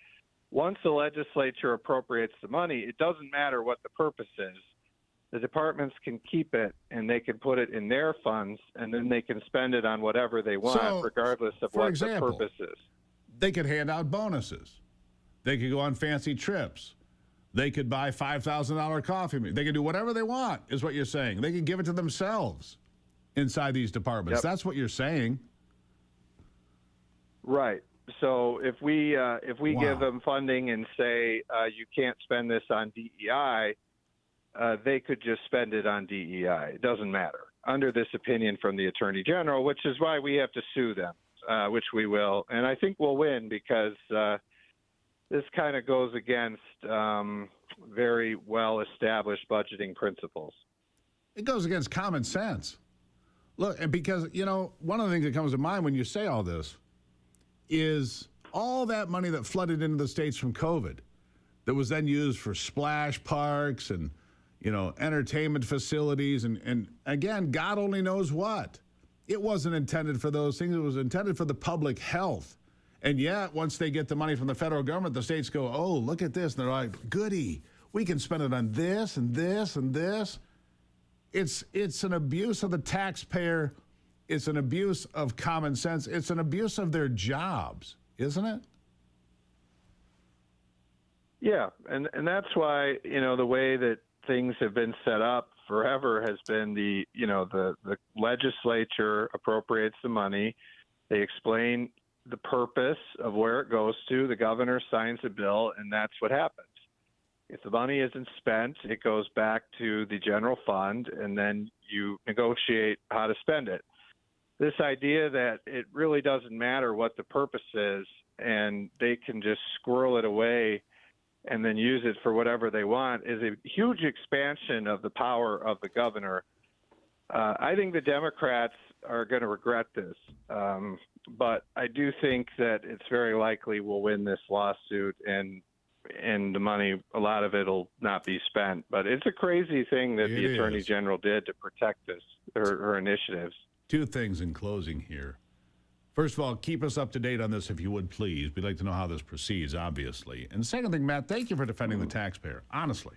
once the legislature appropriates the money, it doesn't matter what the purpose is. The departments can keep it and they can put it in their funds and then they can spend it on whatever they want, regardless of what the purpose is. They could hand out bonuses. They could go on fancy trips. They could buy $5,000 coffee. They could do whatever they want, is what you're saying. They could give it to themselves inside these departments. Yep. That's what you're saying. Right. So if we give them funding and say you can't spend this on DEI, they could just spend it on DEI. It doesn't matter under this opinion from the Attorney General, which is why we have to sue them. Which we will, and I think we'll win because this kind of goes against very well-established budgeting principles. It goes against common sense. Look, and because, one of the things that comes to mind when you say all this is all that money that flooded into the states from COVID that was then used for splash parks and, entertainment facilities and again, God only knows what. It wasn't intended for those things. It was intended for the public health. And yet, once they get the money from the federal government, the states go, oh, look at this. And they're like, goody, we can spend it on this and this and this. It's an abuse of the taxpayer. It's an abuse of common sense. It's an abuse of their jobs, isn't it? Yeah, and that's why, the way that things have been set up forever has been the legislature appropriates the money. They explain the purpose of where it goes to. The governor signs a bill, and that's what happens. If the money isn't spent, it goes back to the general fund, and then you negotiate how to spend it. This idea that it really doesn't matter what the purpose is, and they can just squirrel it away and then use it for whatever they want is a huge expansion of the power of the governor. I think the Democrats are going to regret this, but I do think that it's very likely we'll win this lawsuit and the money, a lot of it will not be spent. But it's a crazy thing that the Attorney General did to protect her initiatives. Two things in closing here. First of all, keep us up to date on this if you would, please. We'd like to know how this proceeds, obviously. And second thing, Matt, thank you for defending the taxpayer, honestly.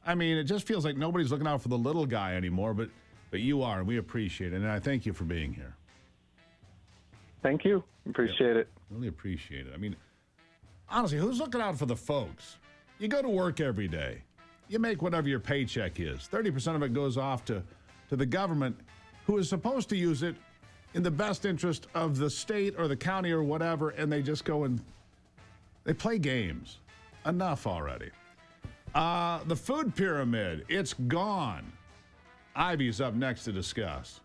I mean, it just feels like nobody's looking out for the little guy anymore, but you are, and we appreciate it. And I thank you for being here. Thank you. Appreciate it. Really appreciate it. I mean, honestly, who's looking out for the folks? You go to work every day. You make whatever your paycheck is. 30% of it goes off to the government, who is supposed to use it in the best interest of the state or the county or whatever, and they just go and they play games. Enough already. The food pyramid, it's gone. Ivy's up next to discuss.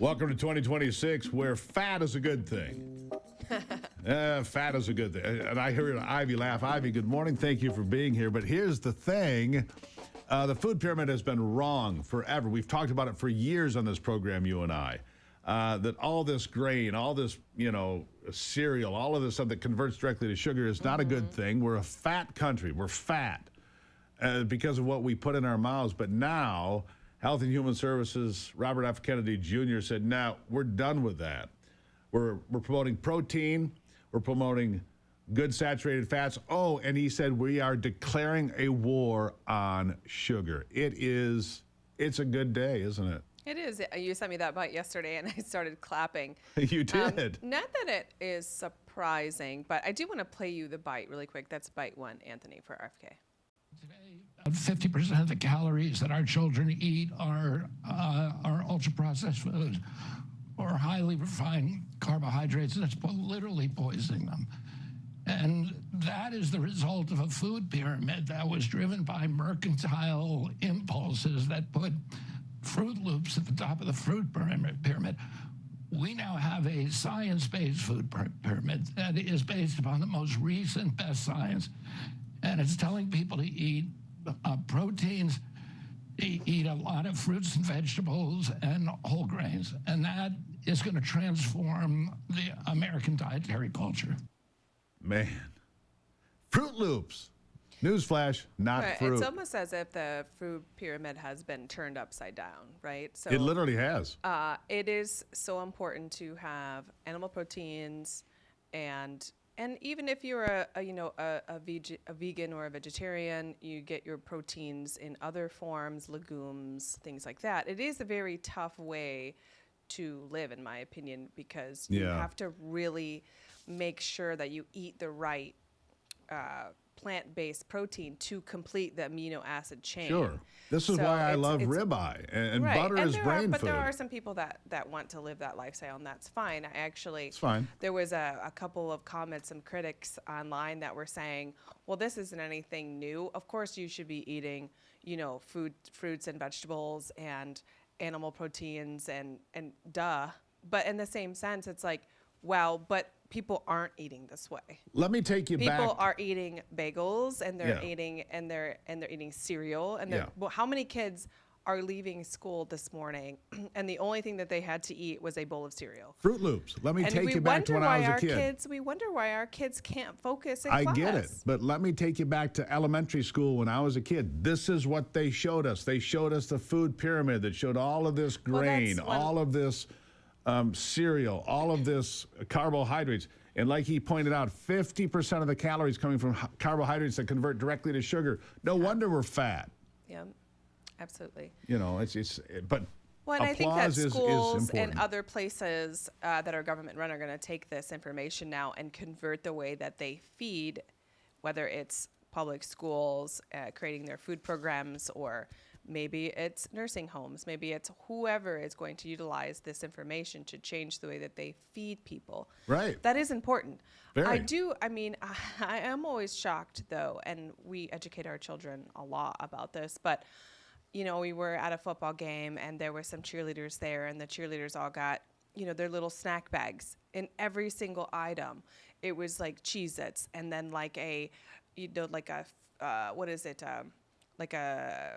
Welcome to 2026, where fat is a good thing. Fat is a good thing. And I heard Ivy laugh. Ivy, good morning. Thank you for being here. But here's the thing. The food pyramid has been wrong forever. We've talked about it for years on this program, you and I. That all this grain, all this, cereal, all of this stuff that converts directly to sugar is not a good thing. We're a fat country. We're fat because of what we put in our mouths. But now, Health and Human Services, Robert F. Kennedy Jr. said, "Now we're done with that. We're promoting protein. We're promoting good saturated fats. Oh, and he said we are declaring a war on sugar. It's a good day, isn't it?" It is. You sent me that bite yesterday, and I started clapping. You did. Not that it is surprising, but I do want to play you the bite really quick. That's bite one, Anthony, for RFK. About 50% of the calories that our children eat are ultra-processed food or highly refined carbohydrates that's literally poisoning them. And that is the result of a food pyramid that was driven by mercantile impulses that put Fruit Loops at the top of the fruit pyramid. We now have a science-based food pyramid that is based upon the most recent best science, and it's telling people to eat proteins, eat a lot of fruits and vegetables and whole grains, and that is going to transform the American dietary culture. Man, Fruit Loops. Newsflash, not Right, fruit. it's almost as if the food pyramid has been turned upside down, right? So It literally has. It is so important to have animal proteins, and even if you're a vegan or a vegetarian, you get your proteins in other forms, legumes, things like that. It is a very tough way to live, in my opinion, because you have to really make sure that you eat the right plant-based protein to complete the amino acid chain. Sure. This is why I love ribeye, and right. butter and is brain but food. there are some people that want to live that lifestyle, and that's fine. It's fine. There was a couple of comments, some critics online that were saying, well, this isn't anything new. Of course you should be eating, fruits and vegetables and animal proteins and duh. But in the same sense, it's like, well, but people aren't eating this way. Let me take you back. People are eating bagels, and they're eating cereal, and well, how many kids are leaving school this morning and the only thing that they had to eat was a bowl of cereal? Fruit Loops. Let me take you back to when I was a kid. We wonder why our kids can't focus in I class. get it, but let me take you back to elementary school when I was a kid. This is what they showed us. They showed us the food pyramid that showed all of this grain, all of this cereal, all of this carbohydrates. And like he pointed out, 50% of the calories coming from carbohydrates that convert directly to sugar. No wonder we're fat. Yeah, absolutely. But well, and I think that applause is schools important. and other places that are government run are going to take this information now and convert the way that they feed, whether it's public schools creating their food programs, or maybe it's nursing homes, maybe it's whoever is going to utilize this information to change the way that they feed people. Right. That is important. Very. I am always shocked, though, and we educate our children a lot about this, but we were at a football game and there were some cheerleaders there, and the cheerleaders all got, their little snack bags in every single item. It was like Cheez-Its, and then like a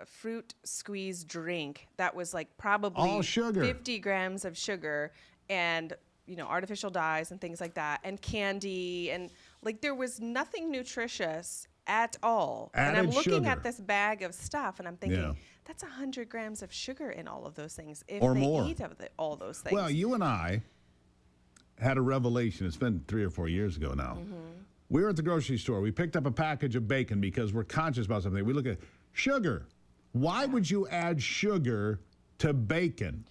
fruit squeeze drink that was like probably all sugar. 50 grams of sugar and artificial dyes and things like that, and candy, and like there was nothing nutritious at all. Added and I'm looking sugar. at this bag of stuff and I'm thinking, that's 100 grams of sugar in all of those things if Or they more. eat of all those things. Well, you and I had a revelation. It's been 3 or 4 years ago now. We were at the grocery store. We picked up a package of bacon because we're conscious about something. We look at sugar. Why would you add sugar to bacon?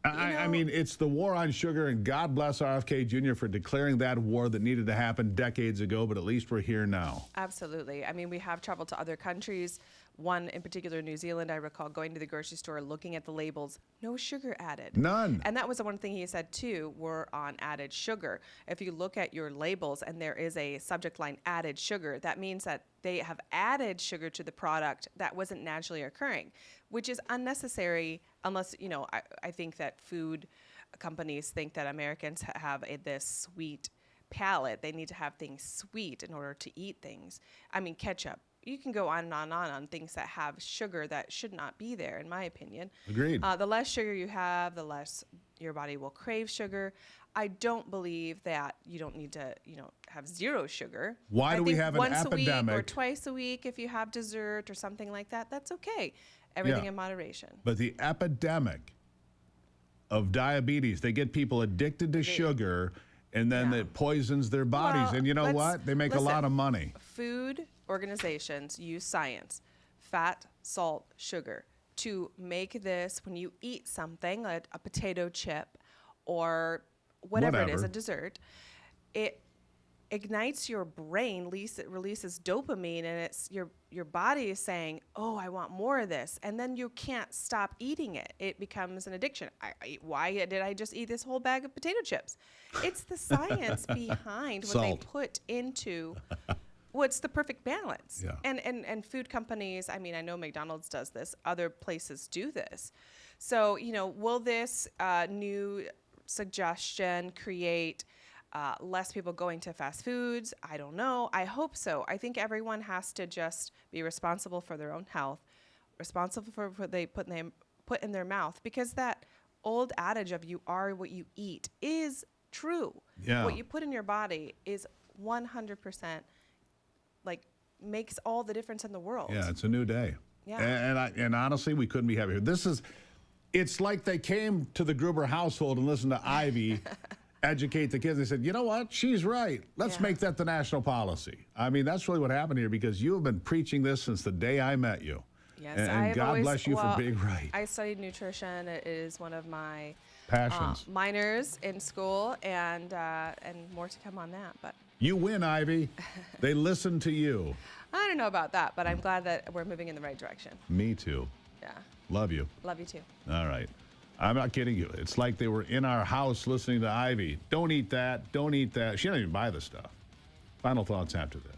I mean, it's the war on sugar, and God bless RFK Jr. for declaring that war that needed to happen decades ago, but at least we're here now. Absolutely. I mean, we have traveled to other countries. One in particular, New Zealand, I recall going to the grocery store, looking at the labels, no sugar added. None. And that was the one thing he said, too, were on added sugar. If you look at your labels and there is a subject line, added sugar, that means that they have added sugar to the product that wasn't naturally occurring, which is unnecessary unless, I think that food companies think that Americans have this sweet palate. They need to have things sweet in order to eat things. I mean, ketchup. You can go on and on things that have sugar that should not be there, in my opinion. Agreed. The less sugar you have, the less your body will crave sugar. I don't believe that you don't need to, have zero sugar. Why do we have an once a week or epidemic? twice a week, if you have dessert or something like that, that's okay. Everything in moderation. But the epidemic of diabetes, they get people addicted to sugar, and then it poisons their bodies. Well, and you know what? They make a lot of money. Food organizations use science, fat, salt, sugar, to make this, when you eat something, like a potato chip or whatever it is, a dessert, it ignites your brain, it releases dopamine, and it's your body is saying, oh, I want more of this, and then you can't stop eating it. It becomes an addiction. Why did I just eat this whole bag of potato chips? It's the science behind what they put into what's the perfect balance. Yeah. And food companies, I mean, I know McDonald's does this, other places do this. So, will this new suggestion create less people going to fast foods? I don't know. I hope so. I think everyone has to just be responsible for their own health, responsible for what they put in their mouth, because that old adage of you are what you eat is true. Yeah. What you put in your body is 100% makes all the difference in the world. Yeah, it's a new day. Yeah. And honestly, we couldn't be happier. It's like they came to the Gruber household and listened to Ivy educate the kids. They said, you know what? She's right. Let's make that the national policy. I mean, that's really what happened here, because you have been preaching this since the day I met you. Yes, and God bless you for being right. I studied nutrition. It is one of my passions. Minors in school, and more to come on that. But you win, Ivy. They listen to you. I don't know about that, but I'm glad that we're moving in the right direction. Me too. Yeah. Love you. Love you too. All right. I'm not kidding you. It's like they were in our house listening to Ivy. Don't eat that. Don't eat that. She doesn't even buy the stuff. Final thoughts after this.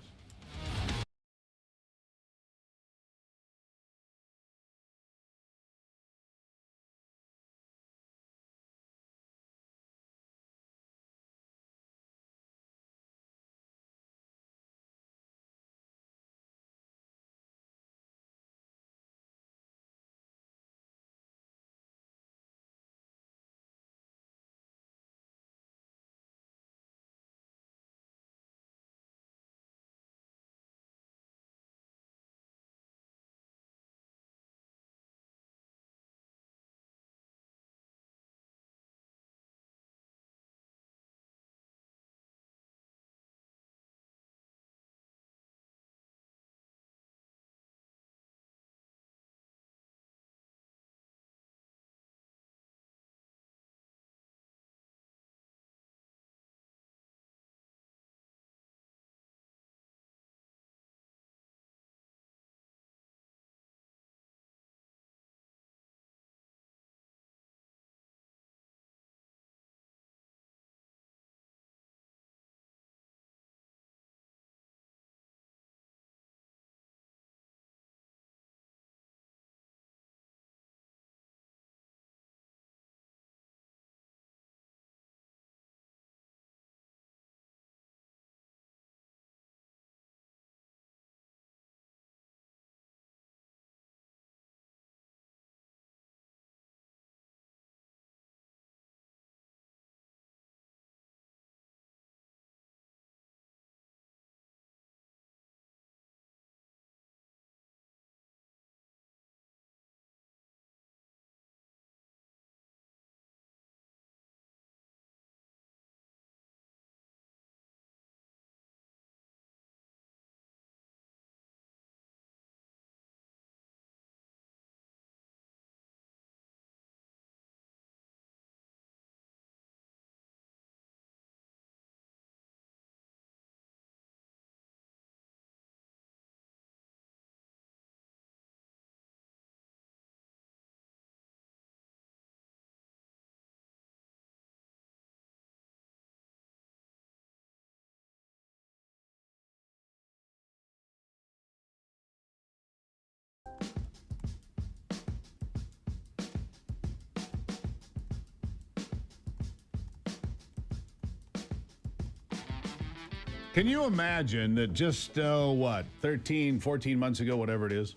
Can you imagine that just, 13, 14 months ago, whatever it is,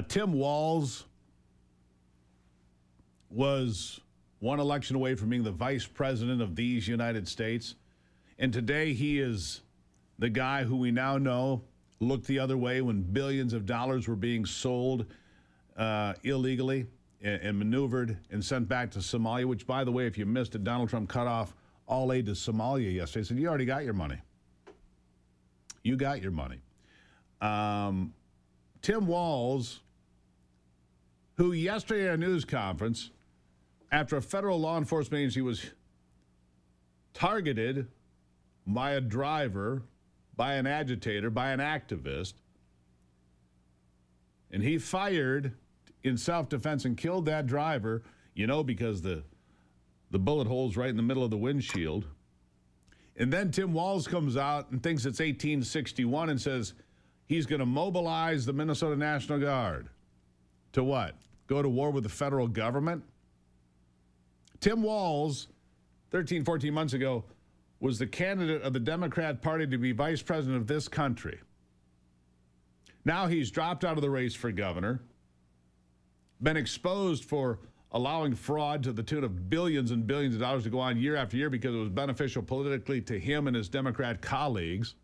Tim Walz was one election away from being the vice president of these United States. And today he is the guy who we now know looked the other way when billions of dollars were being sold illegally and maneuvered and sent back to Somalia, which, by the way, if you missed it, Donald Trump cut off all aid to Somalia yesterday. He said, you already got your money. You got your money. Tim Walz, who yesterday at a news conference, after a federal law enforcement agency was targeted by a driver, by an agitator, by an activist, and he fired in self-defense and killed that driver, because the bullet hole's right in the middle of the windshield. And then Tim Walz comes out and thinks it's 1861 and says he's going to mobilize the Minnesota National Guard. To what? Go to war with the federal government? Tim Walz, 13, 14 months ago, was the candidate of the Democrat Party to be vice president of this country. Now he's dropped out of the race for governor, been exposed for allowing fraud to the tune of billions and billions of dollars to go on year after year because it was beneficial politically to him and his Democrat colleagues,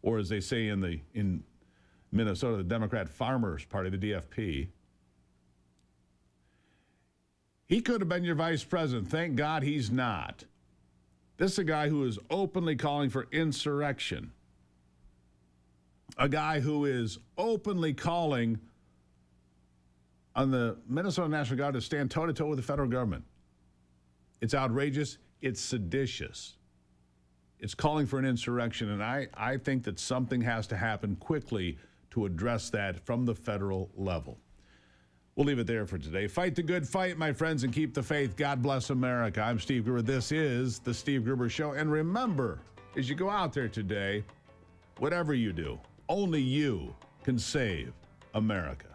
or as they say in Minnesota, the Democrat Farmers Party, the DFP. He could have been your vice president. Thank God he's not. This is a guy who is openly calling for insurrection. A guy who is openly calling on the Minnesota National Guard to stand toe-to-toe with the federal government. It's outrageous. It's seditious. It's calling for an insurrection, and I think that something has to happen quickly to address that from the federal level. We'll leave it there for today. Fight the good fight, my friends, and keep the faith. God bless America. I'm Steve Gruber. This is The Steve Gruber Show. And remember, as you go out there today, whatever you do, only you can save America.